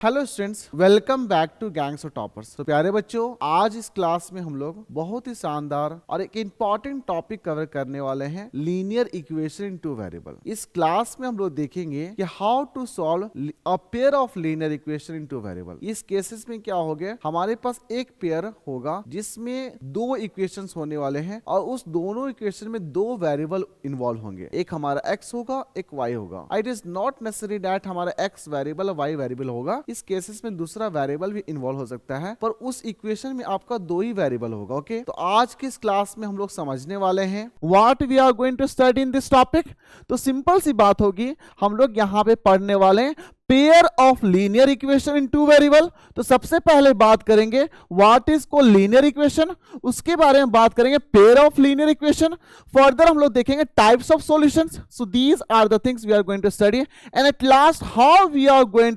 Hello students, welcome back to gangs of toppers. तो प्यारे बच्चों, आज इस क्लास में हम लोग बहुत ही शानदार और एक इंपॉर्टेंट टॉपिक कवर करने वाले हैं, linear equation in two variable. इस क्लास में हम लोग देखेंगे कि how to solve a pair of linear equation in two variable. इस केसेस में क्या हो गया, हमारे पास एक पेयर होगा जिसमें दो इक्वेशंस होने वाले हैं और उस दोनों इक्वेशन में दो वेरिएबल इन्वॉल्व होंगे। एक हमारा x होगा, एक y होगा। It is not necessary that हमारा x वेरिएबल और y वेरिएबल होगा। इस केसेस में दूसरा वेरिएबल भी इन्वॉल्व हो सकता है, पर उस इक्वेशन में आपका दो ही वेरिएबल होगा। ओके, तो आज की इस क्लास में हम लोग समझने वाले हैं what we are going to study in this topic. तो सिंपल सी बात होगी, हम लोग यहाँ पे पढ़ने वाले हैं pair of linear equation in two variable. तो सबसे पहले बात करेंगे what is called linear equation, उसके बारे में बात करेंगे pair of linear equation. Further हम लोग देखेंगे types of solutions. So these are the things we are going to study and at last how we are going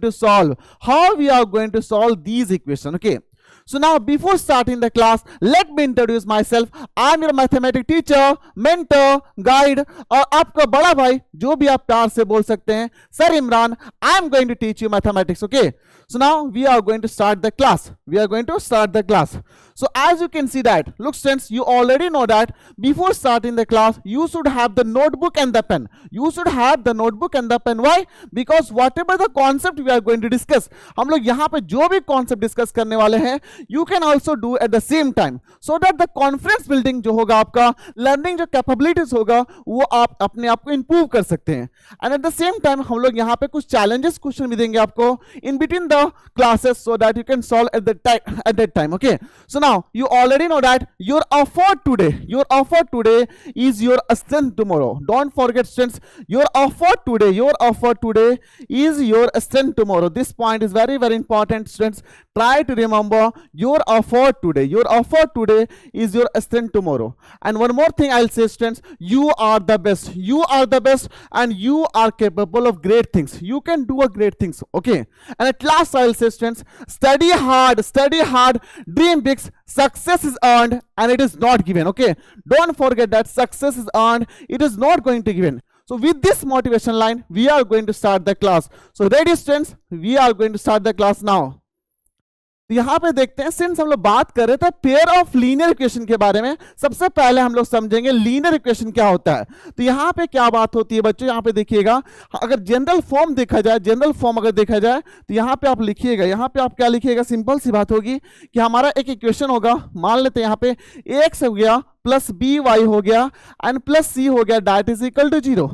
to solve these equation. Okay, so now before starting the class, let me introduce myself. I'm your mathematics teacher, mentor, guide और आपका बड़ा भाई, जो भी आप प्यार से बोल सकते हैं, sir Imran. I'm going to teach you mathematics. Okay, so now we are going to start the class. So as you can see that, look students, you already know that before starting the class you should have the notebook and the pen. Why? Because whatever the concept we are going to discuss, हम लोग यहाँ पे जो भी concept discuss करने वाले हैं, you can also do at the same time, so that the confidence building जो होगा, आपका learning जो capabilities होगा, वो आप अपने आप को improve कर सकते हैं। And at the same time हम लोग यहाँ पे कुछ challenges question भी देंगे आपको in between the classes, so that you can solve at that time. Okay, so now you already know that your effort today is your strength tomorrow. Don't forget students, your effort today is your strength tomorrow. This point is very very important students. Try to remember your effort today is your strength tomorrow. And one more thing I'll say students, you are the best and you are capable of great things. You can do a great things. Okay, and at last I'll say students, study hard, dream big. Success is earned and it is not given. Okay, don't forget that success is earned, it is not going to given. So with this motivation line we are going to start the class. So ready students, we are going to start the class now. तो यहाँ पे देखते हैं, since हम लोग बात कर रहे थे पेयर ऑफ लीनियर इक्वेशन के बारे में, सबसे पहले हम लोग समझेंगे लीनियर इक्वेशन क्या होता है। तो यहाँ पे क्या बात होती है बच्चों, यहाँ पे देखिएगा, अगर जनरल फॉर्म देखा जाए तो यहाँ पे आप लिखिएगा, यहाँ पे आप क्या लिखिएगा, सिंपल सी बात होगी कि हमारा एक इक्वेशन होगा, मान लेते हैं यहाँ पे एक्स हो गया प्लस बी वाई हो गया एंड प्लस सी हो गया, दैट इज इक्वल टू 0।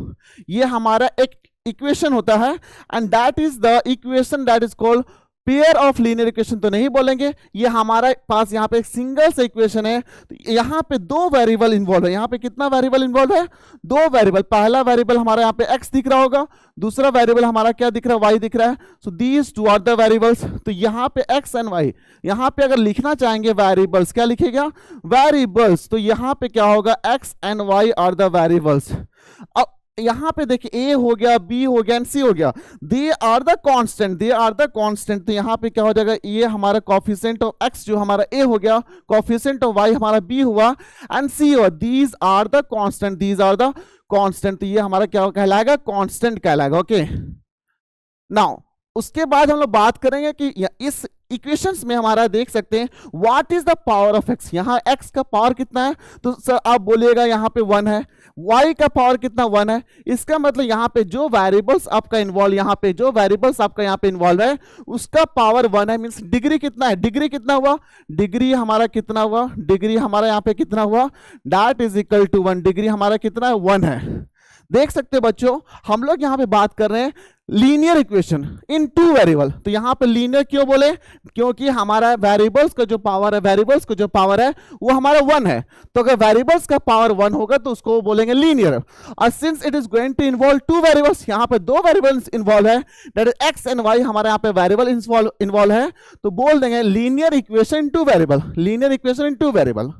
ये हमारा एक इक्वेशन होता है and that is the equation that is called pair of linear equation. तो नहीं बोलेंगे, ये हमारा पास यहाँ पे एक सिंगल से इक्वेशन है। तो यहाँ पे दो वेरिएबल इन्वॉल्व है। यहाँ पे कितना वेरिएबल इन्वॉल्व है, दो वेरिएबल। पहला वेरिएबल हमारा यहाँ पे x दिख रहा होगा, दूसरा वेरिएबल हमारा क्या दिख रहा है, y दिख रहा है। So these two are the variables. तो यहाँ पे x एंड y, यहाँ पे अगर लिखना चाहेंगे वेरिएबल्स, क्या लिखेगा, वेरिएबल्स। तो यहाँ पे क्या होगा, x and y are the variables. अब यहाँ पे देखिए a हो गया, b हो गया एंड c हो गया, दे आर द कांस्टेंट। तो यहाँ पे क्या हो जाएगा, ये हमारा कोफिशिएंट ऑफ x जो हमारा a हो गया, कोफिशिएंट ऑफ y हमारा b हुआ एंड c हुआ। These are the constant. तो ये हमारा क्या कहलाएगा, कांस्टेंट कहलाएगा। ओके, नाउ उसके बाद हम लोग बात करेंगे कि इस इक्वेशंस में हमारा देख सकते हैं what is the power of x। यहाँ x का पावर कितना है, तो सर आप बोलिएगा यहाँ पे 1 है। y का पावर कितना, 1 है। इसका मतलब यहाँ पे जो वेरिएबल्स आपका इन्वॉल्व है उसका पावर 1 है। मींस डिग्री कितना है, डिग्री हमारा कितना हुआ, डिग्री हमारा यहाँ पे कितना हुआ, that is equal to 1। Degree हमारा कितना है, 1 है। देख सकते हैं बच्चों, हम लोग यहाँ पे बात कर रहे हैं linear equation in two variable. तो यहाँ पे लीनियर क्यों बोले, क्योंकि हमारा वेरिएबल्स का जो पावर है वो हमारा 1 है। तो अगर वेरिएबल्स का पावर 1 होगा तो उसको बोलेंगे लीनियर। और since it is going to involve two variables, यहाँ पे दो वेरिएबल्स इन्वॉल्व है, that is x and y, हमारे यहाँ पे वेरिएबल इन्वॉल्व है, तो बोल देंगे linear equation in two variable.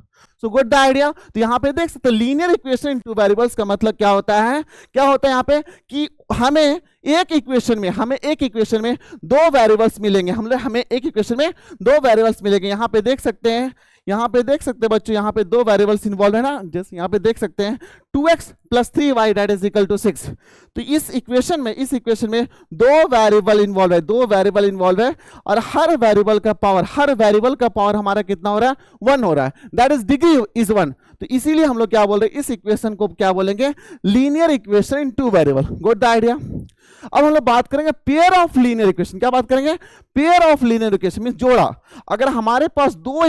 So good the idea. तो यहाँ पे देख सकते हैं linear equation in two variables का मतलब क्या होता है यहाँ पे कि हमें एक इक्वेशन में दो वेरिएबल्स मिलेंगे। यहाँ पे देख सकते हैं यहाँ पे देख सकते हैं बच्चों, यहाँ पे दो वेरिएबल्स इन्वॉल्व है ना, जैसे यहाँ पे देख सकते हैं 2x + 3y that is equal to 6। तो इस इक्वेशन में दो वेरिएबल इन्वॉल्व है और हर वेरिएबल का पावर हमारा कितना हो रहा है, 1 हो रहा है, दैट इज डिग्री इज 1। तो इसीलिए हम लोग क्या बोल रहे हैं, इस इक्वेशन को क्या बोलेंगे, linear equation in two variable. Good the idea. अब हम लोग बात करेंगे पेयर ऑफ लीनियर इक्वेशन। क्या बात करेंगे, pair of linear equation means जोड़ा। अगर हमारे पास दो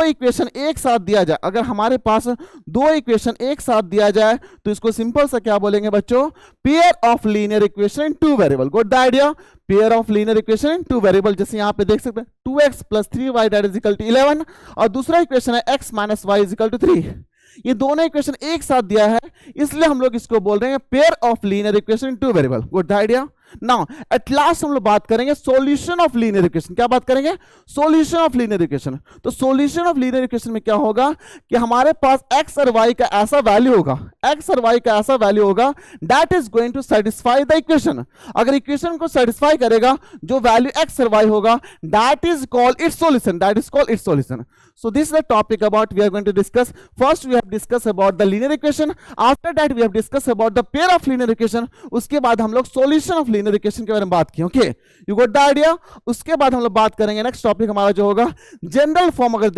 इक्वेशन एक साथ दिया जाए, तो इसको सिंपल सा क्या बोलेंगे बच्चों, pair of linear equation in two variable. Good the idea, pair of linear equation in two variable. जैसे यहां पे देख सकते हैं 2x + 3y that is equal to 11 और दूसरा इक्वेशन है x - y is equal to 3। ये दोनों इक्वेशन एक साथ दिया है, इसलिए हम लोग इसको बोल रहे हैं pair of linear equation in two variable. Good idea. Now at last हम लोग बात करेंगे सॉल्यूशन ऑफ लीनियर इक्वेशन। क्या बात करेंगे, सॉल्यूशन ऑफ लीनियर इक्वेशन। तो सॉल्यूशन ऑफ लीनियर इक्वेशन में क्या होगा कि हमारे पास x और y का ऐसा वैल्यू होगा that is going to satisfy the equation. अगर इक्वेशन को सेटिस्फाई करेगा जो वैल्यू x और y होगा, that is called its solution. So this is the topic about we are going to discuss. First we have discussed about the linear equation. After that we have discussed about the pair of linear equation. उसके बाद हम लोग solution of linear equation के बारे में बात की. Okay, you got the idea? उसके बाद हम लोग बात करेंगे next topic हमारा जो होगा general form अगर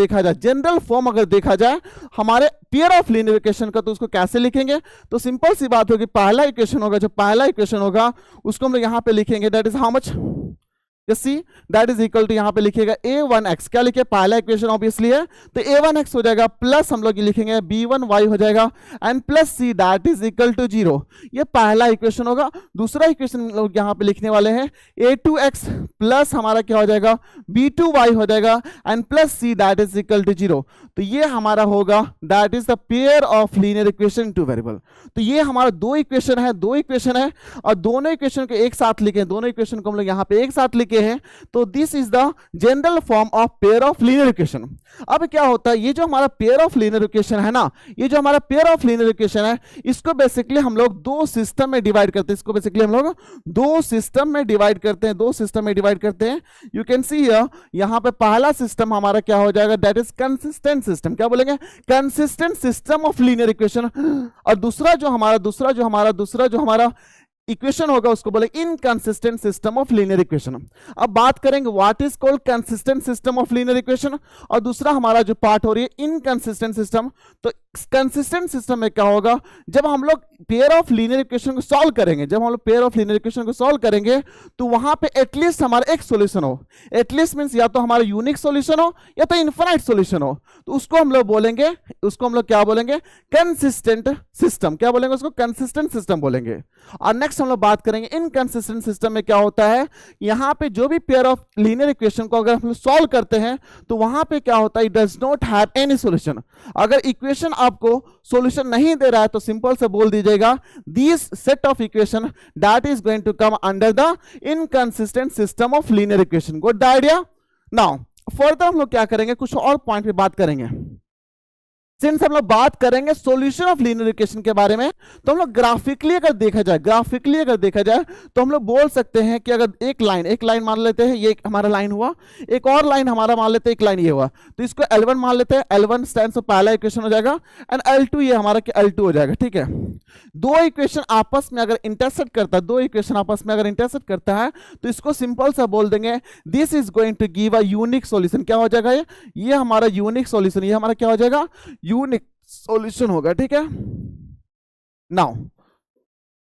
देखा जाए हमारे pair of linear equation का, तो उसको कैसे लिखेंगे. तो सिंपल सी बात होगी, पहला इक्वेशन होगा उसको हम लोग यहाँ पे लिखेंगे that is how much. C that is equal to, यहां पे लिखिएगा a1x. क्या लिखे, पहला इक्वेशन ऑब्वियसली है तो a1x हो जाएगा, प्लस हम लोग लिखेंगे b1y हो जाएगा and plus c that is equal to 0. ये पहला इक्वेशन होगा. दूसरा इक्वेशन लोग यहां पे लिखने वाले हैं a2x प्लस हमारा क्या हो जाएगा b2y हो जाएगा and plus c that is equal to 0. तो ये हमारा होगा that is the pair of linear equation two variable. तो ये हमारा दो इक्वेशन है और दोनों इक्वेशन को एक साथ लिखे, दोनों इक्वेशन को हम लोग यहाँ पे एक साथ लिखे हैं. तो this is the general form of pair of linear equation. अब क्या होता है, ये जो हमारा पेयर ऑफ लीनियर इक्वेशन है ना, ये जो हमारा पेयर ऑफ लीनियर इक्वेशन है, इसको बेसिकली हम लोग दो सिस्टम में डिवाइड करते हैं. दो सिस्टम में डिवाइड करते हैं. यू कैन सी हियर, यहां पे पहला सिस्टम हमारा क्या हो जाएगा, दैट इज कंसिस्टेंट सिस्टम. क्या बोलेंगे, consistent system of linear equation. और दूसरा जो हमारा इक्वेशन होगा उसको बोले inconsistent system of linear equation. अब बात करेंगे what is called consistent system of linear equation, और दूसरा हमारा जो पार्ट हो रही है इनकंसिस्टेंट सिस्टम. तो कंसिस्टेंट सिस्टम में क्या होगा, जब हम लोग पेयर ऑफ लीनियर इक्वेशन को सॉल्व करेंगे, तो वहां पे एटलीस्ट हमारा एक सॉल्यूशन हो. एटलीस्ट मींस या तो हमारा यूनिक सॉल्यूशन हो या तो इनफाइनाइट सॉल्यूशन हो. तो उसको हम लोग क्या बोलेंगे, कंसिस्टेंट सिस्टम. क्या बोलेंगे उसको, कंसिस्टेंट सिस्टम बोलेंगे. और नेक्स्ट हम लोग बात करेंगे इनकंसिस्टेंट सिस्टम में क्या होता है, यहां पे जो भी पेयर ऑफ लीनियर इक्वेशन को अगर हम लोग सॉल्व करते हैं तो वहां पे क्या होता है, it does not have any solution. अगर इक्वेशन आपको सॉल्यूशन नहीं दे रहा है तो सिंपल से बोल दीजिएगा this set of equation that is going to come under the inconsistent system of linear equation. Good the idea. Now further हम लोग क्या करेंगे, कुछ और पॉइंट पे बात करेंगे. सिंस हम लोग बात करेंगे सॉल्यूशन ऑफ लीनियर इक्वेशन के बारे में, तो हम लोग ग्राफिकली अगर देखा जाए तो हम लोग बोल सकते हैं कि अगर एक लाइन मान लेते हैं, ये हमारा लाइन हुआ, एक और लाइन हमारा मान लेते हैं, एक लाइन ये हुआ, तो इसको L1 मान लेते हैं. L1 स्टैंड्स फॉर पहला इक्वेशन हो जाएगा एंड L2 ये हमारा L2 हो जाएगा. ठीक है, दो इक्वेशन आपस में अगर इंटरसेक्ट करता है, तो इसको सिंपल सा बोल देंगे this is going to give a unique solution. क्या हो जाएगा, ये हमारा यूनिक सॉल्यूशन, ये हमारा क्या हो जाएगा, यूनिक सॉल्यूशन होगा. ठीक है, नाउ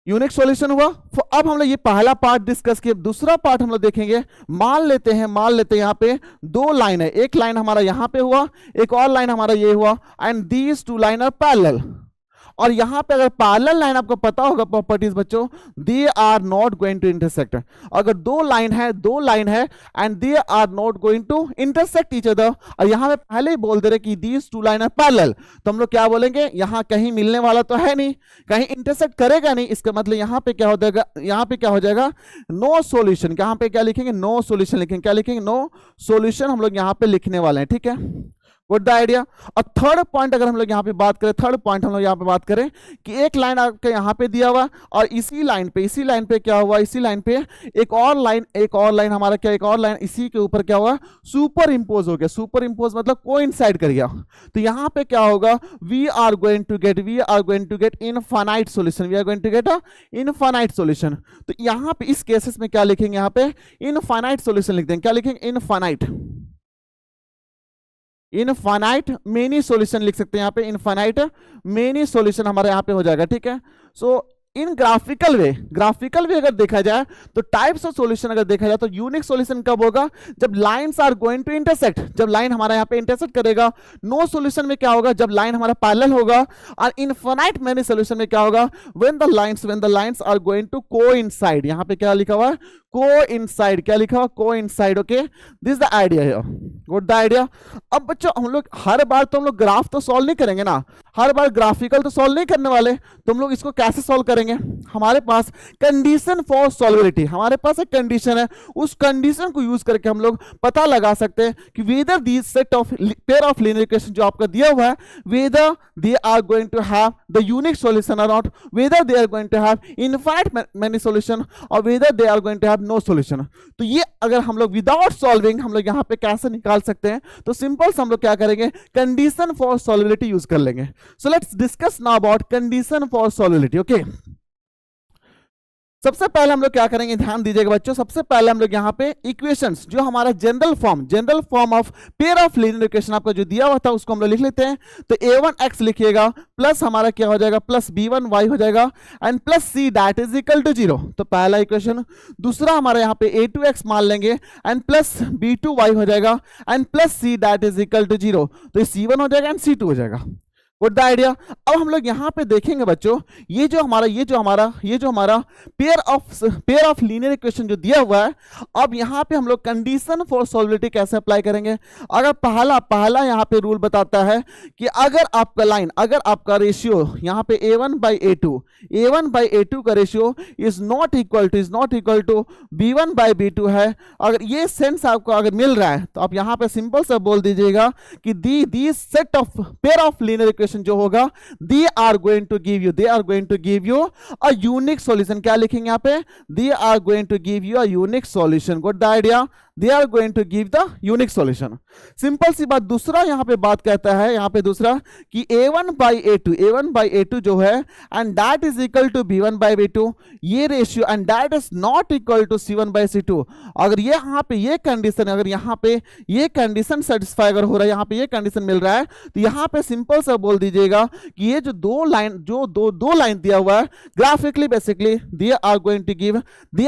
यूनिक सॉल्यूशन हुआ. अब हम लोग ये पहला पार्ट डिस्कस किए. दूसरा पार्ट हम लोग देखेंगे. मान लेते हैं यहाँ पे दो लाइन है, एक लाइन हमारा यहाँ पे हुआ, एक और लाइन हमारा ये हुआ and these two line are parallel. और यहां पे अगर पैरेलल लाइन, आपको पता होगा प्रॉपर्टीज बच्चों, they are not going to intersect. अगर दो लाइन है and they are not going to intersect each other, और यहां पे पहले ही बोल दे रहे कि these two line are parallel, तो हम लोग क्या बोलेंगे, यहां कहीं मिलने वाला तो है नहीं, कहीं इंटरसेक्ट करेगा नहीं. इसका मतलब यहां पे क्या हो जाएगा, नो सॉल्यूशन. यहां पे क्या लिखेंगे, नो सॉल्यूशन लिखेंगे. क्या लिखेंगे, नो सॉल्यूशन हम लोग यहां पे लिखने वाले हैं. ठीक है, व्हाट द आइडिया। और थर्ड पॉइंट अगर हम लोग यहाँ पे बात करें, थर्ड पॉइंट हम लोग यहाँ पे बात करें कि एक लाइन आपके यहाँ पे दिया हुआ और इसी लाइन पे क्या हुआ, इसी लाइन पे एक और लाइन हमारा क्या, एक और लाइन इसी के ऊपर क्या हुआ, सुपर इंपोज हो गया। सुपर इंपोज मतलब कोइंसाइड कर गया। तो यहाँ पे क्या होगा, we are going to get infinite solution, we are going to get infinite solution. तो यहाँ पे इस केसेस में क्या लिखेंगे, यहाँ पे इनफाइनाइट सॉल्यूशन लिख देंगे। क्या लिखेंगे, इनफाइनाइट मेनी सॉल्यूशन लिख सकते हैं यहाँ पे, इनफाइनाइट मेनी सॉल्यूशन हमारे यहाँ पे हो जाएगा। ठीक है, सो इन ग्राफिकल वे अगर देखा जाए तो टाइप्स ऑफ सॉल्यूशन अगर देखा जाए तो यूनिक सॉल्यूशन कब होगा, जब lines are going to intersect, जब लाइन हमारा यहाँ पे इंटरसेक्ट करेगा। नो सॉल्यूशन में क्या होगा, जब लाइन हमारा पैरेलल होगा। और इनफाइनाइट मेनी सॉल्यूशन में क्या होगा, when the lines are going to coincide. यहाँ पे क्या लिखा हुआ है, कोइंसाइड। क्या लिखा हुआ, coincide. Okay, this is the idea here, what the idea. अब बच्चों हम लोग हर बार तो हम लोग ग्राफ तो सॉल्व नहीं करेंगे ना, हर बार ग्राफिकल तो सॉल्व नहीं करने वाले। तो हम लोग इसको कैसे सॉल्व करेंगे, हमारे पास कंडीशन फॉर सॉल्वेबिलिटी, हमारे पास एक कंडीशन है, उस कंडीशन को यूज करके हम लोग पता लगा सकते हैं कि whether the set of pair of linear equation जो आपका दिया हुआ है, whether they are going to have the unique solution और not, whether they are going to have infinite many solution और whether they are going to have no solution. तो ये अगर हम लोग विदाउट सॉल्विंग हम लोग यहाँ पे कैसे निकाल सकते हैं, तो सिंपल से हम लोग क्या करेंगे, कंडीशन फॉर सॉल्वेबिलिटी यूज कर लेंगे। So let's discuss now about condition for solvability. Okay, सबसे पहले हम लोग क्या करेंगे, ध्यान दीजिएगा बच्चों। सबसे पहले हम लोग यहाँ पे इक्वेशंस जो हमारा general form of pair of linear equation आपका जो दिया हुआ था उसको हम लोग लिख लेते हैं। तो a1x लिखिएगा प्लस हमारा क्या हो जाएगा, प्लस b1y हो जाएगा and plus c that is equal to 0। तो पहला इक्वेशन। दूसरा हमारा यहाँ पे a2x मान लेंगे एंड प्लस b2y हो जाएगा and plus c that is equal to 0। तो c1 हो जाएगा एंड c2 हो जाएगा। What the idea. अब हम लोग यहाँ पे देखेंगे बच्चों, ये जो हमारा पेयर ऑफ लीनियर इक्वेशन जो दिया हुआ है, अब यहाँ पे हम लोग कंडीशन फॉर सॉल्वेबिलिटी कैसे अप्लाई करेंगे। अगर पहला यहाँ पे रूल बताता है कि अगर आपका रेशियो यहाँ पे a1/a2 का ratio is not equal to b1/b2 है, अगर ये सेंस आपको अगर मिल रहा है तो आप यहाँ पे सिंपल से बोल दीजिएगा कि the set of pair of linear equation जो होगा, they are going to give you a unique solution। क्या लिखेंगे यहाँ पे, they are going to give you a unique solution। Got the idea, they are going to give the unique solution। Simple सी बात। दूसरा यहाँ पे बात कहता है, यहाँ पे दूसरा कि a1/a2 जो है and that is equal to b1/b2, ये ratio and that is not equal to c1/c2। अगर ये यहाँ पे ये कंडीशन, अगर यहाँ पे ये कंडीशन सेटिस्फाई अगर हो रहा है, यहाँ पे ये कंडीशन मिल रहा है, तो यहाँ पे सिंपल सा बोल दीजिएगा कि ये जो दो लाइन दिया हुआ है, graphically basically they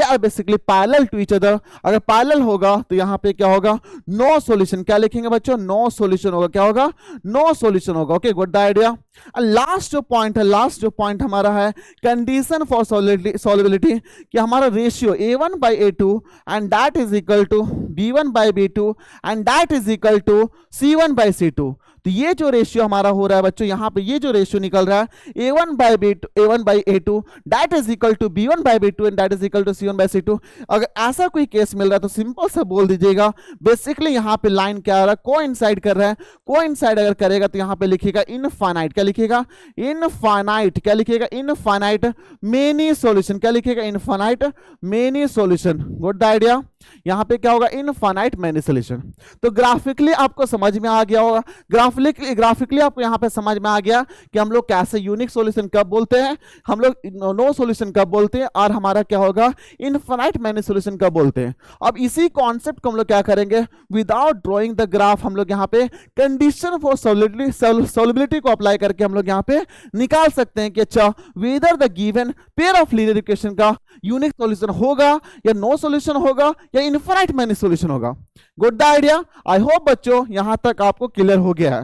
are basically parallel to each other. अगर पैरेलल होगा तो यहाँ पे क्या होगा, नो सॉल्यूशन। क्या लिखेंगे बच्चों, नो सॉल्यूशन होगा। क्या होगा, नो सॉल्यूशन होगा। Okay, good idea. लास्ट जो पॉइंट हमारा है कंडीशन फॉर सॉल्वेबिलिटी, कि हमारा ratio a1/a2 and that is equal to b1/b2 and that is equal to c1/c2। तो ये जो रेशियो हमारा हो रहा है बच्चों, यहाँ पे ये जो रेशियो निकल रहा है a1/a2 that is equal to b1/b2 and that is equal to c1/c2। अगर ऐसा कोई केस मिल रहा है तो सिंपल से बोल दीजिएगा, बेसिकली यहाँ पे लाइन क्या आ रहा है, कोइंसाइड कर रहा है। कोइंसाइड अगर करेगा तो यहाँ पे लिखिएगा इनफाइनाइट। क्या लिखिएगा, इनफाइनाइट। क्या लिखिएगा, इनफाइनाइट मेनी सॉल्यूशन। क्या लिखिएगा, infinite many solution. Good the idea. यहाँ पे क्या होगा, इनफाइनाइट मेनी सॉल्यूशन। तो ग्राफिकली आपको समझ में आ गया होगा, ग्राफिकली आपको यहाँ पे समझ में आ गया कि हम लोग कैसे यूनिक सॉल्यूशन कब बोलते हैं, हम लोग नो सॉल्यूशन कब बोलते हैं, और हमारा क्या होगा, इनफाइनाइट मेनी सॉल्यूशन कब बोलते हैं। अब इसी कॉन्सेप्ट को हम लोग क्या करेंगे, विदाउट ड्रॉइंग द ग्राफ हम लोग यहाँ पे कंडीशन फॉर सॉल्वेबिलिटी को अप्लाई करके हम लोग यहाँ पे निकाल सकते हैं कि अच्छा whether the given pair of linear equation का यूनिक सॉल्यूशन होगा या नो सॉल्यूशन होगा या इनफाइनाइट मेनी सॉल्यूशन होगा। Good the idea. I hope बच्चों यहां तक आपको क्लियर हो गया है।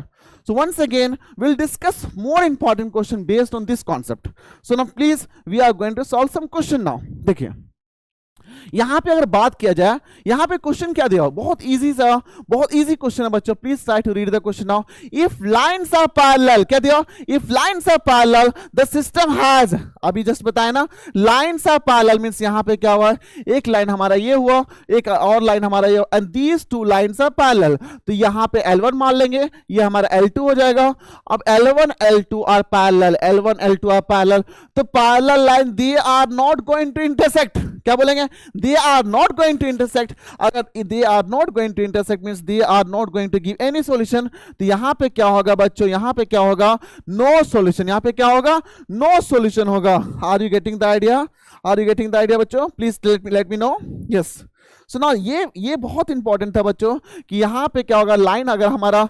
So once again, we'll discuss more important question based on this concept. So now please, we are going to solve some question now. देखिए, यहां पे अगर बात किया जाए, यहां पे क्वेश्चन क्या दिया, बहुत इजी सा, बहुत इजी क्वेश्चन है बच्चों, please try to read the question now. If lines are parallel, क्या दिया, if lines are parallel the system has, अभी जस्ट बताया ना, लाइंस आर पैरेलल मींस यहां पे क्या हुआ, एक लाइन हमारा ये हुआ, एक और लाइन हमारा ये, and these two lines are parallel, तो यहां पे L1 मान लेंगे, ये हमारा L2 हो जाएगा। अब L1 L2 are parallel, L1 L2 are parallel, तो parallel line they are not going to intersect, क्या बोलेंगे, they are not going to intersect. अगर they are not going to intersect means they are not going to give any solution, तो यहां पे क्या होगा बच्चों, यहां पे क्या होगा, नो सॉल्यूशन, यहां पे क्या होगा, नो सॉल्यूशन होगा। Are you getting the idea, are you getting the idea बच्चों, please let me know, yes. So ना ये बहुत इंपॉर्टेंट था बच्चों कि यहां पे क्या होगा, लाइन अगर हमारा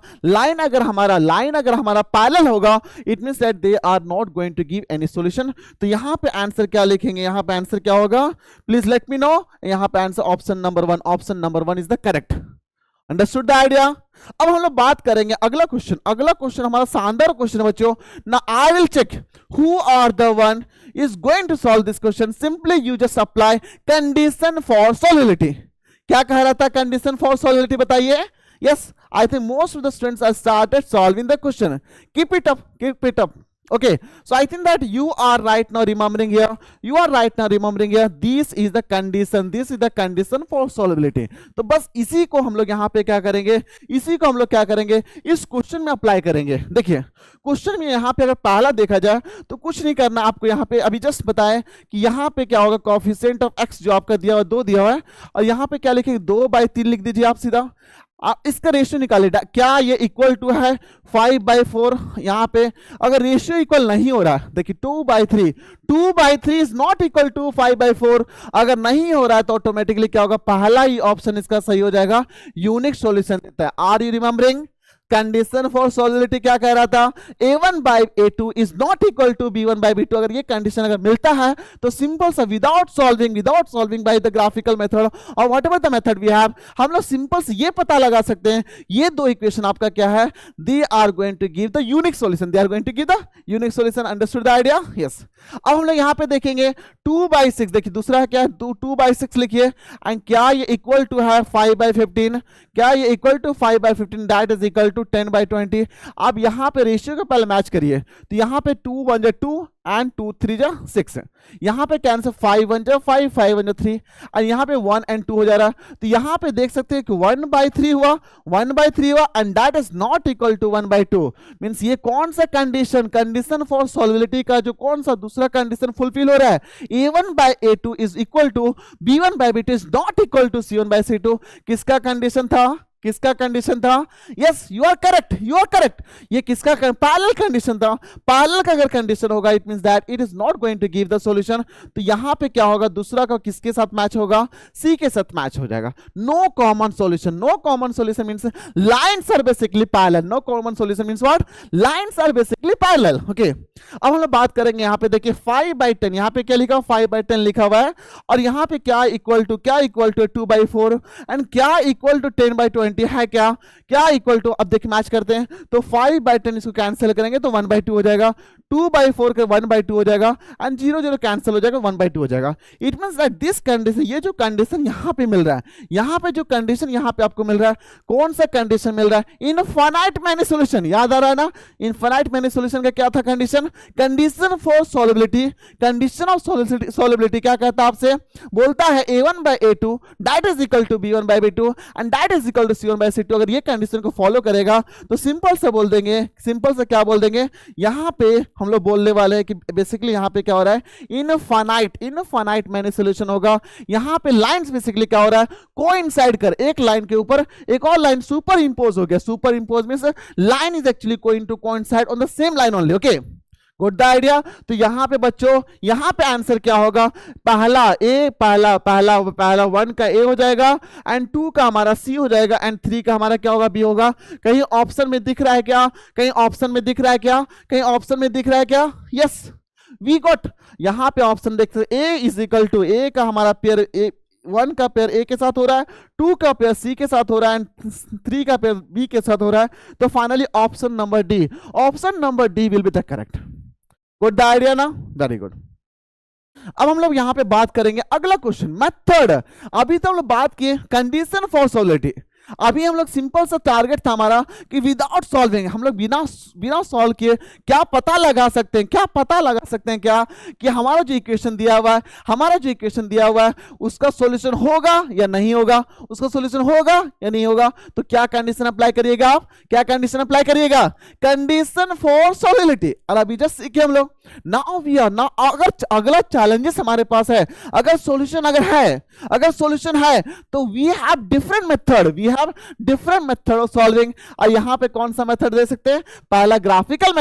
पैरेलल होगा, it means that they are not going to give any solution. तो यहां पे आंसर क्या लिखेंगे, यहां पे आंसर क्या होगा, प्लीज लेट मी नो। यहां पे answer option number 1 is the correct. Understood the idea. अब हम लोग बात करेंगे अगला क्वेश्चन हमारा शानदार क्वेश्चन है बच्चों। ना I will check who are the one is going to solve this question, simply you just apply condition for solubility. क्या कह रहा था, कंडीशन फॉर सॉल्युबिलिटी बताइए। Yes, I think most of the students are started solving the question. Keep it up. Okay, so I think that you are right now remembering here, this is the condition for solubility। तो बस इसी को हम लोग यहाँ पे क्या करेंगे, इस क्वेश्चन में अप्लाई करेंगे। देखिए क्वेश्चन में यहाँ पे अगर पहला देखा जाए तो कुछ नहीं करना आपको, यहाँ पे अभी जस्ट बताएं कि यहाँ पे क्या होगा, कोएफिशिएंट ऑफ x जो आपका दिया हुआ 2 दिया हुआ है, और यहाँ पे क्या लिखेंगे, 2/3 लिख दीजिए आप सीधा। आप इसका रेशियो निकालिए, क्या ये इक्वल टू है 5/4। यहाँ पे अगर रेशियो इक्वल नहीं हो रहा, देखिए 2/3 इज नॉट इक्वल टू 5/4। अगर नहीं हो रहा है तो ऑटोमेटिकली क्या होगा, पहला ही ऑप्शन इसका सही हो जाएगा, यूनिक सॉल्यूशन देता है। Are you remembering, condition for solubility क्या कह रहा था, a1/a2 is not equal to b1/b2। अगर ये कंडीशन अगर मिलता है तो सिंपल सा without solving by the graphical method और whatever the method we have, हम लोग सिंपल से ये पता लगा सकते हैं ये दो इक्वेशन आपका क्या है, they are going to give the unique solution. Understood the idea, yes. अब हम लोग यहाँ पे देखेंगे 2/6, देखिए दूसरा है क्या, 2/6 लिखिए, एंड क्या ये इक्वल टू है 5/15, क्या ये equal to 5/15, that is equal to 10/20। आप यहां पे रेशियो को पहले मैच करिए, तो यहां पे 2 1 2 एंड 2 3 6, यहां पे कैंसिल 5 1 5 5 1 3, और यहां पे 1 एंड 2 हो जा रहा है। तो यहां पे देख सकते हैं कि 1/3 हुआ, and that is not equal to 1/2। Means ये कौन सा कंडीशन फॉर सॉल्युबिलिटी का जो कौन सा दूसरा कंडीशन फुलफिल हो रहा है, a1/a2 is equal to b1/b2 is not equal to c1/c2। किसका कंडीशन था, यस यू आर करेक्ट। ये किसका पैरेलल कंडीशन था, पैरेलल का अगर कंडीशन होगा it means that it is not going to give the solution. तो यहां पे क्या होगा, दूसरा का किसके साथ मैच होगा, सी के साथ मैच हो जाएगा। No common solution means lines are basically parallel. No common solution means what, lines are basically parallel. Okay, अब हम लोग बात करेंगे यहाँ पे देखिए 5/10, यहाँ पे क्या लिखा, 5/10 लिखा हुआ है, और यहाँ पे क्या इक्वल टू 2/4, एंड क्या इक्वल टू 10/20 है, क्या इक्वल टू, अब देखिए मैच करते हैं, तो 5/10 इसको कैंसिल करेंगे तो 1/2 हो जाएगा, 2/4 के 1/2 हो जाएगा, एंड 0 0 कैंसिल हो जाएगा, 1/2 हो जाएगा। It means that this condition, ये जो कंडीशन यहाँ पे मिल रहा है, यहाँ पे जो कंडीशन यहाँ पे आपको मिल रहा है, कौन सा कंडीशन मिल रहा है, इनफाइनाइट मैनी सॉल्यूशन। याद आ रहा है ना, इनफाइनाइट मैनी सॉल्यूशन का क्या था condition for solubility. Condition of solubility क्या कहता है आपसे, बोलता है a1/a2 that is equal to b1/b2 and that is equal to c1/c2। अगर ये कंडीशन को फॉलो करेगा तो सिंपल से क्या बोल देंगे, यहां पे हम लोग बोलने वाले हैं कि बेसिकली यहां पे क्या हो रहा है, इनफाइनाइट मैनी सॉल्यूशन होगा। यहां पे लाइंस बेसिकली क्या हो रहा है, कोइंसाइड कर, एक लाइन के ऊपर एक और लाइन सुपर इंपोज हो गया। Superimpose means line is actually going to coincide on the same line only. Okay, good the idea. तो यहां पे बच्चों, यहां पे आंसर क्या होगा, पहला 1 का ए हो जाएगा, एंड 2 का हमारा सी हो जाएगा, एंड 3 का हमारा क्या होगा, बी होगा। कहीं ऑप्शन में दिख रहा है क्या, कहीं ऑप्शन में दिख रहा है क्या, यस वी गॉट। यहां पे ऑप्शन देख सकते, ए इज इक्वल टू, ए का हमारा पेयर 1 का पेयर ए के साथ हो रहा है, 2 का पेयर सी के साथ हो रहा है, एंड 3 का पेयर बी के साथ हो रहा है। तो finally option number D will be the correct. Good the idea ना, वेरी गुड। अब हम लोग यहां पे बात करेंगे अगला क्वेश्चन मेथड। अभी तो हम लोग बात किए कंडीशन फॉर सॉलिडिटी, अभी हम लोग सिंपल सा टारगेट था हमारा कि विदाउट सॉल्विंग हम लोग बिना बिना सॉल्व किए क्या पता लगा सकते हैं, क्या पता लगा सकते हैं क्या कि हमारा जो इक्वेशन दिया हुआ है, हमारा जो इक्वेशन दिया हुआ है उसका सॉल्यूशन होगा या नहीं होगा, उसका सॉल्यूशन होगा या नहीं होगा। तो क्या कंडीशन अप्लाई करिएगा आप, क्या कंडीशन अप्लाई करिएगा, कंडीशन फॉर सॉलिडिटी। और अभी जस्ट सीखे हम लोग नाउ वी आर नाउ, अगर अगला चैलेंजेस हमारे पास है, अगर सॉल्यूशन अगर सॉल्यूशन है तो we have different method, we have different method of solving. और यहां पे कौन सा मेथड दे सकते हैं, पहला ग्राफिकल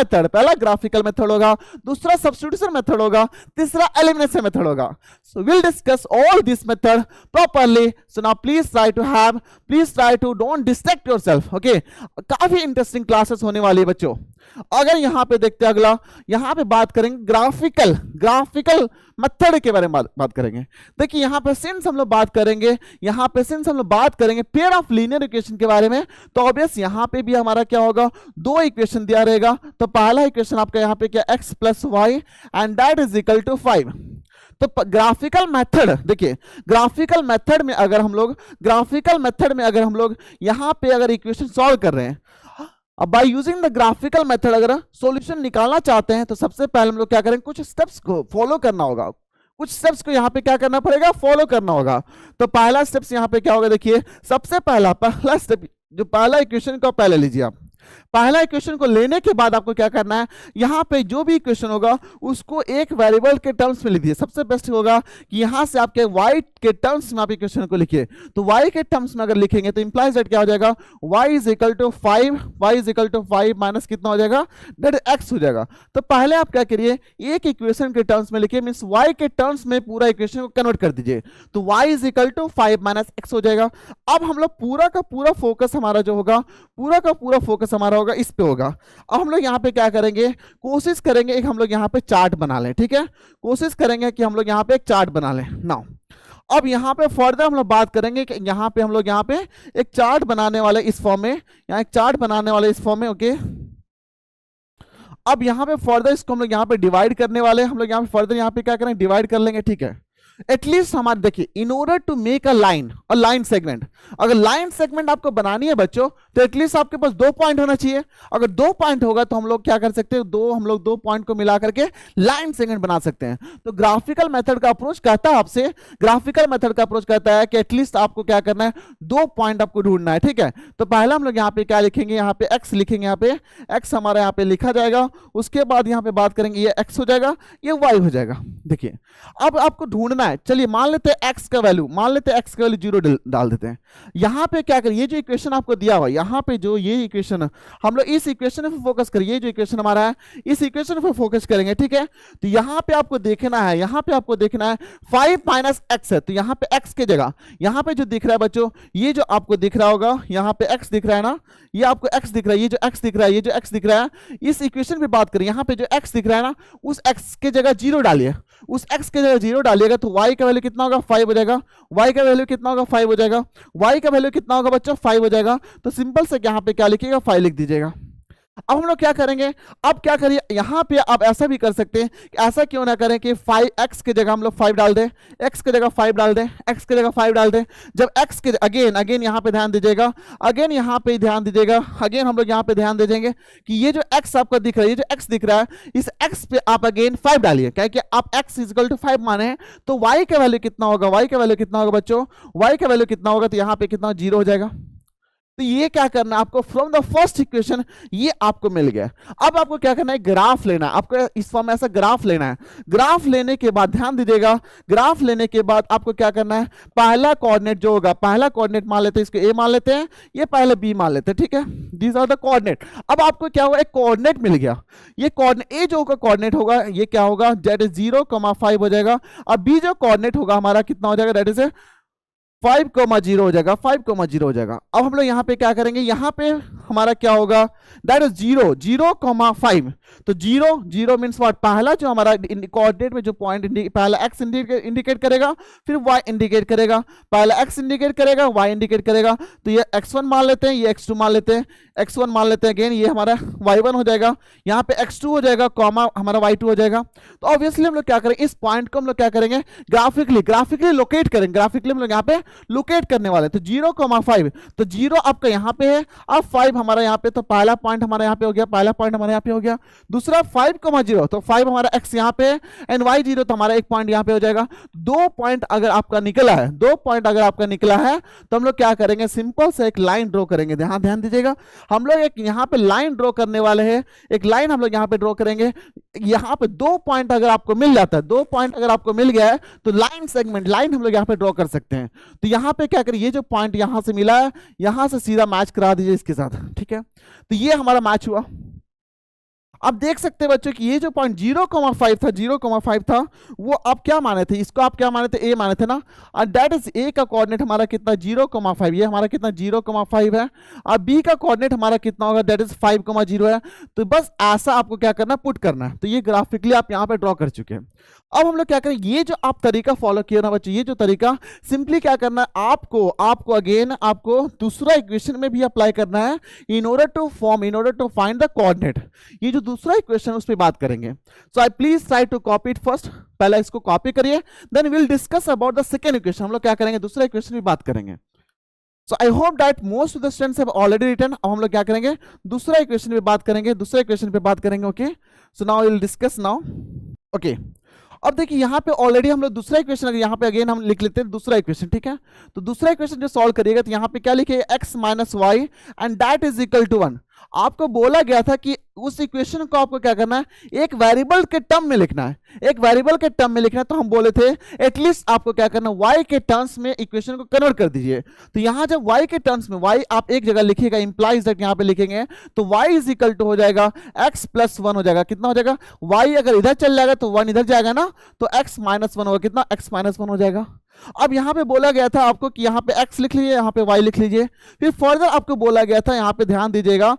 मेथड होगा, दूसरा सब्स्टिट्यूशन मेथड होगा, तीसरा एलिमिनेशन मेथड होगा। So will discuss all this method properly. So now please try to don't distract yourself. Okay, काफी इंटरेस्टिंग क्लासेस होने वाली है बच्चों। अगर यहां पे देखते हैं अगला, यहां पे बात करेंगे ग्राफिकल मेथड के बारे में बात करेंगे। देखिए यहां पे सिंस हम लोग बात करेंगे पेयर ऑफ लीनियर इक्वेशन के बारे में, तो ऑब्वियस यहां पे भी हमारा क्या होगा, दो इक्वेशन दिया रहेगा। तो पहला इक्वेशन आपका यहां पे क्या, x plus y and that is equal to 5। तो ग्राफिकल मेथड देखिए, ग्राफिकल मेथड में अगर हम लोग यहां पे अगर इक्वेशन सॉल्व कर रहे हैं, अब bye using the graphical method अगर सॉल्यूशन निकालना चाहते हैं तो सबसे पहले हम लोग क्या करेंगे, कुछ स्टेप्स को फॉलो करना होगा, कुछ स्टेप्स को यहां पे क्या करना पड़ेगा, फॉलो करना होगा। तो पहला स्टेप्स यहां पे क्या होगा, देखिए सबसे पहला स्टेप, जो पहला इक्वेशन को पहले लीजिए आप। पहला इक्वेशन को लेने के बाद आपको क्या करना है, यहां पे जो भी इक्वेशन होगा उसको एक वेरिएबल के टर्म्स में लिखिए। सबसे बेस्ट होगा कि यहां से आपके y के टर्म्स में आप इक्वेशन को लिखिए। तो y के टर्म्स में अगर लिखेंगे तो इंप्लाइज दैट क्या हो जाएगा, y is equal to 5 minus कितना हो जाएगा, दैट x हो जाएगा। तो पहले आप क्या करिए, एक इक्वेशन के टर्म्स में लिखिए, मींस y के टर्म्स में पूरा इक्वेशन को कन्वर्ट कर दीजिए। तो y is equal to 5 minus x हो जाएगा। अब हम लोग पूरा का पूरा फोकस हमारा जो होगा, पूरा का पूरा फोकस हमारा होगा इस पे होगा। अब हम लोग यहाँ पे क्या करेंगे, कोशिश करेंगे एक हम लोग यहाँ पे चार्ट बना लें, ठीक है, कोशिश करेंगे कि हम लोग यहाँ पे एक चार्ट बना लें। नाउ अब यहाँ पे फर्दर हम लोग बात करेंगे कि यहाँ पे हम लोग यहाँ पे एक चार्ट बनाने वाले इस फॉर्म में, यहाँ एक चार्ट बनाने वाले इस फॉर्म में। ओके, अब यहाँ पे फर्दर इसको हम लोग यहाँ पे डिवाइड करने वाले, हम लोग यहाँ पे फर्दर यहाँ पे क्या करेंगे, डिवाइड कर लेंगे, ठीक है। एटलीस्ट हमारे देखिए, in order to make a line segment, अगर लाइन सेगमेंट आपको बनानी है बच्चों तो एटलीस्ट आपके पास 2 पॉइंट होना चाहिए। अगर 2 पॉइंट होगा तो हम लोग क्या कर सकते हैं, हम लोग 2 पॉइंट को मिला करके लाइन सेगमेंट बना सकते हैं। तो ग्राफिकल मेथड का अप्रोच कहता है आपसे, ग्राफिकल मेथड का अप्रोच कहता है कि एटलीस्ट आपको क्या करना है, 2 पॉइंट आपको ढूंढना है, ठीक है। तो पहला हम लोग यहाँ पे क्या लिखेंगे, यहाँ पे x लिखेंगे, यहाँ पे x हमारा यहाँ पे लिखा जाएगा। उसके बाद यहाँ पे बात करेंगे, ये x हो जाएगा, ये y हो जाएगा। देखिए अब आपको ढूंढना है, चलिए मान लेते हैं x का वैल्यू 0 डाल देते हैं। यहां पे क्या करिए, ये जो इक्वेशन आपको दिया हुआ, यहां पे जो ये इक्वेशन, हम लोग इस इक्वेशन पे फोकस करिए, ये जो इक्वेशन हमारा है इस इक्वेशन पे फोकस करेंगे, ठीक है। तो यहां पे आपको देखना है, 5 माइनस x है। तो यहां पे x की जगह यहां पे जो दिख रहा है बच्चों, ये जो आपको दिख रहा होगा, यहां पे x दिख रहा है ना, ये आपको x दिख रहा है, ये जो x दिख रहा है, इस इक्वेशन पे बात करें, यहां पे जो x दिख रहा है ना, उस x की जगह 0 डालिए, उस x की जगह 0 डालिएगा तो y का वैल्यू कितना होगा, 5 हो जाएगा। y का वैल्यू कितना होगा, 5 हो जाएगा। y का वैल्यू कितना होगा बच्चों, 5 हो जाएगा। तो सिंपल से यहाँ पे क्या लिखिएगा, 5 लिख दीजिएगा। अब हम लोग क्या करेंगे, अब क्या करिए, यहां पे आप ऐसा भी कर सकते हैं कि ऐसा क्यों ना करें कि 5x की जगह हम लोग 5 डाल दें, x की जगह 5 डाल दें, x की जगह 5 डाल दें। जब x के अगेन यहां पे ध्यान दीजिएगा, अगेन हम लोग यहां पे ध्यान दे देंगे कि ये जो x आपका दिख रहा है, ये जो x दिख रहा है, इस x पे आप अगेन 5 डालिए, क्या कि आप x इक्वल टू 5 माने हैं। तो y का वैल्यू कितना होगा, बच्चों, y का वैल्यू कितना होगा, तो यहाँ पे कितना 0 हो जाएगा। तो ये क्या करना है आपको, फ्रॉम द फर्स्ट इक्वेशन ये आपको मिल गया। अब आपको क्या करना है, ग्राफ लेना है, आपको इस फॉर्म में ऐसा ग्राफ लेना है। ग्राफ लेने के बाद ध्यान दीजिएगा, ग्राफ लेने के बाद आपको क्या करना है, पहला कोऑर्डिनेट जो होगा, पहला कोऑर्डिनेट मान लेते हैं, इसको a मान लेते हैं, ये पहले b मान लेते हैं, ठीक है। These are the coordinate. अब आपको क्या होगा, एक कोऑर्डिनेट मिल गया, ये कोऑर्डिनेट a जो कोऑर्डिनेट होगा ये क्या होगा, दैट इज 0,5 हो जाएगा। और b जो कोऑर्डिनेट होगा हमारा कितना हो जाएगा, दैट इज 5,0 हो जाएगा, 5,0 हो जाएगा। अब हम लोग यहाँ पे क्या करेंगे, यहाँ पे हमारा क्या होगा, दैट इज 0 0,5। तो 0 0 मीन्स व्हाट, पहला जो हमारा कोऑर्डिनेट में जो पॉइंट पहला x इंडिकेट करेगा, फिर y इंडिकेट करेगा, पहला x इंडिकेट करेगा, y इंडिकेट करेगा। तो ये x1 मान लेते हैं, ये x2 मान लेते हैं, x1 मान लेते हैं, अगेन ये हमारा y1 हो जाएगा, यहाँ पे x2 हो जाएगा, कॉमा हमारा y2 हो जाएगा। तो ऑब्वियसली हम लोग क्या करेंगे, इस पॉइंट को हम लोग क्या करेंगे, ग्राफिकली लोकेट करेंगे, ग्राफिकली हम लोग यहाँ पे लोकेट करने वाले। तो 0,5, तो 0 आपका यहाँ पे है, अब 5 हमारा यहाँ पे, तो पहला पॉइंट हमारा यहाँ पे हो गया, पहला पॉइंट हमारे यहाँ पे हो गया। दूसरा 5,0, तो 5 हमारा x यहाँ पे है, एंड y0 तो हमारा एक पॉइंट यहाँ पे हो जाएगा। 2 पॉइंट अगर आपका निकला है, 2 पॉइंट अगर आपका निकला है, तो हम लोग क्या करेंगे, सिंपल से एक लाइन ड्रॉ करेंगे। ध्यान दीजिएगा, हम लोग एक यहाँ पे लाइन ड्रॉ करने वाले हैं, एक लाइन हम लोग यहाँ पे ड्रॉ करेंगे। यहाँ पे 2 पॉइंट अगर आपको मिल जाता है, 2 पॉइंट अगर आपको मिल गया है, तो लाइन सेगमेंट, लाइन हम लोग यहाँ पे ड्रॉ कर सकते हैं। तो यहाँ पे क्या करें, ये जो पॉइंट यहाँ से मिला है, यहाँ से सीधा मैच करा दीजिए इसके साथ, ठीक है। तो ये हमारा मैच हुआ। आप देख सकते हैं बच्चों कि ये जो पॉइंट 0,5 था, 0,5 था, वो आप क्या माने थे, इसको आप क्या माने थे, ए माने थे ना, और दैट इज ए का कोऑर्डिनेट हमारा कितना, 0,5, ये हमारा कितना 0,5 है। और बी का कोऑर्डिनेट हमारा कितना होगा, दैट इज 5,0 है। तो बस ऐसा आपको क्या करना, पुट करना है। तो ये ग्राफिकली आप यहाँ पे ड्रॉ कर चुके हैं। अब हम लोग क्या करें, ये जो आप तरीका फॉलो किया ना बच्चों, ये जो तरीका सिंपली क्या करना है, आपको अगेन आपको दूसरा इक्वेशन में भी अप्लाई करना है, in order to find the coordinate. ये जो दूसरा इक्वेशन उस पर बात करेंगे। So I please try to copy it first, पहले इसको कॉपी करिए, then will discuss about the second equation. हम लोग क्या करेंगे, दूसरा इक्वेशन भी बात करेंगे। So I hope that most of the students have already written. अब हम लोग क्या करेंगे, दूसरा इक्वेशन पे बात करेंगे, दूसरा इक्वेशन पे बात करेंगे। Okay, so now will discuss now. Okay, अब देखिए यहाँ पे ऑलरेडी हम लोग दूसरा इक्वेशन, अगर यहाँ पे अगेन हम लिख लेते हैं दूसरा इक्वेशन, ठीक है। तो दूसरा इक्वेशन जो सॉल्व करिएगा, तो यहाँ पे क्या लिखे, x minus y and that is equal to 1। आपको बोला गया था कि उस इक्वेशन को आपको क्या करना है, एक वेरिएबल के टर्म में लिखना है, एक वेरिएबल के टर्म में लिखना है। तो हम बोले थे एटलीस्ट आपको क्या करना है, y के टर्म्स में इक्वेशन को कन्वर्ट कर दीजिए। तो यहां जब y के टर्म्स में, y आप एक जगह लिखिएगा, इंप्लाइज दैट यहां पे लिखेंगे, तो y इज इक्वल टू हो जाएगा x प्लस 1 हो जाएगा। कितना हो जाएगा, y अगर इधर चल जाएगा तो 1 इधर जाएगा ना, तो x माइनस 1 होगा। कितना, x माइनस 1 हो जाएगा। अब यहां पे बोला गया था आपको कि यहां पे x लिख लीजिए, यहां पे y लिख लीजिए। फिर फर्दर आपको बोला गया था, यहां पे ध्यान दीजिएगा,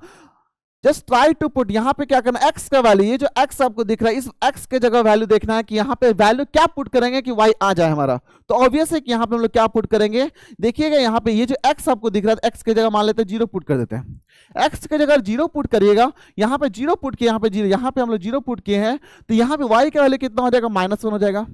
जस्ट ट्राई टू पुट, यहाँ पे क्या करना, x का वैल्यू, ये जो x आपको दिख रहा है, इस x के जगह वैल्यू देखना है कि यहाँ पे वैल्यू क्या पुट करेंगे कि y आ जाए हमारा। तो ऑब्वियस है कि यहाँ पे हम लोग क्या पुट करेंगे, देखिएगा यहाँ पे ये जो x आपको दिख रहा है, x के जगह मान लेते हैं 0 पुट कर देते हैं। x के जगह 0 पुट करिएगा, यहाँ पे 0 पुट किया, यहाँ पे 0, यहाँ पे हम लोग 0 पुट किए हैं, तो यहाँ पे y का वैल्यू कितना हो जाएगा, -1 हो जाएगा।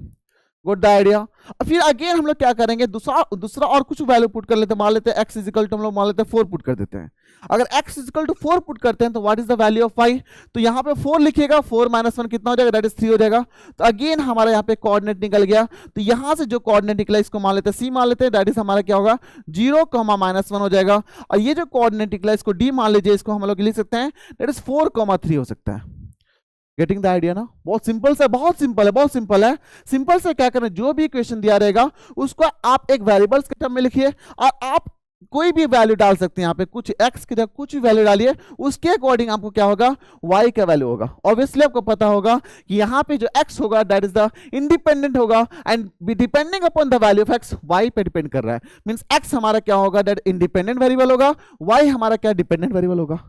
Good the idea. फिर अगेन हम लोग क्या करेंगे, दूसरा और कुछ वैल्यू पुट कर लेते हैं, मान लेते हैं x इज इक्वल टू, हम लोग मान लेते हैं 4 पुट कर देते हैं। अगर x is equal to 4 put करते हैं तो what is the value of y, तो यहाँ पे 4 लिखिएगा, 4 माइनस 1 कितना हो जाएगा, दैट इज 3 हो जाएगा। तो अगेन हमारा यहाँ पे कोऑर्डिनेट निकल गया। तो यहाँ से जो कोऑर्डिनेट निकला इसको मान लेते हैं c मान लेते हैं, दैट इज हमारा क्या होगा, 0, -1 हो जाएगा। और ये जो कोऑर्डिनेट निकला इसको d मान लीजिए, इसको हम लोग लिख सकते हैं, दैट इज 4,3 हो सकता है। गेटिंग द आइडिया ना, बहुत सिंपल से, बहुत सिंपल है, बहुत सिंपल है। सिंपल से क्या करना, जो भी इक्वेशन दिया रहेगा उसको आप एक वेरिएबल्स के टर्म में लिखिए, और आप कोई भी वैल्यू डाल सकते हैं। यहाँ पे कुछ x की जगह कुछ भी वैल्यू डालिए, उसके अकॉर्डिंग आपको क्या होगा, y का वैल्यू होगा। ऑब्वियसली आपको पता होगा कि यहाँ पे जो x होगा दैट इज द इंडिपेंडेंट होगा, and depending upon the value of x, y पे डिपेंड कर रहा है। मींस x हमारा क्या होगा, दैट इंडिपेंडेंट वेरिएबल होगा, y हमारा क्या डिपेंडेंट वेरिएबल होगा।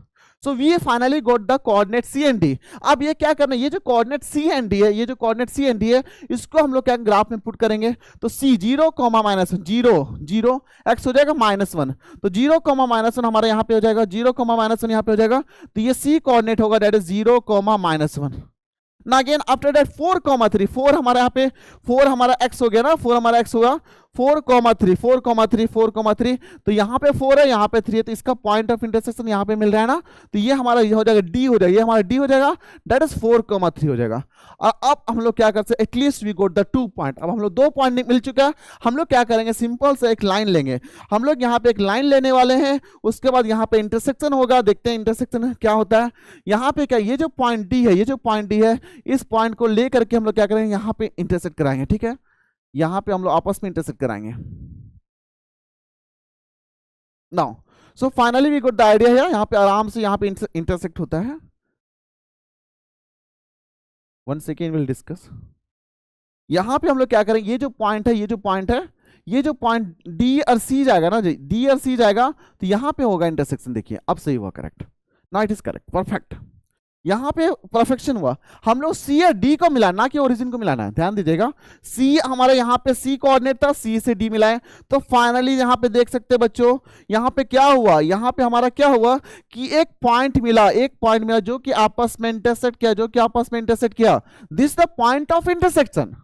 So we finally got the coordinate C and D. अब ये क्या करना है, ये जो कोऑर्डिनेट सी एंड डी है, ये जो कोऑर्डिनेट सी एंड डी है, इसको हम लोग क्या ग्राफ में पुट करेंगे। तो c 0, -1, 0 x हो जाएगा -1, तो 0, -1 हमारा यहाँ पे हो जाएगा, 0, -1 यहाँ पे हो जाएगा। तो ये c कोऑर्डिनेट होगा, दैट इज 0, -1 ना। अगेन आफ्टर दैट 4,3, 4 हमारा यहाँ पे 4 हमारा x हो गया ना, 4 हमारा x होगा, 4,3 4,3 4,3। तो यहाँ पे 4 है, यहाँ पे 3 है, तो इसका पॉइंट ऑफ इंटरसेक्शन यहाँ पे मिल रहा है ना। तो ये हमारा ये हो जाएगा d हो जाएगा, ये हमारा d हो जाएगा, दैट इज 4,3 हो जाएगा। और अब हम लोग क्या कर सकते, at least we got the 2 point. अब हम लोग 2 पॉइंट मिल चुका है। हम लोग क्या करेंगे, सिंपल से एक लाइन लेंगे। हम लोग यहाँ पे एक लाइन लेने वाले हैं, उसके बाद यहाँ पे इंटरसेक्शन होगा, देखते हैं इंटरसेक्शन क्या होता है। यहाँ पे क्या, ये जो पॉइंट d है, ये जो पॉइंट d है, इस पॉइंट को लेकर के हम लोग क्या करेंगे, यहाँ पे इंटरसेक्ट कराएंगे, ठीक है। यहां पे हम लोग आपस में इंटरसेक्ट कराएंगे। Now so finally we got the idea है, यहां पे आराम से यहाँ पे इंटरसेक्ट होता है। 1 सेकेंड विल डिस्कस। यहां पे हम लोग क्या करेंगे, ये जो पॉइंट है, ये जो पॉइंट है, ये जो पॉइंट डी और सी जाएगा ना, डी और सी जाएगा तो यहां पे होगा इंटरसेक्शन। देखिए अब सही हुआ, करेक्ट, ना इट इज करेक्ट, परफेक्ट, यहां पे परफेक्शन हुआ। हम लोग सी या डी को मिलाना, ना कि ओरिजिन को मिलाना है, ध्यान दीजिएगा। सी हमारा यहाँ पे सी कोऑर्डिनेट था, सी से डी मिलाए तो फाइनली यहाँ पे देख सकते हैं बच्चों, यहाँ पे क्या हुआ, यहाँ पे हमारा क्या हुआ कि एक पॉइंट मिला, एक पॉइंट मिला जो कि आपस में इंटरसेक्ट किया, जो कि आपस में इंटरसेक्ट किया। This the point of intersection.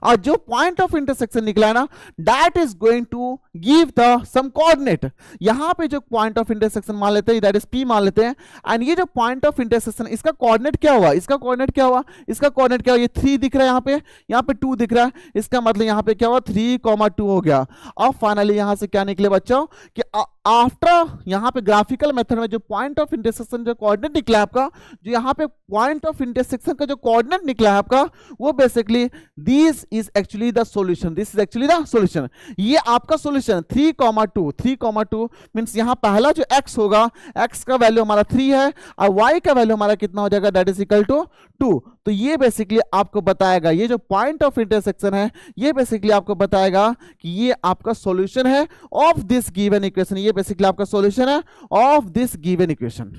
और जो पॉइंट ऑफ इंटरसेक्शन निकला है ना, that is going to give the some coordinate. यहां पे जो पॉइंट ऑफ इंटरसेक्शन मान लेते हैं, दैट इज पी मान लेते हैं, एंड ये जो पॉइंट ऑफ इंटरसेक्शन, इसका कोऑर्डिनेट क्या हुआ, इसका कोऑर्डिनेट क्या हुआ, इसका कोऑर्डिनेट क्या हुआ, ये 3 दिख रहा है, यहाँ पे 2 दिख रहा है, इसका मतलब यहाँ पे क्या हुआ 3,2 हो गया। अब फाइनली यहां से क्या निकले बच्चों कि आफ्टर यहाँ पे ग्राफिकल मेथड में जो पॉइंट ऑफ इंटरसेक्शन जो कोऑर्डिनेट निकला है आपका, जो यहाँ पे पॉइंट ऑफ इंटरसेक्शन का जो कोऑर्डिनेट निकला है आपका, वो basically this is actually the solution, this is actually the solution. ये आपका सॉल्यूशन 3,2, 3,2 मींस यहाँ पहला जो x होगा, x का वैल्यू हमारा 3 है और y का वैल्यू हमारा कितना हो जाएगा, दैट इज इक्वल टू 2। तो ये बेसिकली आपको बताएगा, ये जो पॉइंट ऑफ इंटरसेक्शन है ये बेसिकली आपको बताएगा कि ये आपका सॉल्यूशन है ऑफ दिस गिवन इक्वेशन, ये बेसिकली आपका सॉल्यूशन है of this given equation.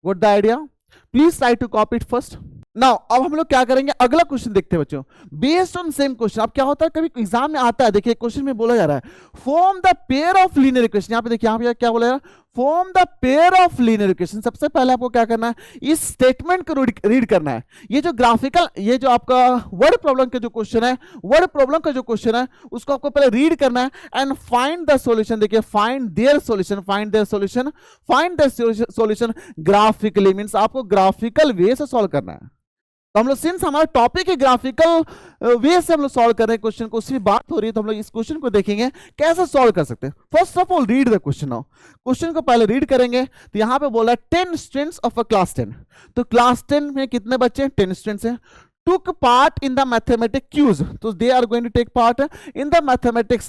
Got the idea? Please try to copy it first. Now अब हम लोग क्या करेंगे, अगला क्वेश्चन देखते हैं बच्चों, बेस्ड ऑन सेम क्वेश्चन। अब क्या होता है, कभी एग्जाम में आता है, देखिए क्वेश्चन में बोला जा रहा है form the pair of linear equation. यहाँ पे देखिए, यहाँ पे क्या बोला जा रहा है, form the pair of linear equation. सबसे पहले आपको क्या करना है, इस स्टेटमेंट को रीड करना है। ये जो ग्राफिकल, ये जो आपका वर्ड प्रॉब्लम का जो क्वेश्चन है, वर्ड प्रॉब्लम का जो क्वेश्चन है उसको आपको पहले रीड करना है एंड फाइंड द सॉल्यूशन। देखिए find their solution, find their solution, find the solution graphically, means आपको ग्राफिकल वे से सॉल्व करना है। तो हम लोग सिंस हमारा टॉपिक है ग्राफिकल वे से हम लोग सॉल्व कर रहे हैं क्वेश्चन को, उसकी बात हो रही है, तो हम लोग इस क्वेश्चन को देखेंगे कैसे सॉल्व कर सकते हैं। First of all read the question. Now question को पहले रीड करेंगे तो यहां पे बोला 10 स्टूडेंट्स ऑफ अ क्लास 10। तो क्लास 10 में कितने बच्चे हैं, 10 स्टूडेंट्स हैं। took part in the mathematic quiz, तो they are going to take part in the mathematic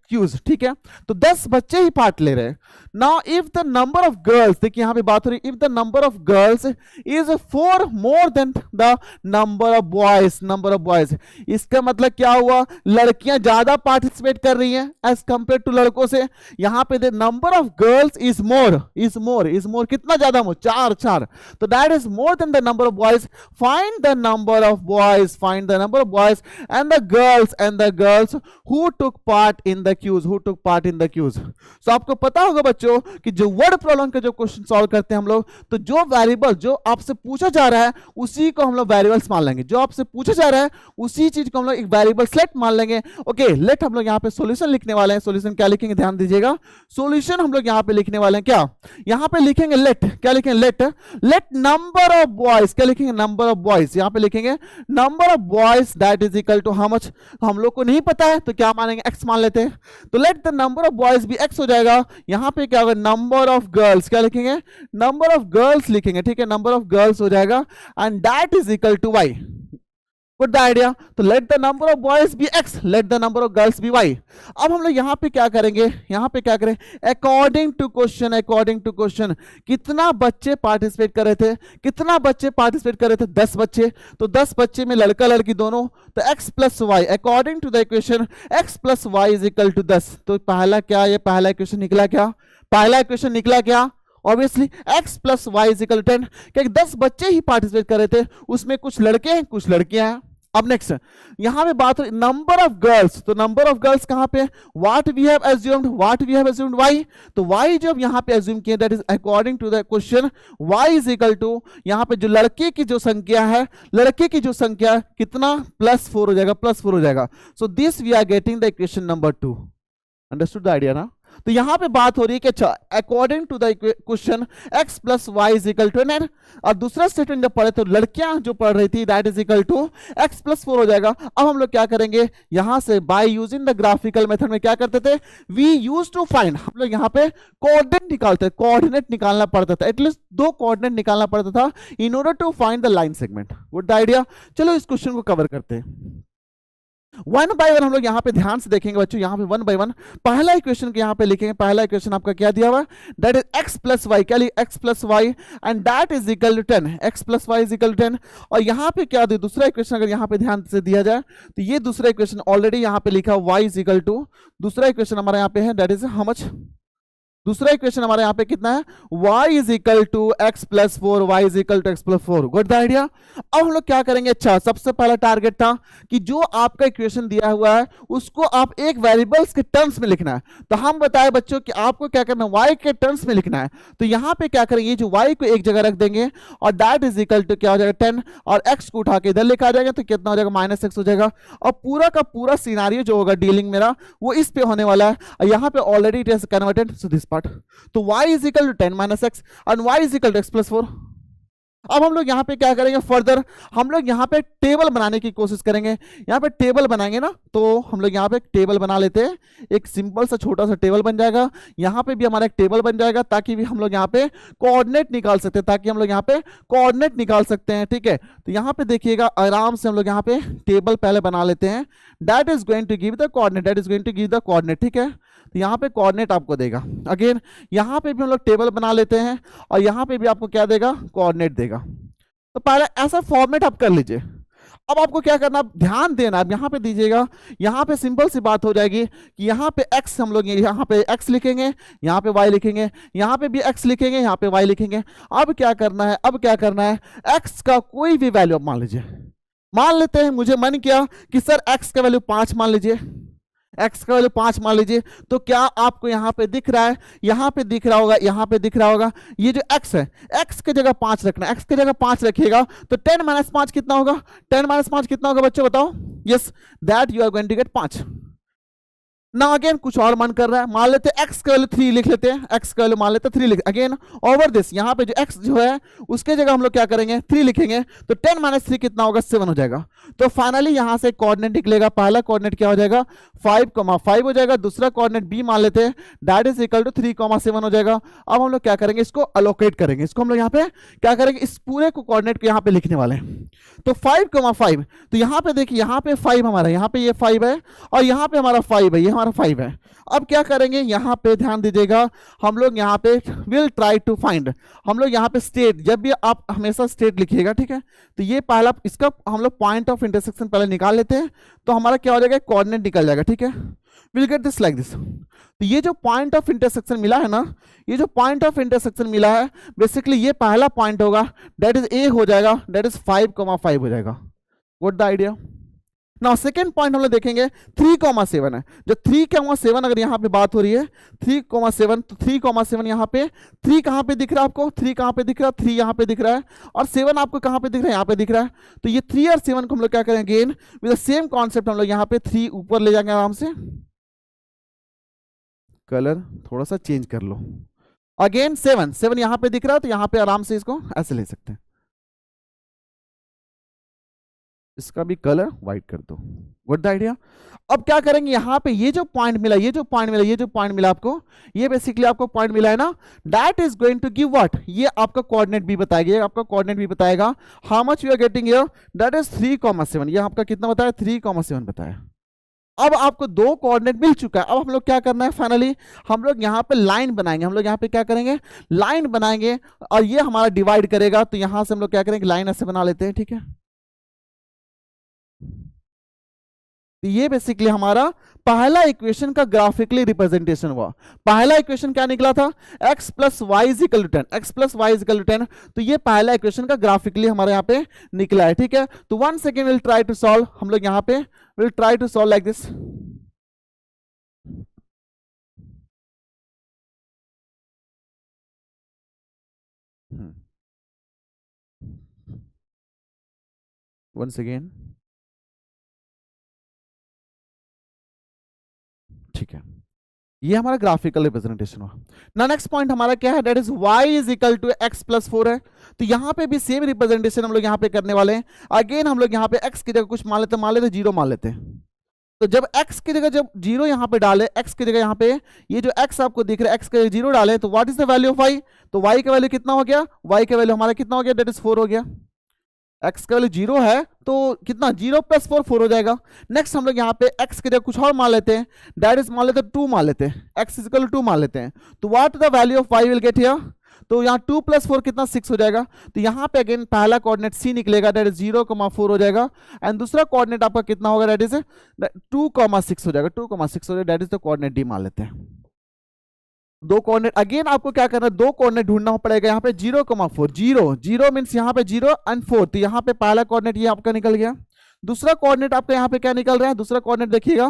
quiz, ठीक है। तो 10 बच्चे ही पार्ट ले रहे हैं। now if the number of girls, देखिए यहां पे बात हो रही है, if the number of girls is 4 more than the number of boys, इसका मतलब क्या हुआ, लड़कियां ज्यादा पार्टिसिपेट कर रही हैं एज कंपेयर टू लड़कों से। यहां पे the number of girls is more, कितना ज्यादा, 4, तो that is more than the number of boys। find the number of boys and the girls who took part in the quiz, so आपको पता होगा बच्चों कि जो वर्ड प्रॉब्लम का जो क्वेश्चन सॉल्व करते हैं हम लोग, तो जो वेरिएबल जो आपसे पूछा जा रहा है उसी को हम लोग वेरिएबल्स मान लेंगे, जो आपसे पूछा जा रहा है उसी चीज को हम लोग एक वेरिएबल सेलेक्ट मान लेंगे। ओके, लेट हम लोग यहाँ पे सॉल्यूशन लिखने वाले हैं। सॉल्यूशन क्या लिखेंगे, ध्यान दीजिएगा, सॉल्यूशन हम लोग यहाँ पे लिखने वाले हैं, क्या यहाँ पे लिखेंगे, लेट, क्या लिखेंगे, लेट नंबर ऑफ बॉयज, क्या लिखेंगे, नंबर ऑफ बॉयज, यहाँ पे लिखेंगे number of boys that is equal to how much. हम लोग को नहीं पता है तो क्या मानेंगे, x मान लेते हैं। तो let the number of boys भी x हो जाएगा। यहां पे क्या होगा, नंबर ऑफ गर्ल्स, क्या लिखेंगे, नंबर ऑफ गर्ल्स लिखेंगे, ठीक है, नंबर ऑफ गर्ल्स हो जाएगा and that is equal to y। Good idea. तो let the number of boys be x, let the number of girls be y। अब हम लोग यहाँ पे क्या करेंगे, यहाँ पे क्या करें, अकॉर्डिंग टू क्वेश्चन कितना बच्चे पार्टिसिपेट कर रहे थे, कितना बच्चे पार्टिसिपेट कर रहे थे, 10 बच्चे। तो 10 बच्चे में लड़का लड़की दोनों, तो x plus y, according to the equation x plus y is equal to 10। तो पहला क्या, ये पहला इक्वेशन निकला, क्या पहला इक्वेशन निकला, क्या obviously x plus y is equal 10, क्योंकि 10 बच्चे ही पार्टिसिपेट कर रहे थे, उसमें कुछ लड़के हैं कुछ लड़कियां हैं। अब नेक्स्ट यहां पे बात हो रही नंबर ऑफ गर्ल्स, तो नंबर ऑफ गर्ल्स कहां पे, what we have assumed y, तो y जब यहां पे अज्यूम किए, that is according to the question y is equal to, यहां पे जो लड़के की जो संख्या है, लड़के की जो संख्या कितना, +4 हो जाएगा, +4 हो जाएगा। So this we are getting the equation number 2। Understood the idea ना? तो यहां पे बात हो रही है कि अच्छा according to the question x plus y is equal to n, और दूसरा स्टेटमेंट जब पढ़े तो लड़कियां जो पढ़ रही थी that is equal to x plus 4 हो जाएगा। अब हम लोग क्या करेंगे, यहां से bye using the graphical method में क्या करते थे, वी यूज टू फाइंड, हम लोग यहां पे कोऑर्डिनेट निकालना पड़ता था, एटलीस्ट 2 कोऑर्डिनेट निकालना पड़ता था in order to find the line segment. Good idea. चलो इस क्वेश्चन को कवर करते हैं। वन बाय वन हम लोग यहाँ पे ध्यान से देखेंगे बच्चों, यहाँ पे वन बाय वन पहला इक्वेशन को यहाँ पे लिखेंगे। पहला इक्वेशन आपका क्या दिया हुआ, that is x plus y, क्या लिखा, x plus y and that is equal to 10, x plus y is equal to 10। और यहाँ पे क्या दिया, दूसरा इक्वेशन अगर यहाँ पे ध्यान से दिया जाए तो ये दूसरा इक्वेशन ऑलरेडी यहाँ पे लिखा वाई इज इक्वल टू, दूसरा इक्वेशन हमारे यहाँ पे है दैट इज हाउ मच, दूसरा इक्वेशन हमारे यहाँ पे कितना है, y is equal to x plus four, y is equal to x plus four. Good the idea. अब हम लोग क्या करेंगे, अच्छा सबसे पहला टारगेट था कि जो आपका इक्वेशन दिया हुआ है उसको आप एक वेरिएबल्स के टर्म्स में लिखना है। तो हम बताए बच्चों कि आपको क्या करना है, y के टर्म्स में लिखना है। तो यहाँ पे क्या करेंगे, जो y को एक जगह रख देंगे और दैट इज इक्वल टू क्या हो जाएगा 10, और x को उठा के इधर लिखा जाएगा तो कितना हो जाएगा, माइनस एक्स हो जाएगा। और पूरा का पूरा सिनारियो जो होगा डीलिंग मेरा वो इस पे होने वाला है। और यहाँ पे already it is converted to this part. तो y is equal to 10 minus x और y is equal to x plus 4। अब हम लोग यहाँ पे क्या करेंगे, फर्दर हम लोग यहाँ पे टेबल बनाने की कोशिश करेंगे। यहाँ पे टेबल बनाएंगे ना, तो हम लोग यहाँ पे एक टेबल बना लेते हैं, एक सिंपल सा छोटा सा टेबल बन जाएगा। यहाँ पे भी हमारा एक टेबल बन जाएगा ताकि भी हम लोग यहाँ पे कोऑर्डिनेट निकाल सकते हैं, ताकि हम लोग यहाँ पे कोऑर्डिनेट निकाल सकते हैं। ठीक है, तो यहाँ पे देखिएगा आराम से हम लोग यहाँ पे टेबल पहले बना लेते हैं। That is going to give the coordinate, that is going to give the coordinate. ठीक है, तो यहाँ पे कोऑर्डिनेट आपको देगा। अगेन यहाँ पे भी हम लोग टेबल बना लेते हैं और यहाँ पे भी आपको क्या देगा, कोऑर्डिनेट देगा। तो पहले ऐसा फॉर्मेट आप कर लीजिए। अब आपको क्या करना, ध्यान देना, आप यहाँ पे दीजिएगा। यहाँ पे सिंपल सी बात हो जाएगी कि यहाँ पे x हम लोग यहाँ पे x लिखेंगे, यहाँ पे y लिखेंगे, यहाँ पे भी x लिखेंगे, यहाँ पे y लिखेंगे। अब क्या करना है, अब क्या करना है, x का कोई भी वैल्यू आप मान लीजिए। मान लेते हैं, मुझे मन किया कि सर x का वैल्यू 5 मान लीजिए, x का वैल्यू 5 मान लीजिए। तो क्या आपको यहाँ पे दिख रहा है, यहाँ पे दिख रहा होगा, यहाँ पे दिख रहा होगा, ये जो x है, x की जगह 5 रखना, x की जगह 5 रखिएगा तो 10 माइनस 5 कितना होगा, 10 माइनस 5 कितना होगा बच्चों बताओ। Yes, that you are going to get 5। ना अगेन कुछ और मन कर रहा है, मान लेते हैं x का वैल्यू 3 लिख लेते हैं, x का वैल्यू मान लेते हैं 3 लिख, अगेन ओवर दिस यहाँ पे जो x जो है उसके जगह हम लोग क्या करेंगे, 3 लिखेंगे। तो 10 माइनस 3 कितना होगा, 7 हो जाएगा। तो फाइनली यहाँ से कोऑर्डिनेट निकलेगा, पहला कोऑर्डिनेट क्या हो जाएगा, 5,5 हो जाएगा। दूसरा कोऑर्डिनेट b मान लेते हैं, दैट इज इक्वल टू 3,7 हो जाएगा। अब हम लोग क्या करेंगे, इसको अलोकेट करेंगे, इसको हम लोग यहाँ पे क्या करेंगे, इस पूरे को कोऑर्डिनेट को यहाँ पे लिखने वाले हैं। तो 5,5, तो यहाँ पे देखिए, यहाँ पे 5 हमारा, यहाँ पे ये 5 है और यहाँ पे हमारा 5 है, ये हमारा 5 है। अब क्या करेंगे, यहाँ पे ध्यान दीजिएगा, हम लोग यहाँ पे विल ट्राई टू फाइंड, हम लोग यहाँ पे स्टेट, जब भी आप हमेशा स्टेट लिखिएगा, ठीक है। तो ये पहला, इसका हम लोग पॉइंट ऑफ इंटरसेक्शन पहले निकाल लेते हैं, तो हमारा क्या हो जाएगा, कोऑर्डिनेट निकल जाएगा। ठीक है, will get this like this. तो ये जो पॉइंट ऑफ इंटरसेक्शन मिला है ना, ये जो पॉइंट ऑफ इंटरसेक्शन मिला है, बेसिकली ये पहला पॉइंट होगा, दैट इज ए हो जाएगा, दैट इज 5,5 हो जाएगा। What the idea. Now second point हम लोग देखेंगे 3,7 है। जो 3,7 अगर यहाँ पे बात हो रही है 3,7, तो 3,7 यहाँ पे 3 कहाँ पे दिख रहा है आपको, 3 कहाँ पे दिख रहा है, 3 यहाँ पे दिख रहा है और 7 आपको कहाँ पे दिख रहा है, यहाँ पे दिख रहा है। तो ये 3 और 7 को हम लोग क्या करेंगे, again with the same concept हम लोग यहाँ पे 3 ऊपर ले जाएंगे आराम से। कलर थोड़ा सा चेंज कर लो। अगेन 7 यहाँ पे दिख रहा है, तो यहाँ पे आराम से इसको ऐसे ले सकते हैं, इसका भी कलर व्हाइट कर दो। What the idea. अब क्या करेंगे, यहाँ पे ये जो पॉइंट मिला, ये जो पॉइंट मिला, ये जो पॉइंट मिला आपको, ये बेसिकली आपको पॉइंट मिला है ना, that is going to give what, ये आपका कोऑर्डिनेट भी बताएगा, आपका कोऑर्डिनेट भी बताएगा how much you are getting here, that is 3,7। ये आपका कितना बताया, 3,7 बताया। अब आपको 2 कोऑर्डिनेट मिल चुका है। अब हम लोग क्या करना है, फाइनली हम लोग यहाँ पे लाइन बनाएंगे, हम लोग यहाँ पे क्या करेंगे, लाइन बनाएंगे और ये हमारा डिवाइड करेगा। तो यहां से हम लोग क्या करेंगे, लाइन ऐसे बना लेते हैं। ठीक है, तो ये बेसिकली हमारा पहला इक्वेशन का ग्राफिकली रिप्रेजेंटेशन हुआ। पहला इक्वेशन क्या निकला था, x plus y is equal to 10, x plus y is equal to 10। तो ये पहला इक्वेशन का ग्राफिकली हमारे यहाँ पे निकला है। ठीक है, तो 1 second will try to solve, हम लोग यहाँ पे will try to solve like this. once again, ठीक है, ये हमारा ग्राफिकल रिप्रेजेंटेशन हुआ ना। नेक्स्ट पॉइंट हमारा क्या है, that is y is equal to x plus 4 है। तो यहाँ पे भी सेम रिप्रेजेंटेशन हम लोग यहाँ पे करने वाले हैं। अगेन हम लोग यहाँ पे x की जगह कुछ मान लेते हैं, 0 मान लेते हैं। तो जब x की जगह जब 0 यहाँ पे डाले, x की जगह यहाँ पे ये जो x आपको दिख रहा है, x की जगह 0 डाले, तो what is the value of y, तो y का वैल्यू कितना हो गया, y का वैल्यू हमारा कितना हो गया, दैट इज 4 हो गया। x का वैल्यू 0 है तो कितना 0 + 4 4 हो जाएगा। नेक्स्ट हम लोग यहाँ पे x के जगह कुछ और मान लेते हैं, दैट इज मान लेते हैं 2 मान लेते हैं, x = 2 मान लेते हैं। तो what the value of y will get here, तो यहाँ 2 + 4 कितना 6 हो जाएगा। तो यहाँ पे अगेन पहला कोऑर्डिनेट c निकलेगा, दैट इज 0,4 हो जाएगा, एंड दूसरा कोऑर्डिनेट आपका कितना होगा, दैट इज 2,6 हो जाएगा, 2,6 हो जाएगा, that is the coordinate d मान लेते हैं। दो कोऑर्डिनेट अगेन आपको क्या करना है, दो कोऑर्डिनेट ढूंढना पड़ेगा। यहाँ पे 0,4 0 मींस यहाँ पे 0 एंड 4, तो यहाँ पे पहला कोऑर्डिनेट ये आपका निकल गया। दूसरा कोऑर्डिनेट आपका यहाँ पे क्या निकल रहा है, दूसरा कोऑर्डिनेट देखिएगा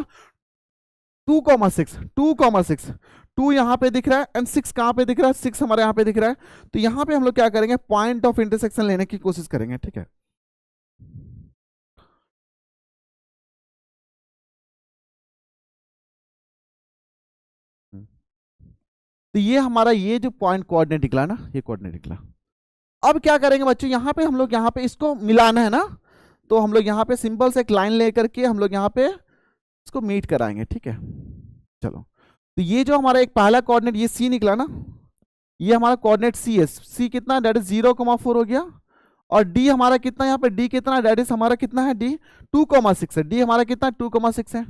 2,6 2,6 2 यहाँ पे दिख रहा है एंड 6 कहाँ पे दिख रहा है, 6 हमारे यहाँ पे दिख रहा है। तो यहाँ पे हम लोग क्या करेंगे, पॉइंट ऑफ इंटरसेक्शन लेने की कोशिश करेंगे, ठीक है। तो ये हमारा ये जो पॉइंट कोऑर्डिनेट निकला ना, ये कोऑर्डिनेट निकला। अब क्या करेंगे बच्चों, यहाँ पे हम लोग यहाँ पे इसको मिलाना है ना, तो हम लोग यहाँ पे सिंपल से एक लाइन लेकर के हम लोग यहाँ पे इसको मीट कराएंगे, ठीक है। चलो, तो ये जो हमारा एक पहला कोऑर्डिनेट ये सी निकला ना, ये हमारा कोऑर्डिनेट सी है, सी कितना, दैट इज 0,4 हो गया। और डी हमारा कितना, यहाँ पे डी कितना, दैट इज हमारा कितना है, डी 2,6 है, डी हमारा कितना 2,6 है।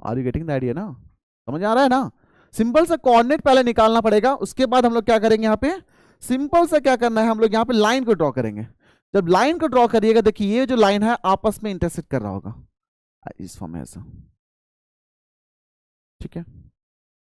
Are you getting the idea ना, समझ आ रहा है ना। सिंपल सा कोऑर्डिनेट पहले निकालना पड़ेगा, उसके बाद हम लोग क्या करेंगे, यहाँ पे सिंपल सा क्या करना है, हम लोग यहाँ पे लाइन को ड्रॉ करेंगे। जब लाइन को ड्रॉ करिएगा, देखिए ये जो लाइन है आपस में इंटरसेक्ट कर रहा होगा इस फॉर्म में ऐसा, ठीक है।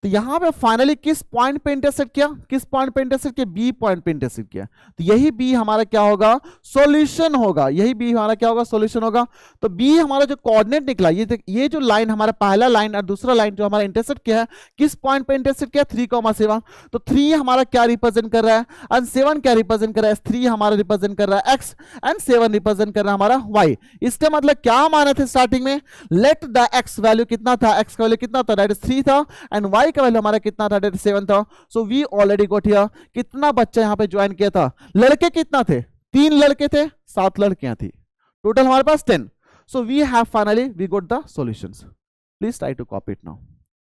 तो यहां पे फाइनली किस पॉइंट पे इंटरसेक्ट किया, किस पॉइंट पे इंटरसेक्ट किया, बी पॉइंट पे इंटरसेक्ट किया। तो यही बी हमारा क्या होगा, सॉल्यूशन होगा, यही बी हमारा क्या होगा, सॉल्यूशन होगा। तो बी हमारा जो कोऑर्डिनेट निकला, ये जो लाइन हमारा पहला लाइन और दूसरा लाइन जो हमारा इंटरसेक्ट किया है, किस पॉइंट पे इंटरसेक्ट किया, 3,7। तो 3 हमारा क्या रिप्रेजेंट कर रहा है, एंड 7 क्या रिप्रेजेंट कर रहा है, 3 हमारा रिप्रेजेंट कर रहा है एक्स, एंड 7 रिप्रेजेंट कर रहा है हमारा वाई। इसका मतलब क्या माने थे स्टार्टिंग में, लेट द एक्स वैल्यू कितना था, एक्स का वैल्यू कितना था, दैट इज 3 था, एंड वाई का वैल्यू हमारा कितना था, दैट इज 7 था। So we already got here, कितना बच्चा यहाँ पे ज्वाइन किया था, लड़के कितना थे, 3 लड़के थे, 7 लड़कियां थी, टोटल हमारे पास 10। So we have finally we got the solutions. Please try to copy it now.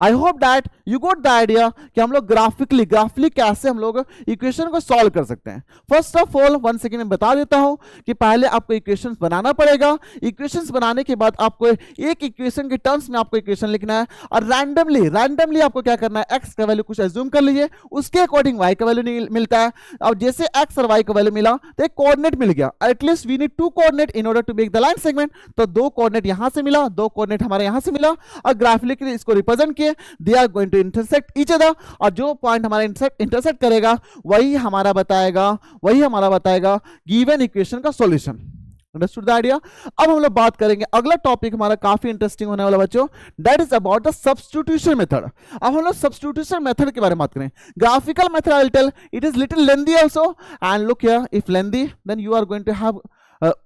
I hope that you got the idea कि हम लोग ग्राफिकली कैसे हम लोग इक्वेशन को सॉल्व कर सकते हैं। First of all one second में बता देता हूं कि पहले आपको इक्वेशंस बनाना पड़ेगा। इक्वेशंस बनाने के बाद आपको एक इक्वेशन के टर्म्स में आपको इक्वेशन लिखना है, और रैंडमली आपको क्या करना है, एक्स का वैल्यू कुछ एज्यूम कर लीजिए, उसके अकॉर्डिंग वाई का वैल्यू मिलता है। अब जैसे एक्स और वाई का वैल्यू मिला तो एक कोऑर्डिनेट मिल गया, at least we need 2 coordinate in order to make the line segment. तो 2 कोऑर्डिनेट यहां से मिला, 2 कोऑर्डिनेट हमारे यहां से मिला, और ग्राफिकली इसको रिप्रेजेंट किए, they are going to intersect each other, और जो पॉइंट हमारा इंटरसेक्ट करेगा वही हमारा बताएगा गिवन इक्वेशन का सॉल्यूशन। Understood the idea. अब हम लोग बात करेंगे, अगला टॉपिक हमारा काफी इंटरेस्टिंग होने वाला बच्चों, that is about the substitution method. अब हम लोग सब्स्टिट्यूशन मेथड के बारे में बात करें। Graphical method I will tell it is little lengthy also, and look here, if lengthy then you are going to have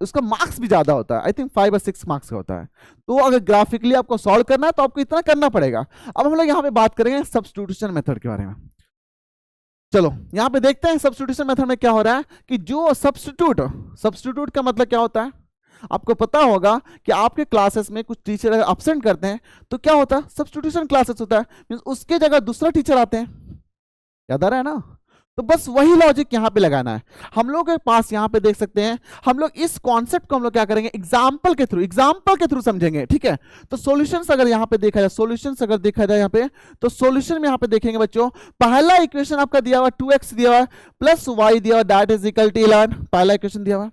उसका मार्क्स भी ज्यादा होता है, आई थिंक 5 और 6 मार्क्स का होता है। तो अगर ग्राफिकली आपको सॉल्व करना है तो आपको इतना करना पड़ेगा। अब हम लोग यहाँ पे बात करेंगे सब्स्टिट्यूशन मेथड के बारे में। चलो यहाँ पे देखते हैं सब्स्टिट्यूशन मेथड में क्या हो रहा है, कि जो सब्स्टिट्यूट का मतलब क्या होता है, आपको पता होगा कि आपके क्लासेस में कुछ टीचर अगर एब्सेंट करते हैं तो क्या होता है, सब्स्टिट्यूशन क्लासेस होता है, मींस उसके जगह दूसरा टीचर आते हैं, याद आ रहा है ना। तो बस वही लॉजिक यहां पे लगाना है। हम लोग के पास यहां पे देख सकते हैं, हम लोग इस कॉन्सेप्ट को हम लोग क्या करेंगे, एग्जांपल के थ्रू समझेंगे, ठीक है। तो सॉल्यूशंस अगर यहां पे देखा जाए यहां पे, तो सॉल्यूशन में यहां पे देखेंगे बच्चों, पहला इक्वेशन आपका दिया हुआ 2x दिया हुआ प्लस y दिया हुआ, दैट इज इक्वल टू 11, पहला इक्वेशन दिया हुआ।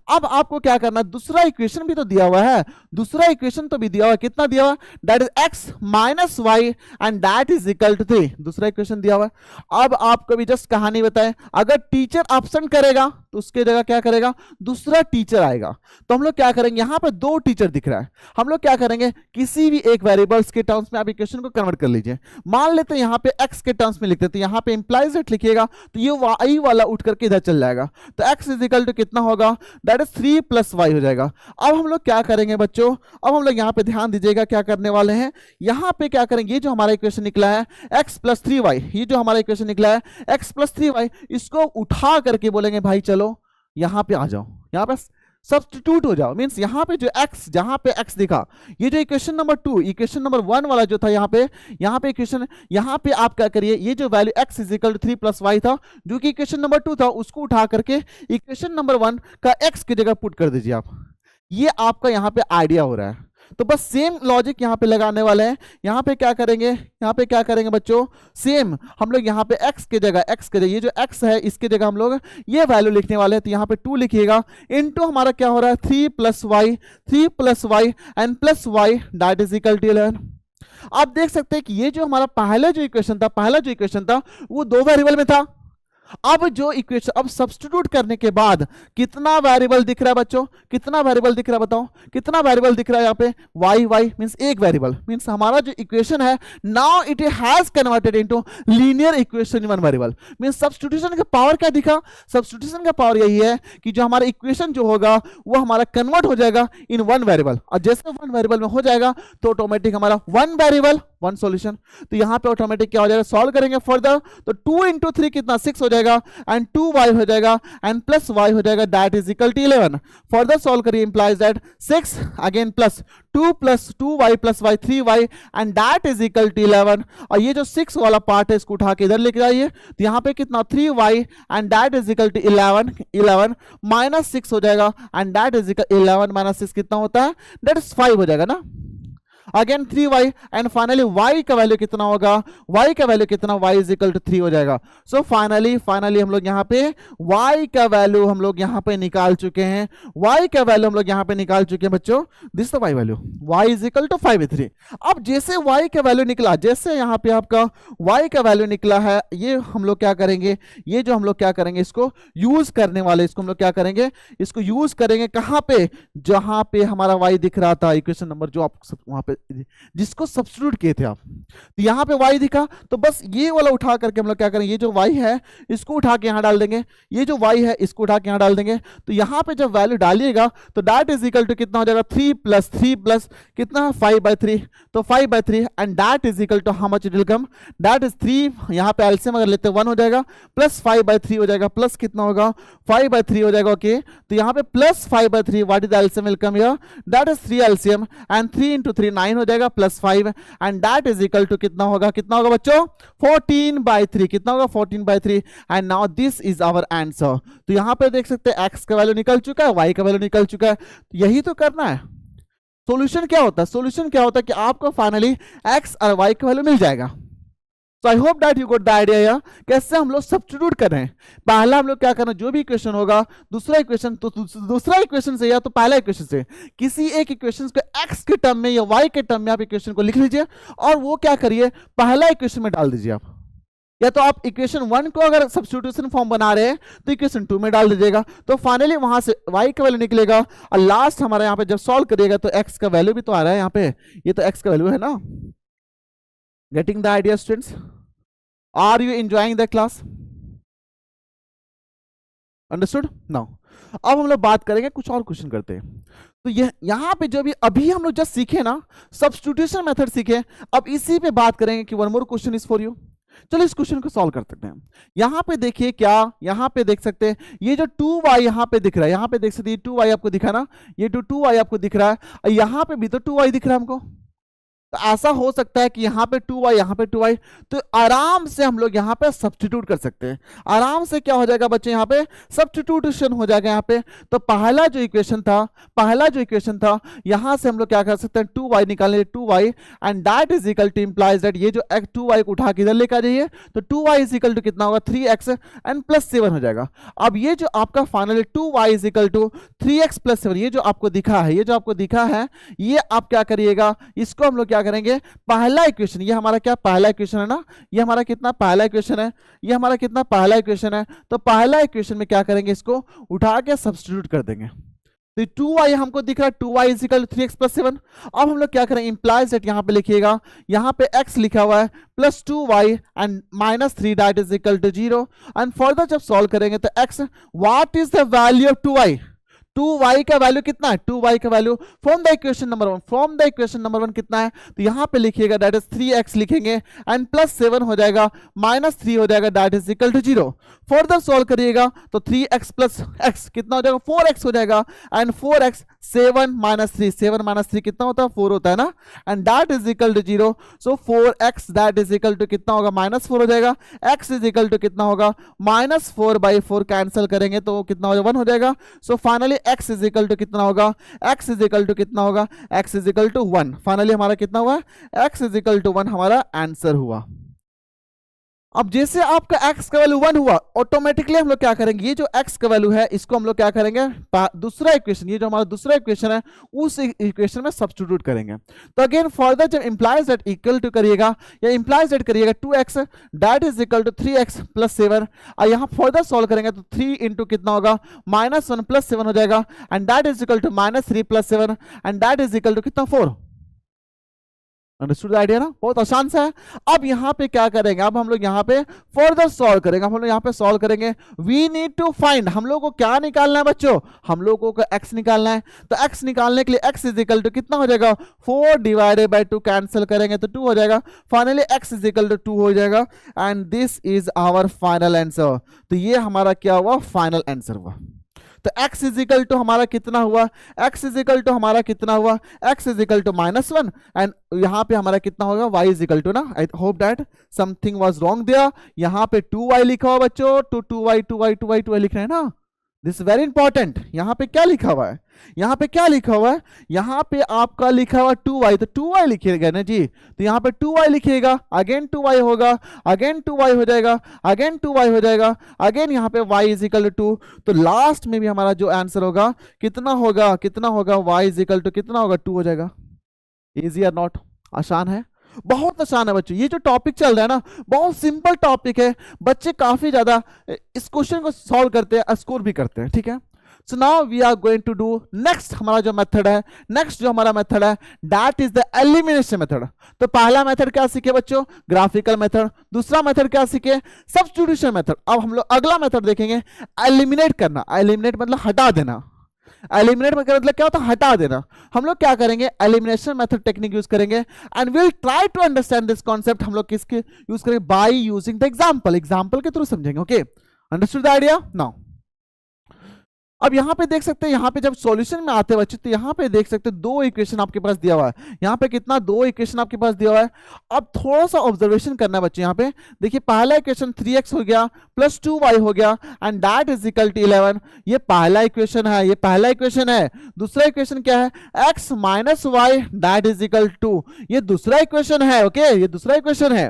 अब आपको क्या करना है, दूसरा इक्वेशन भी तो दिया हुआ है, दूसरा इक्वेशन तो भी दिया हुआ, कितना दिया हुआ, that is x minus y and that is equal to 3, दूसरा इक्वेशन दिया हुआ है। अब आपको भी जस्ट कहानी बताएं, अगर टीचर एब्सेंट करेगा तो उसके जगह क्या करेगा, दूसरा टीचर आएगा। तो हम लोग क्या करेंगे, यहां पे 2 टीचर दिख रहा है, हम लोग क्या करेंगे, किसी भी एक वेरिएबल्स के टर्म्स में आप इक्वेशन को कन्वर्ट कर लीजिए। मान लेते हैं यहां पे x के टर्म्स में लिखते हैं, तो यहां पे इंप्लाइज इट लिखिएगा, तो ये y वाला उठ करके इधर चल जाएगा, तो x इज इक्वल टू कितना होगा, दैट इज 3 + y हो जाएगा। अब हम लोग क्या करेंगे बच्चों, अब हम लोग यहाँ पे ध्यान दीजिएगा क्या करने वाले हैं, यहाँ पे क्या करेंगे, ये जो हमारा इक्वेशन निकला है x + 3y, ये जो हमारा इक्वेशन निकला है x + 3y, इसको उठा करके बोलेंगे भाई चलो यहाँ पे आ जाओ, यहाँ पे सब्स्टिट्यूट हो जाओ, मींस यहाँ पे जो x, जहां पे x दिखा, ये जो इक्वेशन नंबर 2, इक्वेशन नंबर 1 वाला जो था यहाँ पे इक्वेशन, यहाँ पे आप क्या करिए, ये जो value x is equal to 3 plus y था, जो कि इक्वेशन नंबर 2 था, उसको उठा करके इक्वेशन नंबर 1 का x की जगह पुट कर दीजिए आप। ये आपका यहाँ पे आइडिया हो रहा है। तो बस सेम लॉजिक यहाँ पे लगाने वाले हैं। यहाँ पे क्या करेंगे बच्चों, सेम हम लोग यहाँ पे x के जगह ये जो x है इसके जगह हम लोग ये वैल्यू लिखने वाले हैं। तो यहाँ पे 2 लिखिएगा, इनटू हमारा क्या हो रहा है 3 plus y and plus y that is equal to 11। आप देख सकते हैं कि ये जो हमारा पहला जो इक्वेशन था वो 2 वेरिएबल में था। अब जो इक्वेशन, अब सब्स्टिट्यूट करने के बाद कितना वेरिएबल दिख रहा है बच्चों, कितना वेरिएबल दिख रहा है बताओ, कितना वेरिएबल दिख रहा है यहाँ पे, y मींस एक वेरिएबल, मींस हमारा जो इक्वेशन है now it has converted into linear equation in one variable. Means substitution का पावर क्या दिखा, सब्स्टिट्यूशन का पावर यही है कि जो हमारा इक्वेशन जो होगा वो हमारा कन्वर्ट हो जाएगा इन वन वेरिएबल, और जैसे वन वेरिएबल में हो जाएगा तो ऑटोमेटिक हमारा वन वेरिएबल वन सॉल्यूशन। तो यहाँ पे ऑटोमेटिक क्या हो जाएगा, सॉल्व करेंगे फर्दर तो 2 इंटू 3 कितना 6 हो जाएगा, एंड 2y हो जाएगा एंड प्लस y हो जाएगा, that is equal to 11। Further solve करिए, implies that 6 again plus 2y plus y 3y and that is equal to 11। और ये जो 6 वाला पार्ट है इसको उठा के इधर लेके जाइए, तो यहाँ पे कितना 3y and that is equal to 11 minus 6 हो जाएगा and that is equal 11 minus 6 कितना होता है, दैट इज 5 हो जाएगा ना। Again 3y and finally y का वैल्यू कितना होगा, y का वैल्यू कितना, y इज इक्वल टू 3 हो जाएगा। सो फाइनली हम लोग यहाँ पे y का वैल्यू हम लोग यहाँ पे निकाल चुके हैं, y का वैल्यू हम लोग यहाँ पे निकाल चुके हैं बच्चों, this the y value, y is equal to 5/3। अब जैसे y का वैल्यू निकला, जैसे यहाँ पे आपका y का वैल्यू निकला है, ये हम लोग क्या करेंगे, ये जो हम लोग क्या करेंगे इसको यूज करने वाले, इसको हम लोग क्या करेंगे, इसको यूज करेंगे कहाँ पे, जहां पे हमारा y दिख रहा था इक्वेशन नंबर जो आप वहां पे जिसको सब्स्टिट्यूट किए थे आप, तो यहां पे y दिखा, तो बस ये वाला उठा करके हम लोग क्या करेंगे, ये जो y है इसको उठा के यहां डाल देंगे, ये जो y है इसको उठा के यहां डाल देंगे। तो यहां पे जब वैल्यू डालिएगा तो दैट इज इक्वल टू कितना हो जाएगा, 3 प्लस कितना 5/3, तो 5/3 and that is equal to how much it will come, that is 3, यहां पे एलसीएम अगर लेते 1 हो जाएगा, प्लस 5/3 हो जाएगा, प्लस कितना होगा 5/3 हो जाएगा। ओके, तो यहां पे plus 5/3, what is the LCM will come here, that is 3 LCM and 3 into 3 9 हो जाएगा, plus 5 and that is equal to कितना होगा बच्चों 14/3, कितना होगा 14/3 and now this is our answer. तो यहां पे देख सकते हैं x का वैल्यू निकल चुका है, y का वैल्यू निकल चुका है, तो यही तो करना है। सॉल्यूशन क्या होता है, कि आपको फाइनली x और y का वैल्यू मिल जाएगा। So I hope that you got the idea here, कैसे हम लोग सब्स्टिट्यूट कर रहे हैं। पहला हम लोग क्या करना, जो भी इक्वेशन होगा, दूसरा इक्वेशन से या तो पहला इक्वेशन से किसी एक इक्वेशन को x के टर्म में या y के टर्म में आप इक्वेशन को लिख लीजिए और वो क्या करिए पहला इक्वेशन में डाल दीजिए आप, या तो आप इक्वेशन 1 को अगर सब्स्टिट्यूशन फॉर्म बना रहे हैं तो इक्वेशन 2 में डाल दीजिएगा, तो फाइनली वहां से y का वैल्यू निकलेगा और लास्ट हमारे यहाँ पे जब सॉल्व करिएगा तो x का वैल्यू भी तो आ रहा है यहाँ पे, ये तो x का वैल्यू है ना। Getting the idea students? Are you enjoying the class? Understood? Now, अब हम लोग बात करेंगे, कुछ और क्वेश्चन करते हैं। तो यहाँ पे जो भी अभी हम लोग जस्ट सीखे ना सब्स्टिट्यूशन मेथड सीखे, अब इसी पे बात करेंगे कि one more question is for you. चलो इस क्वेश्चन को सॉल्व कर सकते हैं। यहाँ पे देखिए, क्या यहाँ पे देख सकते हैं ये जो 2y यहाँ पे दिख रहा है, यहाँ पे देख सकते हैं 2y आपको दिखा ना, ये 2y आपको दिख रहा है और यहाँ पे भी तो 2y दिख रहा है हमको। तो ऐसा हो सकता है कि यहाँ पे 2y यहाँ पे 2y, तो आराम से हम लोग यहाँ पे सब्स्टिट्यूट कर सकते हैं। आराम से क्या हो जाएगा बच्चे, यहाँ पे सब्स्टिट्यूशन हो जाएगा यहाँ पे। तो पहला जो इक्वेशन था यहाँ से हम लोग क्या कर सकते हैं 2y निकालेंगे, 2y and that is equal two implies that ये जो 2y को उठा के इधर लेकर आ जाइए, तो 2y इज इक्वल टू कितना होगा 3x एंड प्लस 7 हो जाएगा। अब ये जो आपका finally 2y is equal to 3x plus 7, ये जो आपको दिखा है, ये आप क्या करिएगा, इसको हम लोग क्या करेंगे, पहला इक्वेशन, ये हमारा क्या पहला इक्वेशन है ना, ये हमारा कितना पहला इक्वेशन है, ये हमारा कितना पहला इक्वेशन है। तो पहला इक्वेशन में क्या करेंगे, इसको उठा के सब्स्टिट्यूट कर देंगे। तो 2y हमको दिख रहा है, 2y is equal to 3x plus 7। अब हम लोग क्या करेंगे, इंप्लाइज दैट यहाँ पे लिखिएगा, यहाँ पे x लिखा हुआ है plus 2y and minus 3 that is equal to 0 and further जब सॉल्व करेंगे तो x, what is the value of 2y, 2y का वैल्यू कितना है, 2y का वैल्यू from the equation number 1, from the equation number 1 कितना है, तो यहां पे लिखिएगा दैट इज 3x लिखेंगे एंड प्लस 7 हो जाएगा, माइनस 3 हो जाएगा, that is equal to 0। Further solve करिएगा तो 3x प्लस x कितना हो जाएगा, 4x हो जाएगा एंड 4x 7 माइनस 3, 7 माइनस 3 कितना होता है, 4 होता है ना, and that is equal to 0। So 4x that is equal to कितना होगा, माइनस 4 हो जाएगा, x इज इक्वल टू कितना होगा, माइनस 4/4 कैंसिल करेंगे तो कितना हो जाएगा, 1 हो जाएगा। So finally x is equal to कितना होगा, x इज इक्वल टू कितना होगा, x is equal to 1। Finally हमारा कितना हुआ, x इज इक्वल टू 1 हमारा आंसर हुआ। अब जैसे आपका x का वैल्यू 1 हुआ, ऑटोमेटिकली हम लोग क्या करेंगे, ये जो x का वैल्यू है इसको हम लोग क्या करेंगे, दूसरा इक्वेशन, ये जो हमारा दूसरा इक्वेशन है उस इक्वेशन में सब्स्टिट्यूट करेंगे। तो अगेन फर्दर जब इंप्लाइज दैट इक्वल टू करिएगा या इंप्लाइज दैट करिएगा 2x that is equal to 3x plus 7, और यहाँ फर्दर सॉल्व करेंगे तो 3 इंटू कितना होगा, -1 प्लस 7 हो जाएगा and that is equal to -3 plus 7 and that is equal to कितना, 4। अंडरस्टूड आइडिया ना, बहुत आसान सा है। अब यहाँ पे क्या करेंगे, अब हम लोग यहाँ पे फर्दर सॉल्व करेंगे, हम लोग यहाँ पे सॉल्व करेंगे। वी नीड टू फाइंड, हम लोग को क्या निकालना है बच्चों, हम लोगों को x निकालना है। तो x निकालने के लिए x इज इक्वल टू कितना हो जाएगा, 4 डिवाइडेड बाय 2 कैंसिल करेंगे तो 2 हो जाएगा। Finally x is equal to 2 हो जाएगा and this is our final answer. तो ये हमारा क्या हुआ, फाइनल आंसर हुआ। तो x इज इक्वल टू हमारा कितना हुआ, x इज इक्वल टू हमारा कितना हुआ, x is equal to -1 and यहाँ पे हमारा कितना होगा, y इज इक्वल टू ना, I hope that something was wrong there, यहाँ पे 2y लिखा हुआ बच्चों, 2y लिख रहे हैं ना, दिस इज वेरी इंपॉर्टेंट। यहाँ पे क्या लिखा हुआ है, यहाँ पे क्या लिखा हुआ है, यहाँ पे आपका लिखा हुआ 2y, तो 2y लिखिएगा ना जी, तो यहाँ पे 2y लिखिएगा, अगेन 2y होगा, अगेन 2y हो जाएगा, अगेन 2y हो जाएगा, अगेन यहाँ पे y इज इक्वल टू 2। तो लास्ट में भी हमारा जो आंसर होगा कितना होगा, कितना होगा, y इज इक्वल टू कितना होगा, 2 हो जाएगा। इजी और नॉट, आसान है, बहुत आसान है बच्चों। ये जो टॉपिक चल रहा है ना, बहुत सिंपल टॉपिक है, बच्चे काफी ज्यादा इस क्वेश्चन को सॉल्व करते हैं, स्कोर भी करते हैं, ठीक है। So now we are going to do next, हमारा जो मेथड है, नेक्स्ट जो हमारा मेथड है that is the elimination method. तो पहला मेथड क्या सीखे बच्चों, ग्राफिकल मेथड। दूसरा मेथड क्या सीखे, सब्स्टिट्यूशन मेथड। अब हम लोग अगला मेथड देखेंगे, एलिमिनेट करना। एलिमिनेट मतलब हटा देना, एलिमिनेट मतलब क्या होता है, हटा देना। हम लोग क्या करेंगे, एलिमिनेशन मेथड टेक्निक यूज करेंगे and will try to understand this concept. हम लोग किसके यूज करेंगे, by using the example, example के थ्रू समझेंगे। Okay, understood the idea. Now अब यहाँ पे देख सकते हैं, यहाँ पे जब सॉल्यूशन में आते हैं बच्चे तो यहाँ पे देख सकते हैं 2 इक्वेशन आपके पास दिया हुआ है। यहाँ पे कितना, 2 इक्वेशन आपके पास दिया हुआ है। अब थोड़ा सा ऑब्जर्वेशन करना है बच्चे। यहाँ पे देखिए पहला इक्वेशन 3x हो गया प्लस 2y हो गया and that is equal to 11। ये पहला इक्वेशन है, ये पहला इक्वेशन है। दूसरा इक्वेशन क्या है, x minus y that is equal to, ये दूसरा इक्वेशन है। ओके, ये दूसरा इक्वेशन है।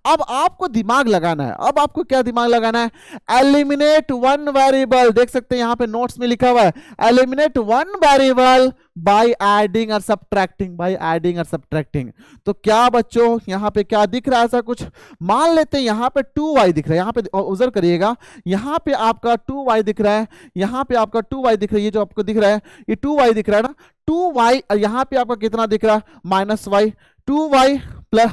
अब आपको दिमाग लगाना है, अब आपको क्या दिमाग लगाना है, एलिमिनेट वन वेरिएबल। देख सकते हैं यहाँ पे नोट्स में लिखा हुआ है, eliminate one variable by adding और सबट्रैक्टिंग, बाय एडिंग और सबट्रैक्टिंग। तो क्या बच्चों यहाँ पे क्या दिख रहा है, ऐसा कुछ मान लेते हैं। यहाँ पे 2y दिख रहा है, यहाँ पे ऑब्जर्व करिएगा, यहाँ पे आपका 2y दिख रहा है, यहाँ पे आपका 2y दिख रहा है, ये जो आपको दिख रहा है ये 2y दिख रहा है ना, 2y, यहाँ पे आपका कितना दिख रहा है, -y, 2y plus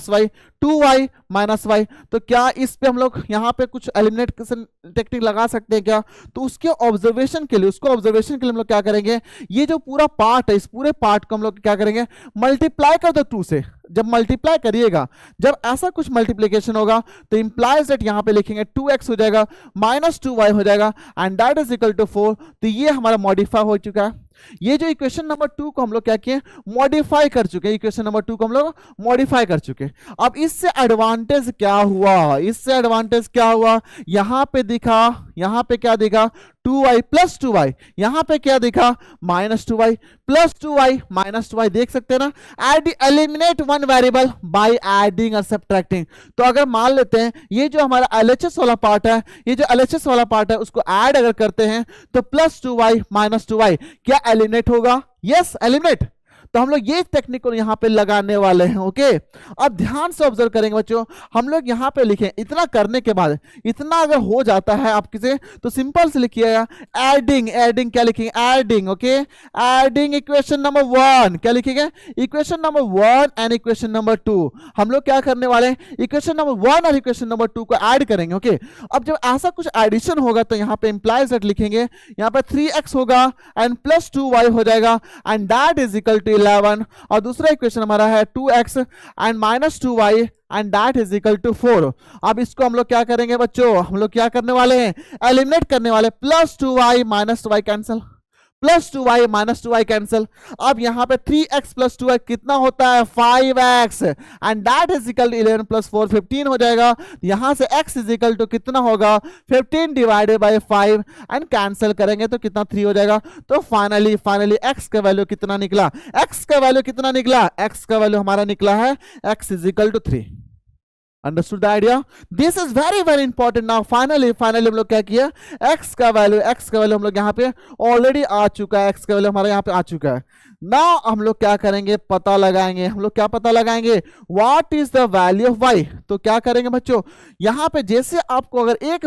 -y, 2y minus y. तो क्या इस पे हम लोग यहाँ पे कुछ एलिमिनेशन टेक्निक लगा सकते हैं क्या, तो उसके ऑब्जर्वेशन के लिए, उसको ऑब्जर्वेशन के लिए हम लोग क्या करेंगे, ये जो पूरा पार्ट है, इस पूरे पार्ट को हम लोग क्या करेंगे, मल्टीप्लाई कर दो 2 से। जब मल्टीप्लाई करिएगा, जब ऐसा कुछ मल्टीप्लिकेशन होगा तो इंप्लाइज दैट यहाँ पे लिखेंगे 2x हो जाएगा -2y हो जाएगा and that is equal to 4। तो ये हमारा मॉडिफाई हो चुका है। ये जो इक्वेशन नंबर 2 को हम लोग क्या किए, मॉडिफाई कर चुके हैं। इक्वेशन नंबर 2 को हम लोग मॉडिफाई कर चुके हैं। अब इससे एडवांटेज क्या हुआ, इससे एडवांटेज क्या हुआ, यहां पे दिखा, यहां पे क्या दिखा, 2y प्लस 2y, यहां पे क्या दिखा, -2y plus 2y minus 2y। देख सकते हैं ना, eliminate one variable by adding और सब्ट्रैक्टिंग। तो अगर मान लेते हैं ये जो हमारा LHS वाला पार्ट है, ये जो LHS वाला पार्ट है उसको ऐड अगर करते हैं तो +2y -2y क्या एलिमिनेट होगा, यस एलिमिनेट। तो हम लोग ये टेक्निक को यहाँ पे लगाने वाले हैं। ओके, अब ध्यान से ऑब्जर्व करेंगे बच्चों, हम लोग यहाँ पे लिखें, इतना करने के बाद इतना अगर हो जाता है आपके से तो सिंपल से लिखिएगा एडिंग, एडिंग क्या लिखेंगे, adding. Okay, adding equation number 1, क्या लिखेंगे, equation number 1 and equation number 2। हम लोग क्या करने वाले हैं, इक्वेशन नंबर 1 और इक्वेशन नंबर 2 को ऐड करेंगे। ओके, अब जब ऐसा कुछ एडिशन होगा तो यहाँ पे इंप्लाइज दैट लिखेंगे, यहाँ पे 3x होगा एंड प्लस 2y हो जाएगा and that is equal to 11। और दूसरा इक्वेशन हमारा है 2x and minus 2y and that is equal to 4। अब इसको हम लोग क्या करेंगे बच्चों, हम लोग क्या करने वाले हैं, एलिमिनेट करने वाले, plus 2y minus 2y cancel, plus 2y minus 2y cancel. अब यहाँ पे 3x प्लस 2y कितना होता है, 5x and that is equal to 11 plus 4 15 हो जाएगा। यहाँ से x इज इक्वल टू कितना होगा, 15 डिवाइडेड बाय 5 एंड कैंसिल करेंगे तो कितना 3 हो जाएगा। तो फाइनली x का वैल्यू कितना निकला, x का वैल्यू कितना निकला, x का वैल्यू हमारा निकला है x is equal to 3। Understood the idea, this is very very important. Now finally हम लोग क्या किया, x का वैल्यू हम लोग यहाँ पे ऑलरेडी आ चुका है, x का वैल्यू हमारे यहाँ पे आ चुका है। नाउ हम लोग क्या करेंगे, पता लगाएंगे, हम लोग क्या पता लगाएंगे, what is the value of y। तो क्या करेंगे बच्चों, यहाँ पे जैसे आपको अगर एक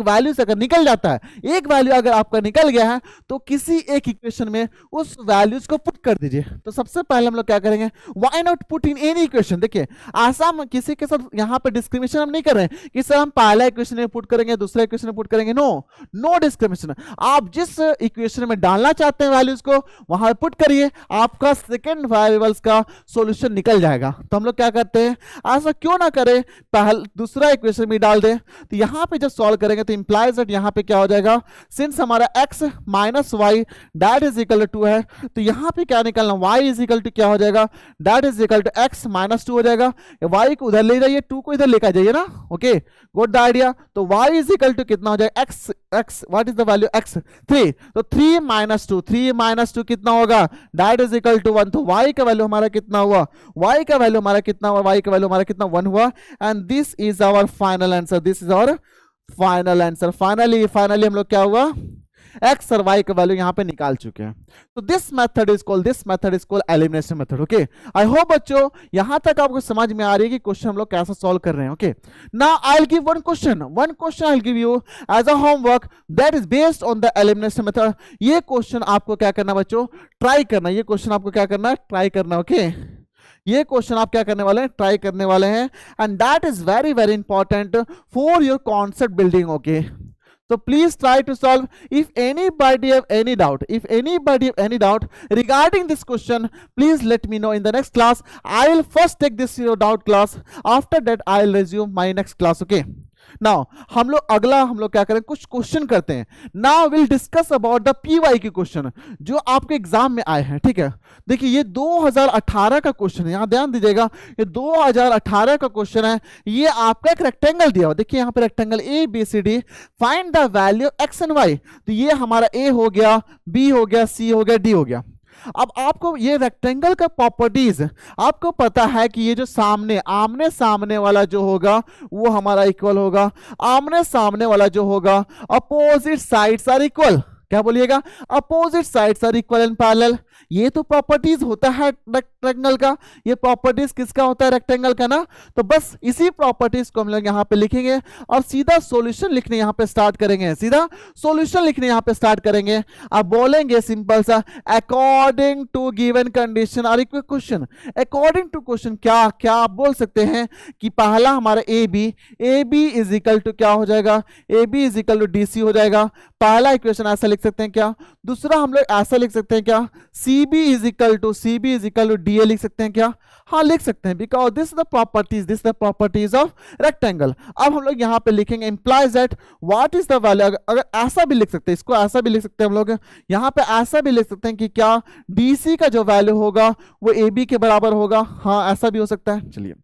वैल्यू से अगर निकल जाता है, एक वैल्यू अगर आपका निकल गया है तो किसी एक इक्वेशन में उस वैल्यूज को पुट कर दीजिए। तो सबसे पहले हम लोग क्या करेंगे, why not put in any equation. देखिए ऐसा हम किसी के साथ यहाँ पे डिस्क्रिमिनेशन हम नहीं कर रहे हैं कि सर हम पहला इक्वेशन में पुट करेंगे दूसरा इक्वेशन में पुट करेंगे, नो डिस्क्रिमिनेशन। आप जिस इक्वेशन में डालना चाहते हैं वैल्यूज को वहां पुट करिए, आपका सेकंड वेरिएबल्स का सॉल्यूशन निकल जाएगा। तो हम लोग क्या करते हैं, ऐसा क्यों ना करें, पहले दूसरा इक्वेशन में डाल दें। तो यहां पे जब सॉल्व करेंगे तो इंप्लाइज दैट यहां पे क्या हो जाएगा, सिंस हमारा x minus y that is equal to 2 है, तो यहां पे क्या निकलना, y इज इक्वल टू क्या हो जाएगा, that is equal to x minus 2 हो जाएगा। y को उधर ले जाइए, 2 को इधर लेकर जाइए ना। Okay, good the idea. तो y इज इक्वल टू कितना हो जाएगा, x what is the value, x 3। तो 3 माइनस 2 कितना होगा, दैट इज इक्वल टू 1। तो y का वैल्यू हमारा कितना हुआ, y का वैल्यू हमारा कितना हुआ, y का वैल्यू हमारा कितना 1 हुआ। And this is our final answer, this is our final answer. Finally हम लोग क्या हुआ, x और y का वैल्यू यहां पे निकाल चुके हैं। तो this method is called elimination method. Okay, I hope बच्चों यहां तक आपको समझ में आ रही है कि क्वेश्चन हम लोग कैसे सॉल्व कर रहे हैं। Okay, now I will give one question I will give you as a homework that is based on the elimination method. ये क्वेश्चन आपको क्या करना बच्चों, ट्राई करना, ये क्वेश्चन आपको क्या करना है, ट्राई करना। ओके, ये क्वेश्चन आप क्या करने वाले हैं, ट्राई करने वाले हैं and that is very very important for your concept building. Okay, so please try to solve. If anybody have any doubt regarding this question, please let me know in the next class. I will first take this your doubt class, after that I will resume my next class. Okay, now हम लोग क्या करें, कुछ question करते हैं। Now will discuss about the PY के question जो आपके एग्जाम में आए हैं। ठीक है, देखिए ये 2018 का क्वेश्चन है, यहां ध्यान दीजिएगा, ये 2018 का क्वेश्चन है। ये आपका एक रेक्टेंगल दिया हुआ, देखिए यहां पे rectangle A B C D, find the value x and y. तो ये हमारा ए हो गया, बी हो गया, सी हो गया, डी हो गया। अब आपको ये रेक्टेंगल का प्रॉपर्टीज आपको पता है कि ये जो आमने सामने वाला जो होगा वो हमारा इक्वल होगा, आमने सामने वाला जो होगा अपोजिट साइड्स आर इक्वल। क्या बोलिएगा, opposite sides are equal and parallel. ये तो प्रॉपर्टीज होता है रेक्टेंगल का, ये प्रॉपर्टीज किसका होता है, रेक्टेंगल का ना। तो बस इसी प्रॉपर्टीज को हम लोग यहाँ पे लिखेंगे और सीधा सॉल्यूशन लिखने यहाँ पे स्टार्ट करेंगे, सीधा सॉल्यूशन लिखने यहाँ पे स्टार्ट करेंगे। अब बोलेंगे सिंपल सा, अकॉर्डिंग टू गिवन कंडीशन और equal question. According to question क्या क्या आप बोल सकते हैं कि पहला हमारा A B is equal to क्या हो जाएगा, A B is equal to D C हो जाएगा। पहला इक्वेशन ऐसा लिख सकते हैं क्या, दूसरा हम लोग ऐसा लिख सकते हैं क्या, C B is equal to D A लिख सकते हैं क्या, हाँ लिख सकते हैं, because this the properties of rectangle. अब हम लोग यहाँ पे लिखेंगे implies that what is the value. अगर ऐसा भी लिख सकते हैं, इसको ऐसा भी लिख सकते हैं हम लोग, यहाँ पे ऐसा भी लिख सकते हैं कि क्या डीसी का जो वैल्यू होगा वो ए बी के बराबर होगा, हाँ ऐसा भी हो सकता है। चलिए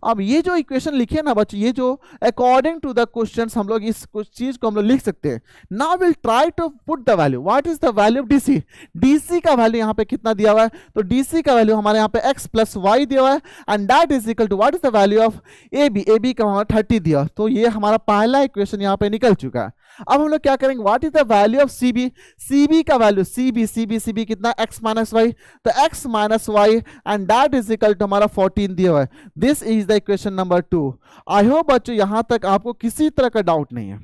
अब ये जो इक्वेशन लिखे ना बच्चों, ये जो अकॉर्डिंग टू द क्वेश्चंस हम लोग इस चीज को हम लोग लिख सकते हैं। Now will try to put the value, what is the value of DC. DC का वैल्यू यहाँ पे कितना दिया हुआ है, तो डीसी का वैल्यू हमारे यहाँ पे x प्लस वाई दिया हुआ है and that is equal to what is the value of A B का हमारा 30 दिया, तो ये हमारा पहला इक्वेशन यहाँ पे निकल चुका है। अब हम लोग क्या करेंगे, what is the value of C B का वैल्यू सी बी कितना x माइनस वाई, तो x minus y and that is equal to हमारा 14 दिया हुआ है। This is the equation number 2। I hope बच्चों यहां तक आपको किसी तरह का डाउट नहीं है।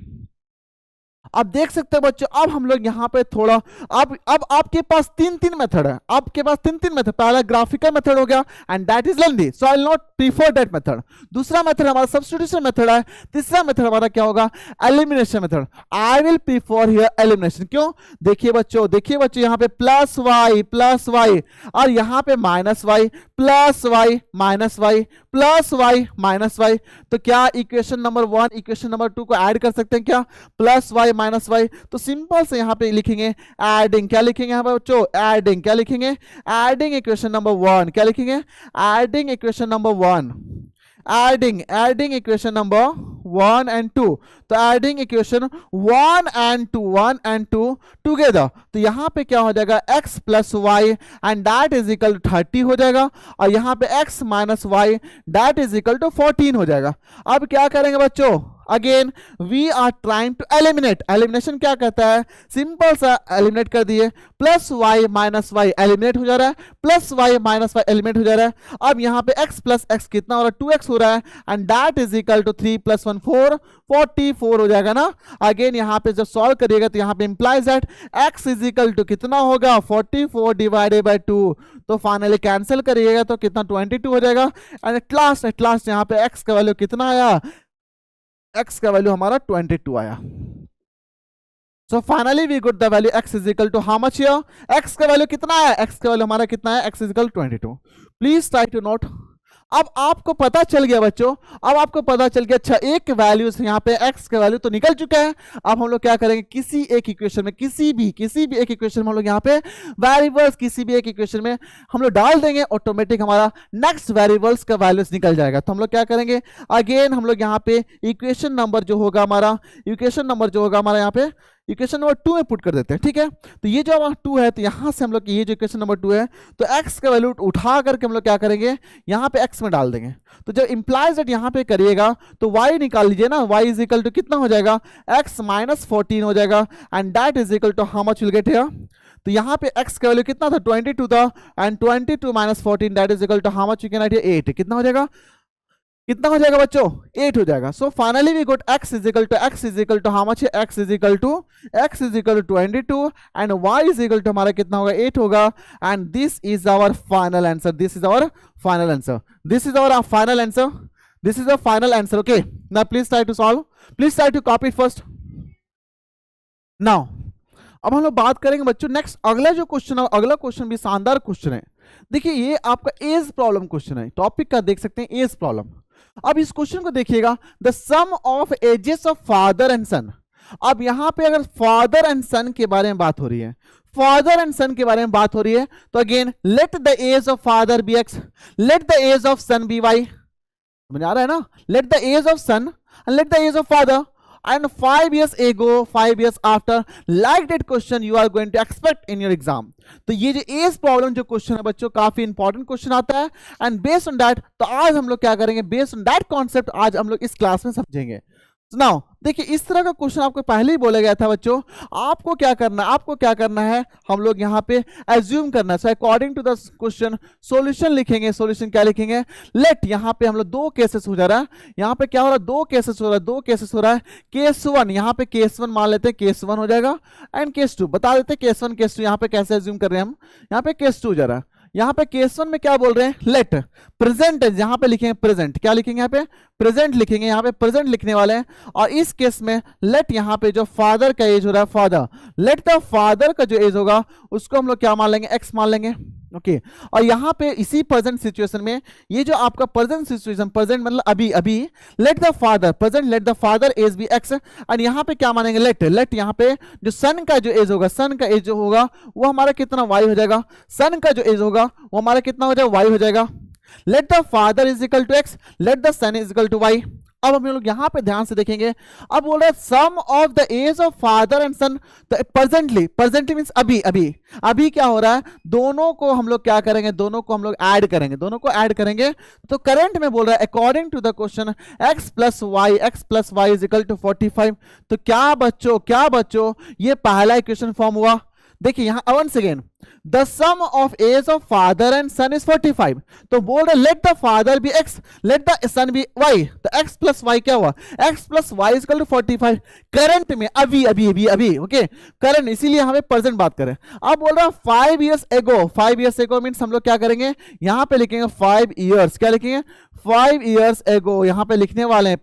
अब देख सकते हो बच्चों, अब हम लोग यहाँ पे थोड़ा अब आपके पास तीन मेथड है, आपके पास तीन मेथड, पहला ग्राफिकल मेथड हो गया and that is lengthy, so I will not prefer that method. दूसरा मेथड हमारा सब्स्टिट्यूशन मेथड है। तीसरा मेथड हमारा क्या होगा, elimination method. I will prefer here elimination. क्यों, देखिए बच्चों यहाँ पे प्लस वाई और यहाँ पे minus y plus y minus y plus y minus y, तो क्या इक्वेशन नंबर 1 इक्वेशन नंबर 2 को ऐड कर सकते हैं क्या, प्लस वाई माइनस वाई। तो सिंपल से यहाँ पे लिखेंगे एडिंग, क्या लिखेंगे यहाँ पे बच्चों, एडिंग, क्या लिखेंगे, एडिंग इक्वेशन नंबर 1, क्या लिखेंगे, adding equation number 1, adding equation number 1 and 2, तो एडिंग इक्वेशन 1 and 2 टुगेदर, तो यहाँ पे क्या हो जाएगा x plus y and that is equal to 30 हो जाएगा, और यहाँ पे x minus y that is equal to 14 हो जाएगा। अब क्या करेंगे बच्चों, again we are trying to eliminate. Elimination क्या कहता है, सिंपल सा एलिमिनेट कर दिए, plus y minus y eliminate हो जा रहा है, plus y minus y eliminate हो जा रहा है। अब यहाँ पे x प्लस x कितना हो रहा है, 2x हो रहा है and that is equal to 3 plus 1 4, 44 हो जाएगा ना। अगेन यहाँ पे जब सॉल्व करिएगा तो यहाँ पे implies that x is equal to कितना होगा, 44 डिवाइडेड बाय 2, तो फाइनली कैंसिल करिएगा तो कितना 22 हो जाएगा एंड एट लास्ट यहाँ पे x का वैल्यू कितना आया, x का वैल्यू हमारा 22 आया। So finally we got the value x is equal to how much here, x का वैल्यू कितना है, x का वैल्यू हमारा कितना है, x is equal to 22। Please try to note. अब आपको पता चल गया बच्चों, अब आपको पता चल गया, अच्छा एक वैल्यू यहाँ पे x का वैल्यू तो निकल चुका है। अब हम लोग क्या करेंगे, किसी एक इक्वेशन में, किसी भी एक इक्वेशन में हम लोग यहाँ पे वेरिएबल्स किसी भी एक इक्वेशन में हम लोग डाल देंगे, ऑटोमेटिक हमारा नेक्स्ट वेरिएबल्स का वैल्यूज निकल जाएगा। तो हम लोग क्या करेंगे, अगेन हम लोग यहाँ पे इक्वेशन नंबर जो होगा हमारा यहाँ पे इक्वेशन नंबर 2 में पुट कर देते हैं, ठीक है। तो ये जो हमारा 2 है, तो यहाँ से हम लोग ये जो इक्वेशन नंबर 2 है, तो x का वैल्यू उठा करके हम लोग क्या करेंगे, यहाँ पे x में डाल देंगे। तो जब इंप्लाइज दैट यहाँ पे करिएगा तो y निकाल लीजिए ना, y इज इक्वल टू कितना हो जाएगा, x माइनस 14 हो जाएगा and that is equal to how much will get here. तो यहाँ पे x का वैल्यू कितना था, 22 था and 22 minus 14 that is equal to how much you can write here 8। कितना हो जाएगा बच्चों, 8 हो जाएगा। So finally we got x is equal to how much, x is equal to 22 and y is equal to हमारा कितना होगा, 8 होगा and this is our final answer, this is our final answer. Okay, now please try to solve, please try to copy first. Now अब हम लोग बात करेंगे बच्चों नेक्स्ट, अगला जो क्वेश्चन है, अगला क्वेश्चन भी शानदार क्वेश्चन है। देखिए ये आपका एज प्रॉब्लम क्वेश्चन है, टॉपिक का देख सकते हैं एज प्रॉब्लम। अब इस क्वेश्चन को देखिएगा, the sum of ages of father and son. अब यहां पे अगर फादर एंड सन के बारे में बात हो रही है, तो again let the age of father be x, let the age of son be y। समझ आ रहा है ना, let the age of son and let the age of father and 5 years ago 5 years after, like that question you are going to expect in your exam। तो ये जो as problem जो question है बच्चों, काफी इंपॉर्टेंट क्वेश्चन आता है and based on that, तो आज हम लोग क्या करेंगे, बेस्ड ऑन दैट कॉन्सेप्ट आज हम लोग इस क्लास में समझेंगे। नाउ देखिए इस तरह का क्वेश्चन आपको पहले ही बोला गया था बच्चों, आपको क्या करना है, हम लोग यहाँ पे एज्यूम करना है। So according to the question solution लिखेंगे, सॉल्यूशन क्या लिखेंगे, लेट यहाँ पे हम लोग 2 केसेस हो जा रहा है, यहाँ पे क्या हो रहा है, 2 केसेस हो रहा है, केस 1, यहाँ पे केस 1 मान लेते हैं, केस 1 हो जाएगा एंड केस 2 बता देते हैं, केस 1 केस 2 यहाँ पे कैसे एज्यूम कर रहे हैं हम, यहाँ पे केस 2 हो जा रहा है। यहाँ पे केस 1 में क्या बोल रहे हैं, लेट प्रेजेंट, यहाँ पे लिखेंगे प्रेजेंट, क्या लिखेंगे यहाँ पे प्रेजेंट लिखेंगे, यहाँ पे प्रेजेंट लिखने वाले हैं। और इस केस में लेट यहाँ पे जो फादर का एज हो रहा है, फादर, लेट द फादर का जो एज होगा उसको हम लोग क्या मान लेंगे, एक्स मान लेंगे। ओके, और यहाँ पे इसी प्रेजेंट सिचुएशन में ये जो आपका प्रेजेंट सिचुएशन, प्रेजेंट मतलब अभी let the father, present let the father age be x, और यहाँ पे क्या मानेंगे, लेट यहाँ पे जो सन का जो एज होगा, सन का एज जो होगा वो हमारा कितना वाई हो जाएगा, सन का जो एज होगा वो हमारा कितना हो जाएगा, वाई हो जाएगा। Let the father is equal to x, let the son is equal to y. अब हम लोग यहां पे ध्यान से देखेंगे। अब बोल रहे sum of the age of father and son, presently, presently means अभी अभी अभी क्या हो रहा है, दोनों को हम लोग क्या करेंगे, दोनों को हम लोग ऐड करेंगे, दोनों को ऐड करेंगे। तो करंट में बोल रहा है according to the question x plus y is equal to 45। तो क्या बच्चों ये पहला इक्वेशन फॉर्म हुआ। देखिए यहां once again the sum of age of father and son is 45। तो बोल रहे let the father be x, let the son be y। तो x प्लस वाई क्या हुआ, x plus y is equal to 45। Current में अभी अभी अभी अभी ओके, करंट, इसीलिए हमें प्रेजेंट बात करें। अब बोल रहा है 5 years ago, 5 years ago means हम लोग क्या करेंगे, यहां पे लिखेंगे 5 years, क्या लिखेंगे 5 years ago, यहां पे लिखने वाले हैं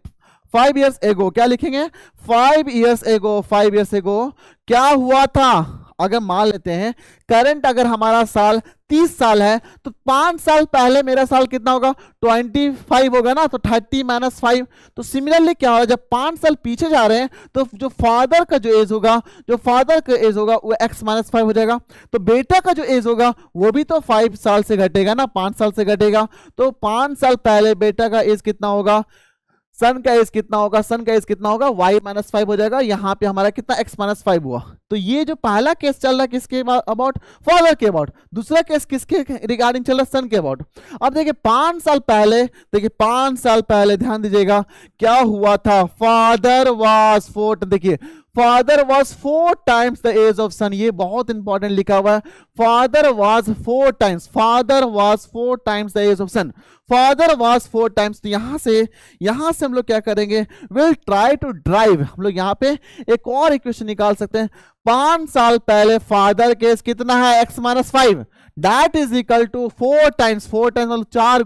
5 years ago, क्या लिखेंगे 5 years ago, 5 years ago क्या हुआ था। अगर मान लेते हैं करंट अगर हमारा साल 30 साल है तो 5 साल पहले मेरा साल कितना होगा 25 होगा ना, तो 30 माइनस 5। तो सिमिलरली क्या होगा, जब 5 साल पीछे जा रहे हैं तो जो फादर का जो एज होगा, वो x माइनस 5 हो जाएगा। तो बेटा का जो एज होगा वो भी तो 5 साल से घटेगा ना, 5 साल से घटेगा। तो 5 साल पहले बेटा का एज कितना होगा, सन का एज कितना होगा, y माइनस 5 हो जाएगा। यहां पे हमारा कितना x माइनस 5 हुआ। तो ये जो पहला केस चल रहा है किसके अबाउट, फादर के अबाउट। दूसरा केस किसके रिगार्डिंग चल रहा है, सन के अबाउट। अब देखिए 5 साल पहले, ध्यान दीजिएगा क्या हुआ था, फादर वाज 4, देखिए father was 4 times the age of son. ये बहुत इंपॉर्टेंट लिखा हुआ है, father was 4 times, the age of son, father was 4 times. तो यहां से हम लोग क्या करेंगे, विल ट्राई टू ड्राइव, हम लोग यहां पे एक और इक्वेशन निकाल सकते हैं। 5 साल पहले फादर केस कितना है x minus 5, that is equal to 4 times मतलब 4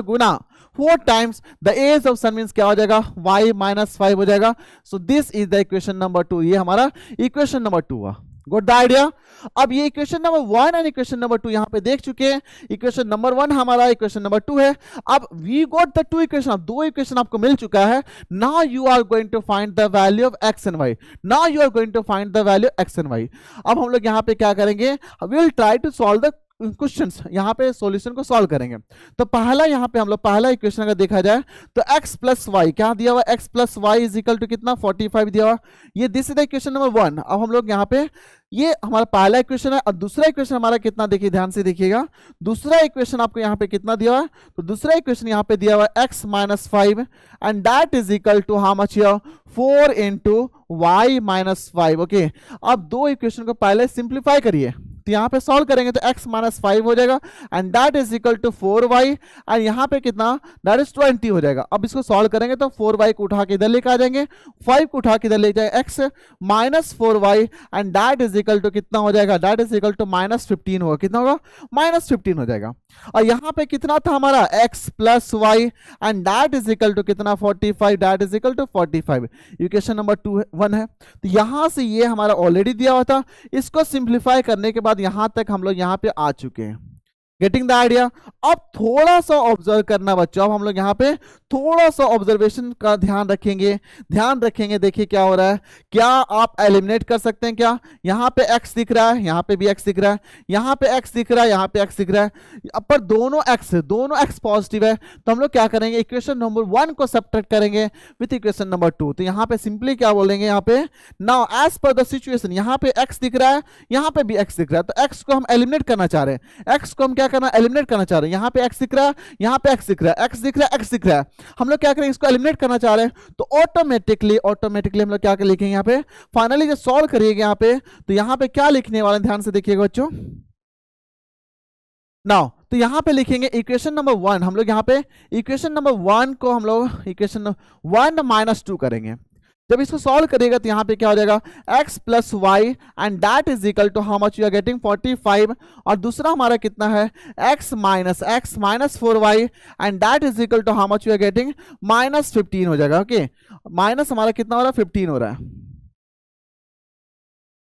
गुना 4 times the age of son means क्या हो जाएगा, y माइनस 5 हो जाएगा। So this is the equation number 2, ये हमारा इक्वेशन नंबर 2 हुआ। Good the idea. अब ये equation number 1 and equation number 2 यहां पे देख चुके हैं। इक्वेशन नंबर 1 हमारा, इक्वेशन नंबर 2 है। अब वी गॉट द 2 इक्वेशन, अब 2 इक्वेशन आपको मिल चुका है। Now you are going to find the value of x and y, अब हम लोग यहां पे क्या करेंगे, will try to solve the questions, यहां पे सॉल्यूशन को सॉल्व करेंगे। तो पहला यहां पे हम लोग पहला इक्वेशन अगर देखा जाए तो x प्लस वाई क्या दिया हुआ, x plus y is equal to कितना 45 दिया हुआ। ये this is the equation number 1। अब हम लोग यहां पे, ये हमारा पहला इक्वेशन है। और दूसरा इक्वेशन हमारा कितना, देखिए ध्यान से देखिएगा, दूसरा इक्वेशन आपको यहां पे कितना दिया हुआ है, तो दूसरा इक्वेशन यहां पे दिया हुआ है x minus 5 and that is equal to how much here 4 into y minus 5। Okay, अब 2 इक्वेशन को पहले सिंप्लीफाई करिए, तो यहां पे सॉल्व करेंगे तो x माइनस 5 हो जाएगा and that is equal to 4y and यहां पे कितना, दैट इज 20 हो जाएगा। अब इसको सॉल्व करेंगे तो 4y को उठा के इधर लेके आ जाएंगे, 5 को उठा के इधर ले जाएंगे, x minus 4y and that is equal to कितना हो जाएगा, that is equal to minus 15 होगा। कितना होगा, माइनस 15 हो जाएगा। और यहां पे कितना था हमारा x plus y and that is equal to कितना 45, that is equal to 45। Equation number 1 है। तो यहां से ये हमारा ऑलरेडी दिया हुआ था, इसको सिंप्लीफाई करने के बाद यहां तक हम लोग यहां पे आ चुके हैं। Getting the idea. अब थोड़ा सा ऑब्जर्व करना बच्चों, अब हम लोग यहाँ पे थोड़ा सा ऑब्जर्वेशन का ध्यान रखेंगे। देखिए क्या हो रहा है, क्या आप एलिमिनेट कर सकते हैं क्या, यहाँ पे x दिख रहा है, यहाँ पे भी x दिख रहा है, यहाँ पे x दिख रहा है, यहाँ पे x दिख रहा है, पर दोनों x पॉजिटिव है। तो हम लोग क्या करेंगे, इक्वेशन नंबर 1 को सब्ट्रैक्ट करेंगे विथ इक्वेशन नंबर 2। तो यहाँ पे सिंपली क्या बोलेंगे, यहाँ पे now as per the situation, यहाँ पे x दिख रहा है, यहाँ पे भी x दिख रहा है, तो x को हम एलिमिनेट करना चाह रहे हैं, x को हम क्या करना, एलिमिनेट करना चाह रहे हैं। यहाँ पे x दिख रहा है, यहाँ पे x दिख रहा है, x दिख रहा है, x दिख रहा है, हम लोग क्या करेंगे, इसको एलिमिनेट करना चाह रहे हैं। तो ऑटोमेटिकली हम लोग क्या कर लिखेंगे, यहाँ पे फाइनली जब सॉल्व करिएगा यहाँ पे, तो यहाँ पे क्या लिखने वाले, ध्यान से देखिएगा बच्चों। नाउ तो यहां पे लिखेंगे इक्वेशन नंबर 1, हम लोग यहाँ पे इक्वेशन नंबर 1 को हम लोग इक्वेशन 1 माइनस 2 करेंगे। जब इसको सॉल्व करिएगा तो यहाँ पे क्या हो जाएगा, x plus y and that is equal to how much you are getting 45, और दूसरा हमारा कितना है x minus 4y and that is equal to how much you are getting minus 15 हो जाएगा। ओके, माइनस हमारा कितना हो रहा है, 15 हो रहा है।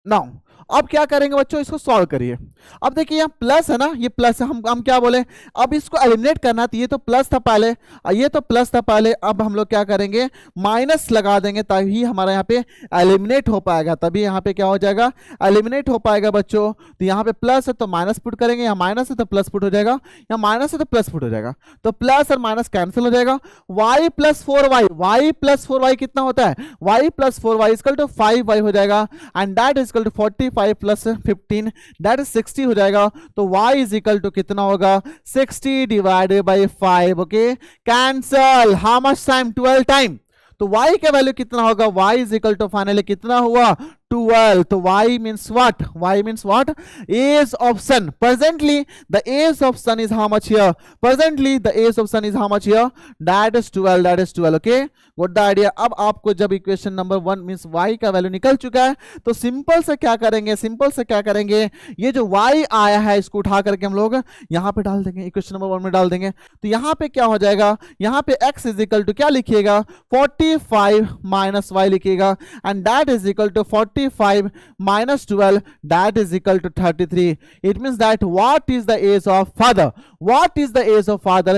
नाउ अब क्या करेंगे बच्चों, इसको सॉल्व करिए। अब देखिए यहाँ प्लस है ना, ये प्लस है, हम क्या बोले, अब इसको एलिमिनेट करना है, तो ये तो प्लस था पहले, ये तो प्लस था पहले, अब हम लोग क्या करेंगे, माइनस लगा देंगे, तभी हमारा यहाँ पे एलिमिनेट हो पाएगा, तभी यहाँ पे क्या हो जाएगा, एलिमिनेट हो पाएगा बच्चों। तो यहाँ पे प्लस है तो माइनस पुट करेंगे, यहाँ माइनस है तो प्लस पुट हो जाएगा, यहाँ माइनस है तो प्लस पुट हो जाएगा, तो प्लस और माइनस कैंसिल हो जाएगा। y plus 4y, y plus 4y कितना होता है, y plus 4y equal to 5y हो जाएगा, and that is equal to 45 plus 15 that is 60 हो जाएगा। तो y इज इक्वल टू कितना होगा, 60 divided by 5। Okay, cancel, how much time, 12 time. तो y का वैल्यू कितना होगा, y is equal to finally कितना हुआ, 12। तो y means what, y means what, age of sun. Presently the age of sun is how much here, presently the age of sun is how much here, that is 12, that is 12. Okay, got the idea। अब आपको जब equation number 1 means y का value निकल चुका है, तो simple से क्या करेंगे, सिंपल से क्या करेंगे, ये जो y आया है इसको उठा करके हम लोग यहाँ पे डाल देंगे, इक्वेशन नंबर 1 में डाल देंगे। तो यहाँ पे क्या हो जाएगा, यहाँ पे x इज इक्वल टू क्या लिखिएगा, 45 माइनस y लिखिएगा, and that is equal to 45 minus 12 that is equal to 33। it means that what is the age of father, what is the age of father,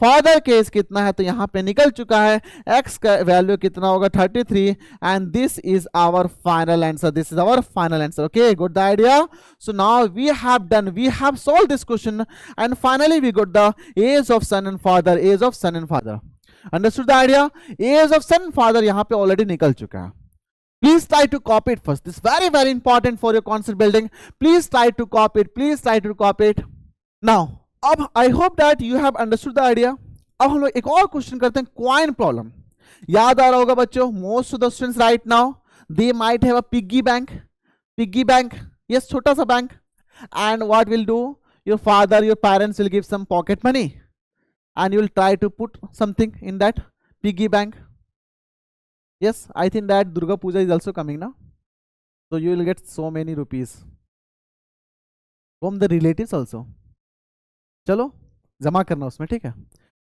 father के as कितना है, तो यहां पे निकल चुका है, x का वैल्यू कितना होगा 33, and this is our final answer, this is our final answer. Okay, good the idea. So now we have done, we have solve this question, and finally we got the age of son and father, age of son and father. Understood the idea, age of son and father यहां पे already निकल चुका है। Please try to copy it first. This is very, very important for your concept building. Please try to copy it. Please try to copy it. Now, अब I hope that you have understood the idea. अब हम लोग एक और question करते हैं, coin problem. याद आ रहा होगा बच्चों, most of the students right now they might have a piggy bank. Piggy bank, yes, छोटा सा bank. And what will do? Your father, your parents will give some pocket money, and you will try to put something in that piggy bank. Yes, I think that Durga Puja is also coming now, so you will get so many rupees from the relatives also. चलो जमा करना उसमें, ठीक है।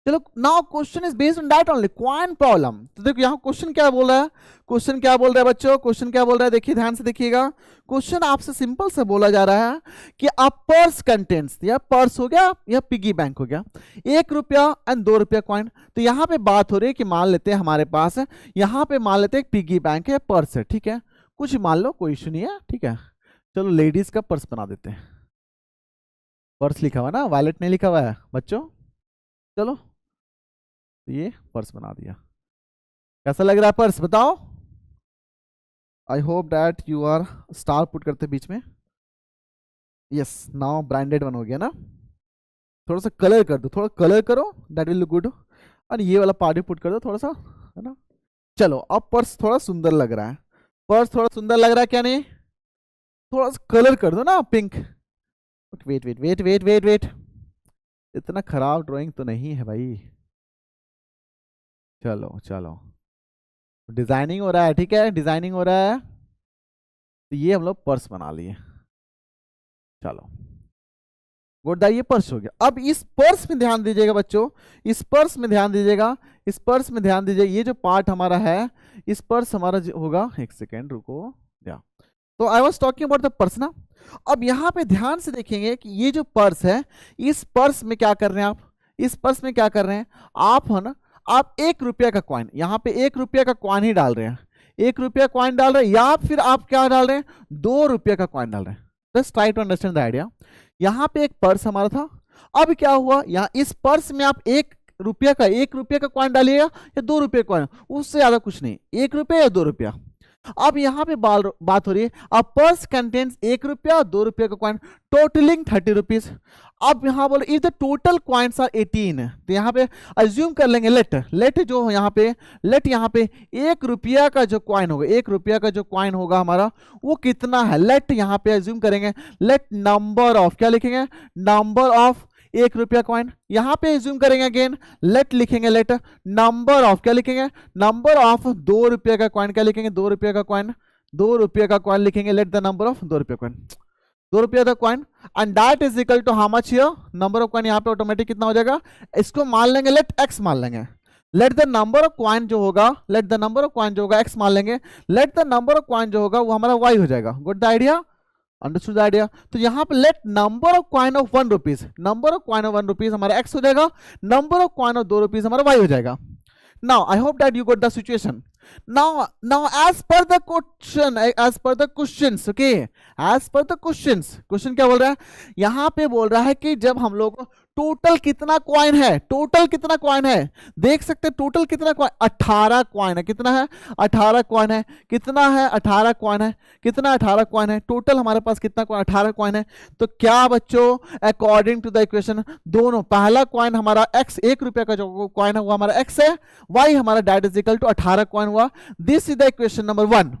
चलो, now question is based on that only, coin problem. तो देखो यहाँ क्वेश्चन क्या बोल रहा है, क्वेश्चन क्या बोल रहा है बच्चों, क्वेश्चन क्या बोल रहा है, देखिए ध्यान से देखिएगा। क्वेश्चन आपसे सिंपल से बोला जा रहा है कि अ पर्स कंटेंट्स, या पर्स हो गया या पिगी बैंक हो गया, 1 रुपया एंड 2 रुपया कॉइन। तो यहाँ पे बात हो रही है कि मान लेते हैं हमारे पास, यहाँ पे मान लेते हैं एक पिगी बैंक है, पर्स है, ठीक है, कुछ मान लो, कोई इशू नहीं है, ठीक है। चलो लेडीज का पर्स बना देते हैं, पर्स लिखा हुआ ना, वॉलेट नहीं लिखा हुआ है बच्चों। चलो ये पर्स बना दिया, कैसा लग रहा है पर्स, बताओ। I hope that you are star put करते बीच में। यस, नाउ ब्रांडेड वन हो गया ना। थोड़ा सा कलर कर दो, थोड़ा कलर करो, दैट विल लुक गुड। और ये वाला पार्टी पुट कर दो थोड़ा सा, है ना। चलो अब पर्स थोड़ा सुंदर लग रहा है, पर्स थोड़ा सुंदर लग रहा है क्या नहीं, थोड़ा सा कलर कर दो ना pink. Wait wait wait wait wait wait, इतना खराब ड्राइंग तो नहीं है भाई। चलो चलो, डिजाइनिंग हो रहा है, ठीक है, डिजाइनिंग हो रहा है। तो ये हम लोग पर्स बना लिए, चलो गुड, ये पर्स हो गया। अब इस पर्स में ध्यान दीजिएगा बच्चों, इस पर्स में ध्यान दीजिएगा, इस पर्स में ध्यान दीजिए। ये जो पार्ट हमारा है, इस पर्स हमारा होगा, एक सेकेंड रुको, या तो I was talking about the purse ना। अब यहाँ पे ध्यान से देखेंगे कि ये जो पर्स है, इस पर्स में क्या कर रहे हैं आप, इस पर्स में क्या कर रहे हैं आप, है ना, आप 1 रुपया का कॉइन, यहाँ पे 1 रुपया का कॉइन ही डाल रहे हैं, 1 रुपया कॉइन डाल रहे हैं, या फिर आप क्या डाल रहे हैं, 2 रुपया का कॉइन डाल रहे हैं। Just try to understand the idea. यहाँ पे एक पर्स हमारा था, अब क्या हुआ, यहाँ इस पर्स में आप 1 रुपया का कॉइन डालिएगा या 2 रुपये कॉइन, उससे ज्यादा कुछ नहीं, 1 रुपया या 2 रुपया। अब यहाँ पे बात हो रही है, अ पर्स कंटेन्स 1 रुपया और 2 रुपये का कॉइन, टोटलिंग 30 रुपीज। अब यहाँ बोले if the total coins are 18, तो यहाँ पे अज्यूम कर लेंगे, लेट जो यहाँ पे, लेट यहाँ पे 1 रुपया का जो कॉइन होगा, 1 रुपया का जो कॉइन होगा हमारा, वो कितना है, लेट यहाँ पे अज्यूम करेंगे, लेट नंबर ऑफ, क्या लिखेंगे, नंबर ऑफ 1 रुपया कॉइन। यहाँ पे अज्यूम करेंगे अगेन, लेट लिखेंगे, लेट नंबर ऑफ, क्या लिखेंगे, नंबर ऑफ 2 रुपये का कॉइन, क्या लिखेंगे, 2 रुपये का कॉइन, 2 रुपये का कॉइन लिखेंगे, लेट द नंबर ऑफ 2 रुपये कॉइन, 2 रुपये का coin, and that is equal to how much here, number of coin. यहाँ पे ऑटोमेटिक कितना हो जाएगा, इसको मान लेंगे, लेट एक्स मान लेंगे, late the number of coin जो होगा, late the number of coin जो होगा एक्स मान लेंगे, late the number of coin जो होगा वो हमारा वाई हो जाएगा। Good the idea, understood the idea. तो यहाँ पे let number of coin of 1 rupees, number of coin of 1 rupees हमारा x हो जाएगा, number of coin of 2 rupees हमारा y हो जाएगा। Now I hope that you got the situation. now as per the questions, okay, as per the question क्या बोल रहा है, यहां पे बोल रहा है कि जब हम लोग टोटल कितना कॉइन है, टोटल कितना कॉइन है, देख सकते हैं टोटल कितना कॉइन, 18 कॉइन है, कितना है 18 कॉइन है, कितना है 18 कॉइन है, कितना 18 कॉइन है, टोटल हमारे पास कितना कॉइन 18 कॉइन है। तो क्या बच्चों अकॉर्डिंग टू द इक्वेशन दोनों, पहला कॉइन हमारा x 1 रुपया का जो कॉइन है वो हमारा x है, y हमारा that is equal to 18 coin हुआ। This is the equation number 1।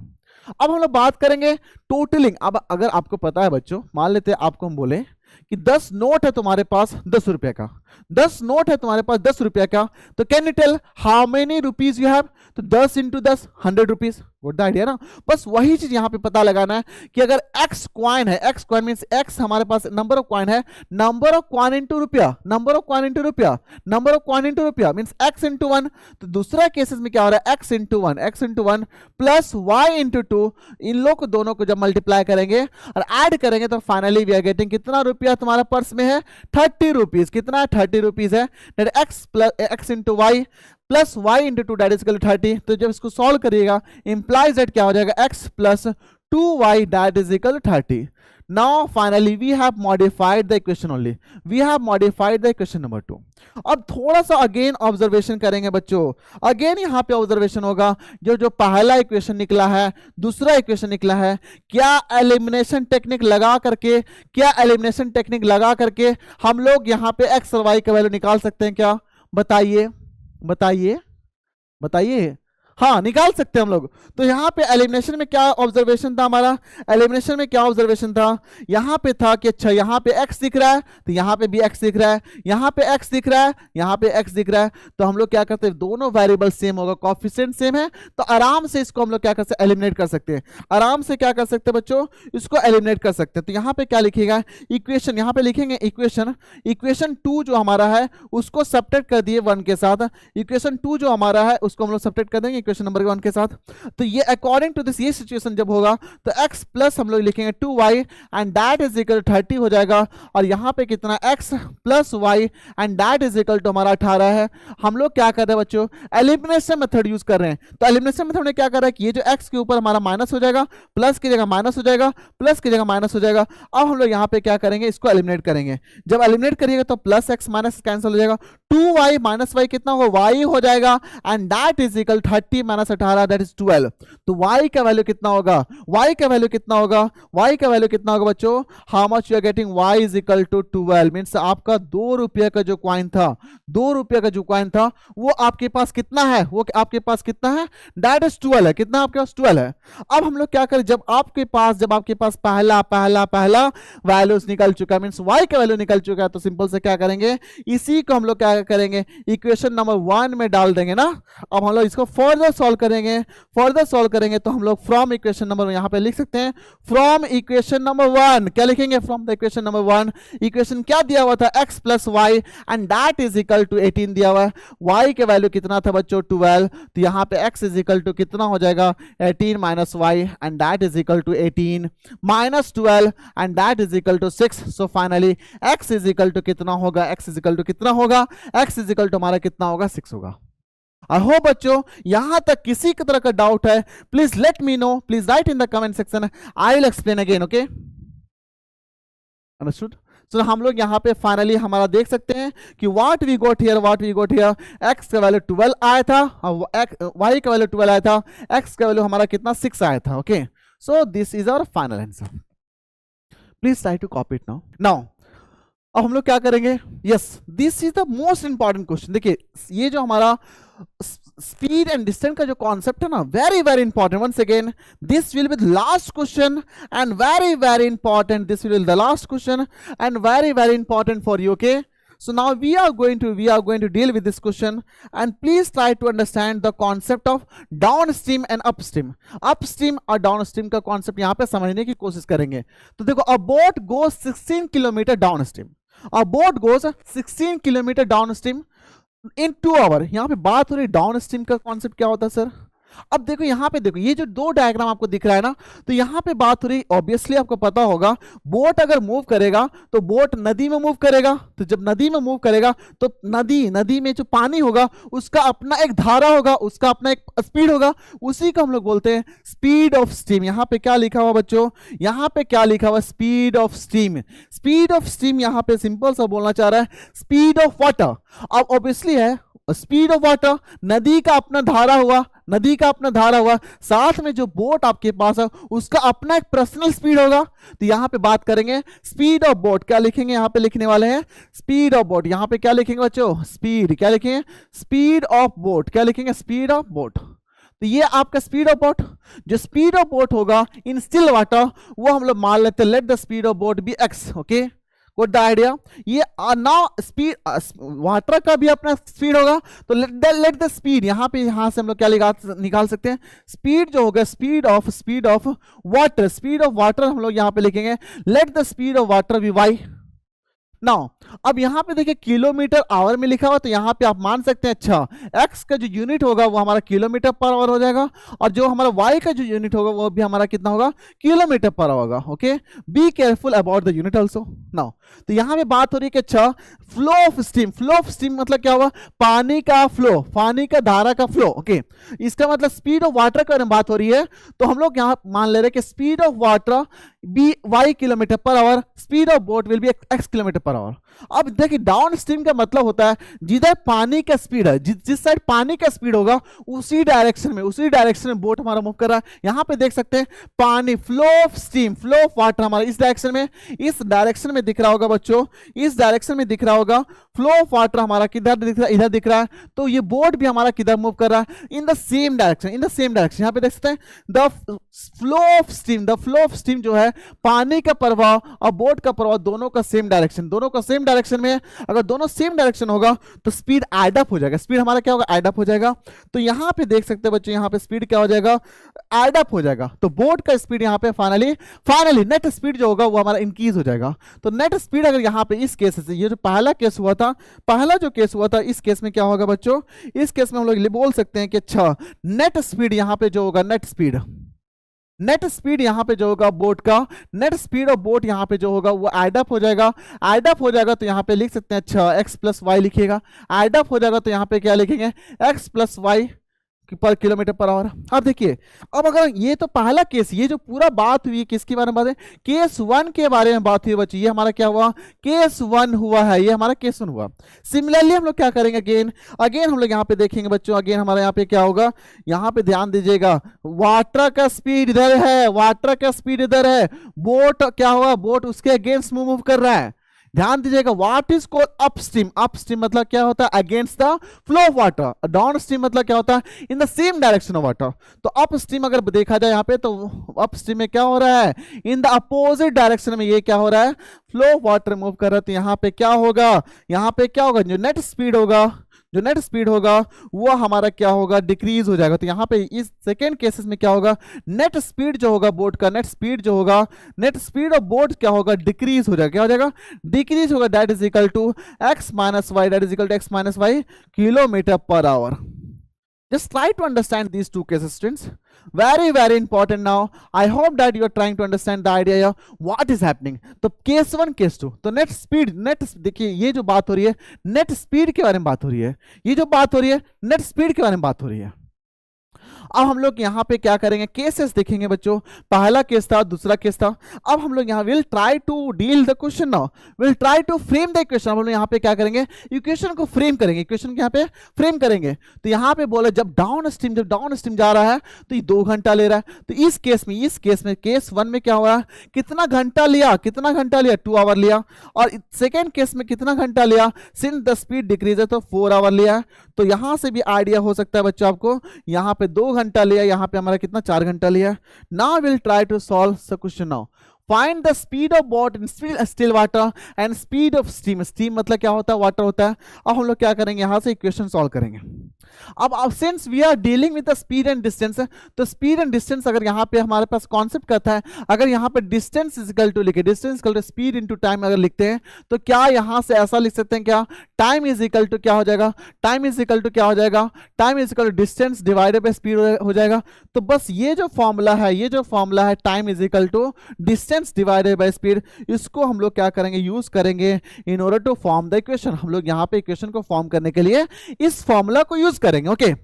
अब हम लोग बात करेंगे टोटलिंग। अब अगर आपको पता है बच्चों, मान लेते हैं आपको हम बोले कि 10 नोट है तुम्हारे पास 10 रुपए का, 10 नोट है तुम्हारे पास 10 रुपए का, तो can you tell how many rupees you have, तो 10 इंटू 10 100 रुपीज, गुड आइडिया ना। बस वही चीज यहां पे पता लगाना है कि अगर x कॉइन है, x कॉइन मींस x हमारे पास नंबर ऑफ कॉइन है, नंबर ऑफ कॉइन इनटू रुपया, नंबर ऑफ कॉइन इनटू रुपया, नंबर ऑफ कॉइन इनटू रुपया मींस x इनटू 1। तो दूसरा केसेस में क्या हो रहा है, x into 1, x into 1 plus y into 2, इन लोग को दोनों को जब मल्टीप्लाई करेंगे और ऐड करेंगे तो फाइनली वी आर गेटिंग कितना रुपया तुम्हारा पर्स में है 30 रुपीज, कितना है 30 रुपीज है, that x plus x into y plus y into 2 that is equal to 30। तो जब इसको सॉल्व करिएगा इंप्लाइज दैट क्या हो जाएगा x plus 2y that is equal to 30। Now finally we have modified the equation only, we have modified the equation number 2। अब थोड़ा सा अगेन ऑब्जर्वेशन करेंगे बच्चों, अगेन यहाँ पे ऑब्जर्वेशन होगा, जो पहला इक्वेशन निकला है, दूसरा इक्वेशन निकला है, क्या एलिमिनेशन टेक्निक लगा करके, क्या एलिमिनेशन टेक्निक लगा करके हम लोग यहाँ पे x और y का वैल्यू निकाल सकते हैं क्या, बताइए बताइए बताइए। हाँ निकाल सकते हैं हम लोग। तो यहाँ पे एलिमिनेशन में क्या ऑब्जर्वेशन था हमारा, एलिमिनेशन में क्या ऑब्जर्वेशन था, यहाँ पे था कि अच्छा यहाँ पे x दिख रहा है तो यहाँ पे भी x दिख रहा है, यहाँ पे x दिख रहा है, यहाँ पे x दिख रहा है, तो हम लोग क्या करते हैं दोनों वेरिएबल सेम होगा, कोएफिशिएंट सेम है, तो आराम से इसको हम लोग क्या कर सकते हैं एलिमिनेट कर सकते हैं, आराम से क्या कर सकते हैं बच्चों इसको एलिमिनेट कर सकते हैं। तो यहाँ पे क्या लिखिएगा इक्वेशन, यहाँ पे लिखेंगे इक्वेशन, इक्वेशन 2 जो हमारा है उसको सब्ट्रैक्ट कर दिए 1 के साथ, इक्वेशन 2 जो हमारा है उसको हम लोग सब्ट्रैक्ट कर देंगे इक्वेशन नंबर 1 के साथ। तो ये अकॉर्डिंग टू दिस ये सिचुएशन जब होगा तो x प्लस हम लोग लिखेंगे 2y and that is equal to 30 हो जाएगा, और यहाँ पे कितना x plus y and that is equal to हमारा 18 है। हम लोग क्या कर रहे हैं बच्चों एलिमिनेशन मेथड यूज कर रहे हैं, तो एलिमिनेशन मेथड में क्या कर रहा है कि ये जो x के ऊपर हमारा माइनस हो जाएगा, प्लस की जगह माइनस हो जाएगा, प्लस की जगह माइनस हो जाएगा। अब हम लोग यहाँ पे क्या करेंगे इसको एलिमिनेट करेंगे, जब एलिमिनेट करिएगा तो प्लस x माइनस कैंसिल हो जाएगा, 2y माइनस y कितना होगा y हो जाएगा and that is equal 30 minus 18 that is 12। तो y का वैल्यू कितना होगा, y का वैल्यू कितना होगा, y का वैल्यू कितना होगा बच्चों, how much you are getting y is equal to 12 means आपका 2 रुपये का जो कॉइन था, 2 रुपये का जो कॉइन था वो आपके पास कितना है, वो आपके पास कितना है दैट इज 12 है, कितना आपके पास 12 है। अब हम लोग क्या करें जब आपके पास पहला पहला पहला वैल्यूज निकल चुका है मींस y का वैल्यू निकल चुका है, तो सिंपल से क्या करेंगे इसी को हम लोग क्या करेंगे इक्वेशन नंबर 1 में डाल देंगे ना। अब हम लोग इसको फर्दर सॉल्व करेंगे तो हम लोग फ्रॉम इक्वेशन नंबर यहाँ पे लिख सकते हैं फ्रॉम इक्वेशन नंबर 1, क्या लिखेंगे from the equation number 1, equation क्या दिया हुआ था x plus y and that is equal to 18 दिया हुआ है, y के वैल्यू कितना था बच्चों 12, तो यहाँ पे x इज इक्वल टू कितना हो जाएगा 18 minus y and that is equal to 18 minus 12 and that is equal to 6। So finally x is equal to कितना होगा, x इज इक्वल टू कितना होगा, x इज इक्वल टू हमारा कितना होगा 6 होगा। आई होप बच्चों यहां तक किसी की तरह का डाउट है please let me no, please right in the comment section, I will explain again, okay understood. तो हम लोग यहाँ पे फाइनली हमारा देख सकते हैं कि what we got here x का वैल्यू 12 आया था, y का वैल्यू 12 आया था, x का वैल्यू हमारा कितना 6 आया था, okay. So this is our final answer, please try to copy it now. अब हम लोग क्या करेंगे, yes this is the most important question. देखिए ये जो हमारा स्पीड एंड डिस्टेंस का जो कॉन्सेप्ट है ना very very important, once again this will be the last question and very very important, this will be the last question and very very important for you, okay. So now we are going to deal with this question and please try to understand the concept of downstream and upstream और downstream का concept यहाँ पे समझने की कोशिश करेंगे। तो देखो a boat goes 16 kilometre downstream, a boat goes 16 kilometre downstream in 2 hours। यहाँ पे बात हो रही डाउनस्ट्रीम का कॉन्सेप्ट क्या होता है सर, अब देखो यहाँ पे, देखो ये जो दो डायग्राम आपको दिख रहा है ना, तो यहाँ पे बात हो रही, ऑब्वियसली आपको पता होगा, बोट अगर मूव करेगा तो बोट नदी में मूव करेगा, तो जब नदी में मूव करेगा तो नदी में जो पानी होगा उसका अपना एक धारा होगा, उसका अपना एक स्पीड होगा, उसी को हम लोग बोलते हैं स्पीड ऑफ स्ट्रीम। यहाँ पे क्या लिखा हुआ बच्चों, यहाँ पे क्या लिखा हुआ, speed of stream. Speed of stream यहाँ पे सिंपल सा बोलना चाह रहा है स्पीड ऑफ वाटर। अब ऑब्वियसली है स्पीड ऑफ वाटर, नदी का अपना धारा हुआ, नदी का अपना धारा हुआ, साथ में जो बोट आपके पास है उसका अपना एक पर्सनल स्पीड होगा। तो यहां पे बात करेंगे स्पीड ऑफ बोट, क्या लिखेंगे यहां पे लिखने वाले हैं स्पीड ऑफ बोट। यहां पे क्या लिखेंगे बच्चों, स्पीड, क्या लिखेंगे स्पीड ऑफ बोट, क्या लिखेंगे स्पीड ऑफ बोट। तो ये आपका स्पीड ऑफ बोट, जो स्पीड ऑफ बोट होगा इन स्टिल वाटर, वो हम लोग मान लेते हैं let the speed of boat be x. Okay, Got the idea? ये नाउ स्पीड वाटर का भी अपना स्पीड होगा, तो लेट द स्पीड, यहाँ पे यहाँ से हम लोग क्या निकाल सकते हैं, स्पीड जो होगा speed of water, speed of water हम लोग यहाँ पे लिखेंगे let the speed of water be y. Now अब यहाँ पे देखिए किलोमीटर आवर में लिखा हुआ, तो यहाँ पे आप मान सकते हैं अच्छा एक्स का जो यूनिट होगा वो हमारा किलोमीटर पर आवर हो जाएगा, और जो हमारा वाई का जो यूनिट होगा वो भी हमारा कितना होगा, किलोमीटर पर आवर होगा। Okay, be careful about the unit also. Now तो यहाँ पे बात हो रही है कि अच्छा flow of steam, flow of steam मतलब क्या हुआ, पानी का फ्लो, पानी का धारा का फ्लो। ओके, इसका मतलब स्पीड ऑफ वाटर के बारे में बात हो रही है, तो हम लोग यहाँ मान ले रहे हैं कि speed of water be y kilometre per hour, speed of boat will be x kilometre per hour. अब देखिए डाउन स्ट्रीम का मतलब होता है जिधर पानी का स्पीड है, जिस साइड पानी का स्पीड होगा उसी डायरेक्शन में बोट हमारा मूव कर रहा है। यहां पे देख सकते हैं पानी, flow of steam, flow of water हमारा इस डायरेक्शन में दिख रहा होगा बच्चों, इस डायरेक्शन में दिख रहा होगा। फ्लो ऑफ वाटर हमारा किधर दिख रहा है, इधर दिख रहा है, तो ये बोट भी हमारा किधर मूव कर रहा है, इन द सेम डायरेक्शन। यहां पे देख सकते हैं द फ्लो ऑफ स्टीम जो है पानी का प्रवाह और बोट का प्रवाह दोनों का सेम डायरेक्शन में है। अगर दोनों सेम डायरेक्शन होगा तो स्पीड ऐड अप हो जाएगा, स्पीड हमारा क्या होगा, ऐड अप हो जाएगा। तो यहां पे देख सकते हैं बच्चों, यहां पे स्पीड क्या हो जाएगा, ऐड अप हो जाएगा। तो बोट का स्पीड यहां पे फाइनली नेट स्पीड जो होगा वो हमारा इंक्रीज हो जाएगा। तो नेट स्पीड अगर यहां पे इस केस से, ये जो पहला केस हुआ था, इस केस में क्या होगा बच्चों, इस केस में हम लोग बोल सकते हैं कि अच्छा नेट स्पीड यहां पे जो होगा, नेट स्पीड यहां पे जो होगा बोट का, नेट स्पीड ऑफ बोट यहां पे जो होगा वो ऐड अप हो जाएगा। तो यहां पे लिख सकते हैं अच्छा एक्स प्लस वाई लिखिएगा, ऐड अप हो जाएगा, तो यहां पे क्या लिखेंगे एक्स प्लस वाई पर किलोमीटर पर आवर। अब देखिए, अब अगर ये तो पहला केस, ये जो पूरा बात हुई किसके बारे में बात है, केस 1 के बारे में बात हुई बच्ची, ये हमारा क्या हुआ, केस 1 हुआ है, ये हमारा केस 1 हुआ। सिमिलरली हम लोग क्या करेंगे, अगेन हम लोग यहाँ पे देखेंगे बच्चों, अगेन हमारे यहाँ पे क्या होगा, यहाँ पे ध्यान दीजिएगा वाटर का स्पीड इधर है, बोट क्या हुआ, बोट उसके अगेंस्ट मूव कर रहा है। ध्यान दीजिएगा, what is called upstream, upstream मतलब क्या होता है, against the flow of water. Down stream मतलब क्या होता है, in the same direction of water. तो अपस्ट्रीम अगर देखा जाए यहाँ पे, तो अपस्ट्रीम में क्या हो रहा है, इन द अपोजिट डायरेक्शन में ये क्या हो रहा है, फ्लो ऑफ वाटर मूव कर रहा है। तो यहाँ पे क्या होगा, जो नेट स्पीड होगा वो हमारा क्या होगा, डिक्रीज हो जाएगा। तो यहाँ पे इस सेकेंड केसेस में क्या होगा, नेट स्पीड जो होगा बोट का, नेट स्पीड ऑफ बोट क्या होगा, डिक्रीज हो जाएगा। क्या हो जाएगा, डिक्रीज होगा। That is equal to x minus y kilometre per hour. Just try to understand these two cases, students. Very important now. I hope that you are trying to understand the idea here, what is happening. तो case 1 case 2, तो net देखिए, ये जो बात हो रही है net speed के बारे में बात हो रही है, अब हम लोग यहाँ पे क्या करेंगे, केसेस देखेंगे बच्चों। पहला केस था, दूसरा केस था। अब हम लोग यहाँ will try to deal the question now, will try to frame the equation. हम लोग यहाँ पे क्या करेंगे, इक्वेशन को फ्रेम करेंगे, तो यहाँ पे बोले जब डाउन स्ट्रीम जा रहा है तो ये 2 घंटा ले रहा है। तो इस केस में केस 1 में क्या हो रहा है, कितना घंटा लिया 2 आवर लिया। और सेकेंड केस में कितना घंटा लिया, सिंस द स्पीड डिक्रीज है तो 4 आवर लिया। तो यहां से भी आइडिया हो सकता है बच्चों आपको, यहाँ पे 2 घंटा लिया, यहाँ पे हमारा कितना 4 घंटा लिया। Now will try to solve the question. Now find the speed of boat in still water and speed of steam. Steam मतलब क्या होता है, वाटर होता है। अब हम लोग क्या करेंगे, यहाँ से इक्वेशन सॉल्व करेंगे। अब since we are dealing with the speed and distance, तो स्पीड एंड डिस्टेंस अगर यहाँ पे हमारे पास कॉन्सेप्ट कहता है, अगर यहाँ पे डिस्टेंस इज इक्वल टू लिखे, distance equal to speed into time अगर लिखते हैं, तो क्या यहाँ से ऐसा लिख सकते हैं क्या, टाइम इज इक्वल टू क्या हो जाएगा, टाइम इज इक्वल टू क्या हो जाएगा, time is equal to distance divided by speed हो जाएगा। तो बस ये जो फॉर्मूला है, ये जो फॉर्मूला है time is equal to distance divided by speed, इसको हम लोग क्या करेंगे, यूज करेंगे in order to form the equation. हम लोग यहाँ पे इक्वेशन को फॉर्म करने के लिए इस फॉर्मूला को यूज करेंगे। ओके,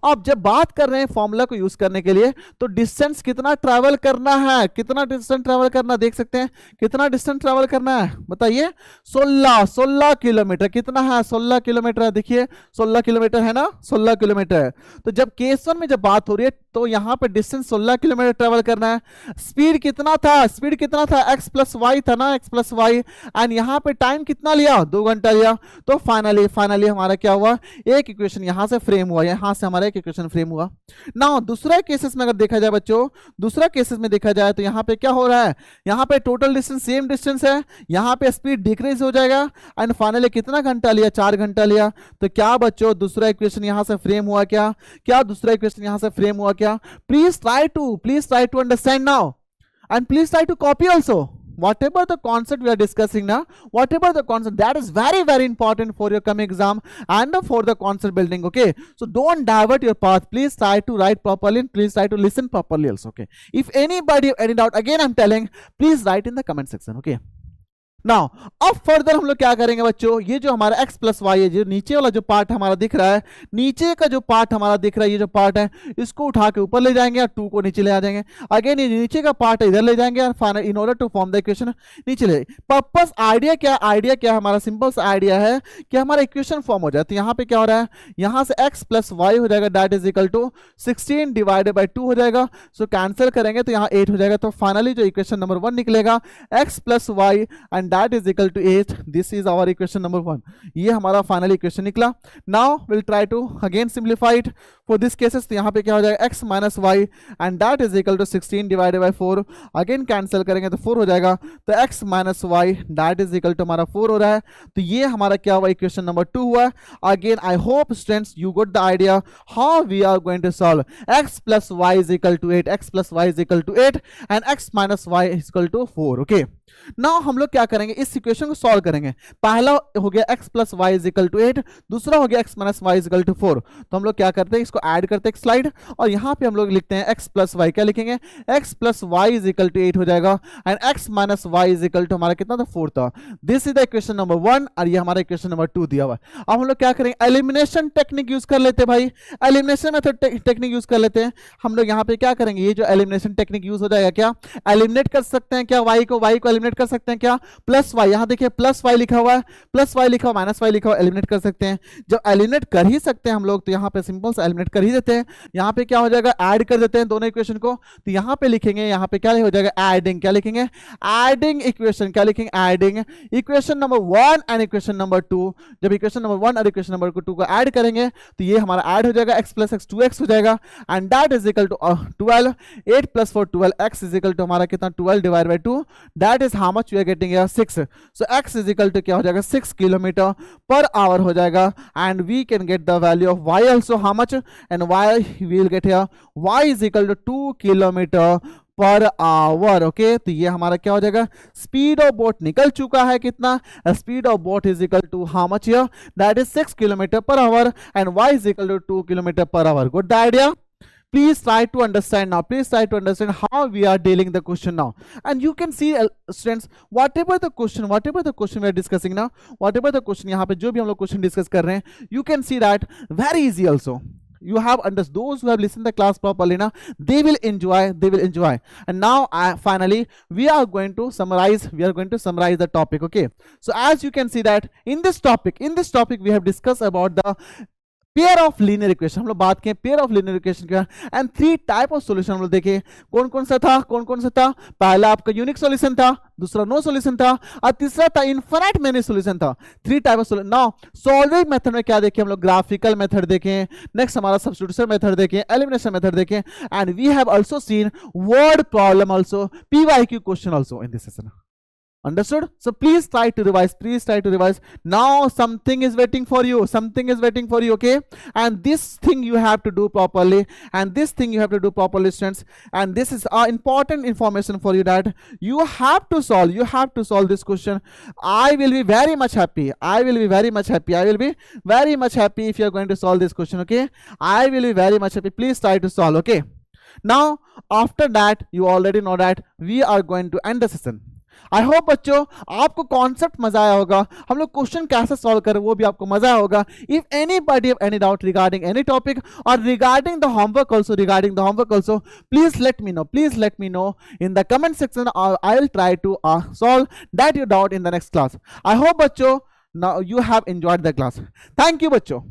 अब जब बात कर रहे हैं फॉर्मूला को यूज करने के लिए, तो डिस्टेंस कितना ट्रैवल करना है, कितना डिस्टेंस ट्रैवल करना, देख सकते हैं कितना डिस्टेंस ट्रैवल करना है, बताइए 16 किलोमीटर। कितना है, 16 किलोमीटर है, देखिए 16 किलोमीटर है ना, 16 किलोमीटर है। तो जब केस वन में जब बात हो रही है, तो यहां पे डिस्टेंस 16 किलोमीटर ट्रैवल करना है। स्पीड कितना था, स्पीड कितना था, x प्लस वाई था ना, x प्लस वाई, एंड यहां पे टाइम कितना लिया, 2 घंटा लिया। तो फाइनली हमारा क्या हुआ, एक इक्वेशन यहां से फ्रेम हुआ, यहां से हमारा एक इक्वेशन फ्रेम हुआ। नाउ दूसरा केसेस में अगर देखा जाए बच्चों, दूसरा केसेस में देखा जाए तो यहां पे क्या हो रहा है, यहां पे टोटल डिस्टेंस सेम डिस्टेंस है, यहां पे स्पीड डिक्रीज हो जाएगा, एंड फाइनली कितना घंटा लिया, 4 घंटा लिया। तो क्या बच्चों दूसरा इक्वेशन यहां से फ्रेम हुआ क्या, क्या दूसरा इक्वेशन यहां से फ्रेम हुआ क्या? Please try to understand now, and please try to copy also whatever the concept we are discussing now, whatever the concept that is very important for your coming exam and for the concept building. Okay, so don't divert your path, please try to write properly and please try to listen properly also. Okay, if anybody any doubt, again I'm telling, please write in the comment section. Okay, now अब further हम लोग क्या करेंगे बच्चों, ये जो हमारा x plus Y है, जो नीचे वाला जो पार्ट हमारा दिख रहा है, नीचे का जो पार्ट हमारा दिख रहा है, ये जो पार्ट है, इसको उठा के ऊपर ले जाएंगे और 2 को नीचे ले आ जाएंगे। अगेन ये नीचे का पार्ट इधर ले जाएंगे और final in order to form the equation नीचे ले। पर्पस आइडिया क्या हमारा सिंपल सा आइडिया है कि हमारा इक्वेशन फॉर्म हो जाए। तो यहाँ पे क्या हो रहा है, यहाँ से x प्लस वाई हो जाएगा, that is equal to 16 divided by 2 हो जाएगा। सो कैंसिल करेंगे तो यहाँ 8 हो जाएगा। तो फाइनली जो इक्वेशन नंबर 1 निकलेगा, x plus y and that is equal to 8, this is our equation number 1। ये हमारा फाइनल इक्वेशन निकला। Now will try to again simplify it for this cases. तो यहाँ पे क्या हो जाएगा, x minus y and that is equal to 16 divided by 4। Again cancel करेंगे तो 4 हो जाएगा। तो x minus y that is equal to हमारा 4 हो रहा है। तो ये हमारा क्या हुआ, इक्वेशन नंबर 2 हुआ। Again I hope students you got the idea how we are going to solve x plus y is equal to 8, x plus y is equal to 8 and x minus y is equal to 4। Okay, now हम लोग क्या करेंगे, इस equation को solve करेंगे। पहला हो गया x plus y is equal to 8, दूसरा हो गया x minus y is equal to 4। तो हम लोग क्या करते हैं, इसको ऐड करते हैं एक स्लाइड, और यहाँ पे हम लोग लिखते हैं x प्लस वाई, क्या लिखेंगे, x plus y is equal to 8 हो जाएगा and x minus y is equal to हमारा कितना था, 4 था। This is the equation number 1 और ये हमारा इक्वेशन नंबर 2 दिया हुआ है। अब हम लोग क्या करेंगे, एलिमिनेशन टेक्निक यूज कर लेते हैं भाई, एलिमिनेशन मेथड टेक्निक यूज कर लेते हैं। हम लोग यहाँ पे क्या करेंगे, ये जो एलिमिनेशन टेक्निक यूज हो जाएगा, क्या एलिमिनेट कर सकते हैं क्या, y को एलिमिनेट कर सकते हैं क्या, प्लस वाई, यहां देखिए प्लस वाई लिखा हुआ है, प्लस वाई लिखा हुआ, माइनस वाई लिखा हुआ, एलिमिनेट कर सकते हैं। जब एलिमिनेट कर ही सकते हैं हम लोग, तो यहां पे सिंपल से एलिमिनेट कर ही देते हैं। यहां पे क्या हो जाएगा, ऐड कर देते हैं दोनों इक्वेशन को। तो यहां पे लिखेंगे, यहां पे क्या हो जाएगा, एडिंग, क्या लिखेंगे, एडिंग इक्वेशन, क्या लिखेंगे, adding equation number 1 and equation number 2। जब इक्वेशन नंबर 1 और इक्वेशन नंबर 2 को ऐड करेंगे तो ये हमारा ऐड हो जाएगा, x प्लस x 2x हो जाएगा and that is equal to 12, 8 plus 4 12, x is equal to हमारा कितना, 12 divide by 2, that is how much we are getting, 6। So x is equal to क्या हो जाएगा, 6 किलोमीटर पर आवर हो जाएगा and we can get the value of y also how much, and y we will get here, y is equal to 2 kilometre per our. Okay, तो ये हमारा क्या हो जाएगा, स्पीड ऑफ बोट निकल चुका है कितना, speed of boat is equal to how much here, that is 6 kilometre per hour and y is equal to 2 kilometre per hour. Good the idea? Please try to understand now, please try to understand how we are dealing the question now, and you can see students, whatever the question we are discussing now, whatever the question यहाँ पे जो भी हम लोग question discuss कर रहे हैं, you can see that very easy also. You have understood, those who have listened the class properly now, they will enjoy. And now finally we are going to summarize the topic. Okay, so as you can see that in this topic we have discussed about the pair of linear equation. हम लोग बात किए pair of linear equation का and 3 type of solution हम लोग देखे। कौन कौन सा था, पहला आपका यूनिक सॉल्यूशन था, दूसरा नो सॉल्यूशन था और तीसरा था इनफिनिट मेनी सॉल्यूशन था। 3 type of solution. Now solving method में क्या देखे हम लोग, ग्राफिकल मेथड देखे, नेक्स्ट हमारा सब्स्टिट्यूशन मेथड देखे, एलिमिनेशन मेथड देखे and we have also seen word problem also, PYQ question also in this session. Understood? So please try to revise. Please try to revise. Now something is waiting for you. Something is waiting for you, okay? And this thing you have to do properly. And this thing you have to do properly, students. And this is important information for you, that you have to solve. You have to solve this question. I will be very much happy. I will be very much happy. I will be very much happy if you are going to solve this question, okay? I will be very much happy. Please try to solve, okay? Now, after that, you already know that we are going to end the session. I hope बच्चों आपको concept मजा आया होगा, हम लोग question कैसे solve करें वो भी आपको मजा आया होगा. If anybody have any doubt regarding any topic और regarding the homework also please let me know in the comment section. I will try to solve that your doubt in the next class. I hope बच्चों now you have enjoyed the class. Thank you बच्चों.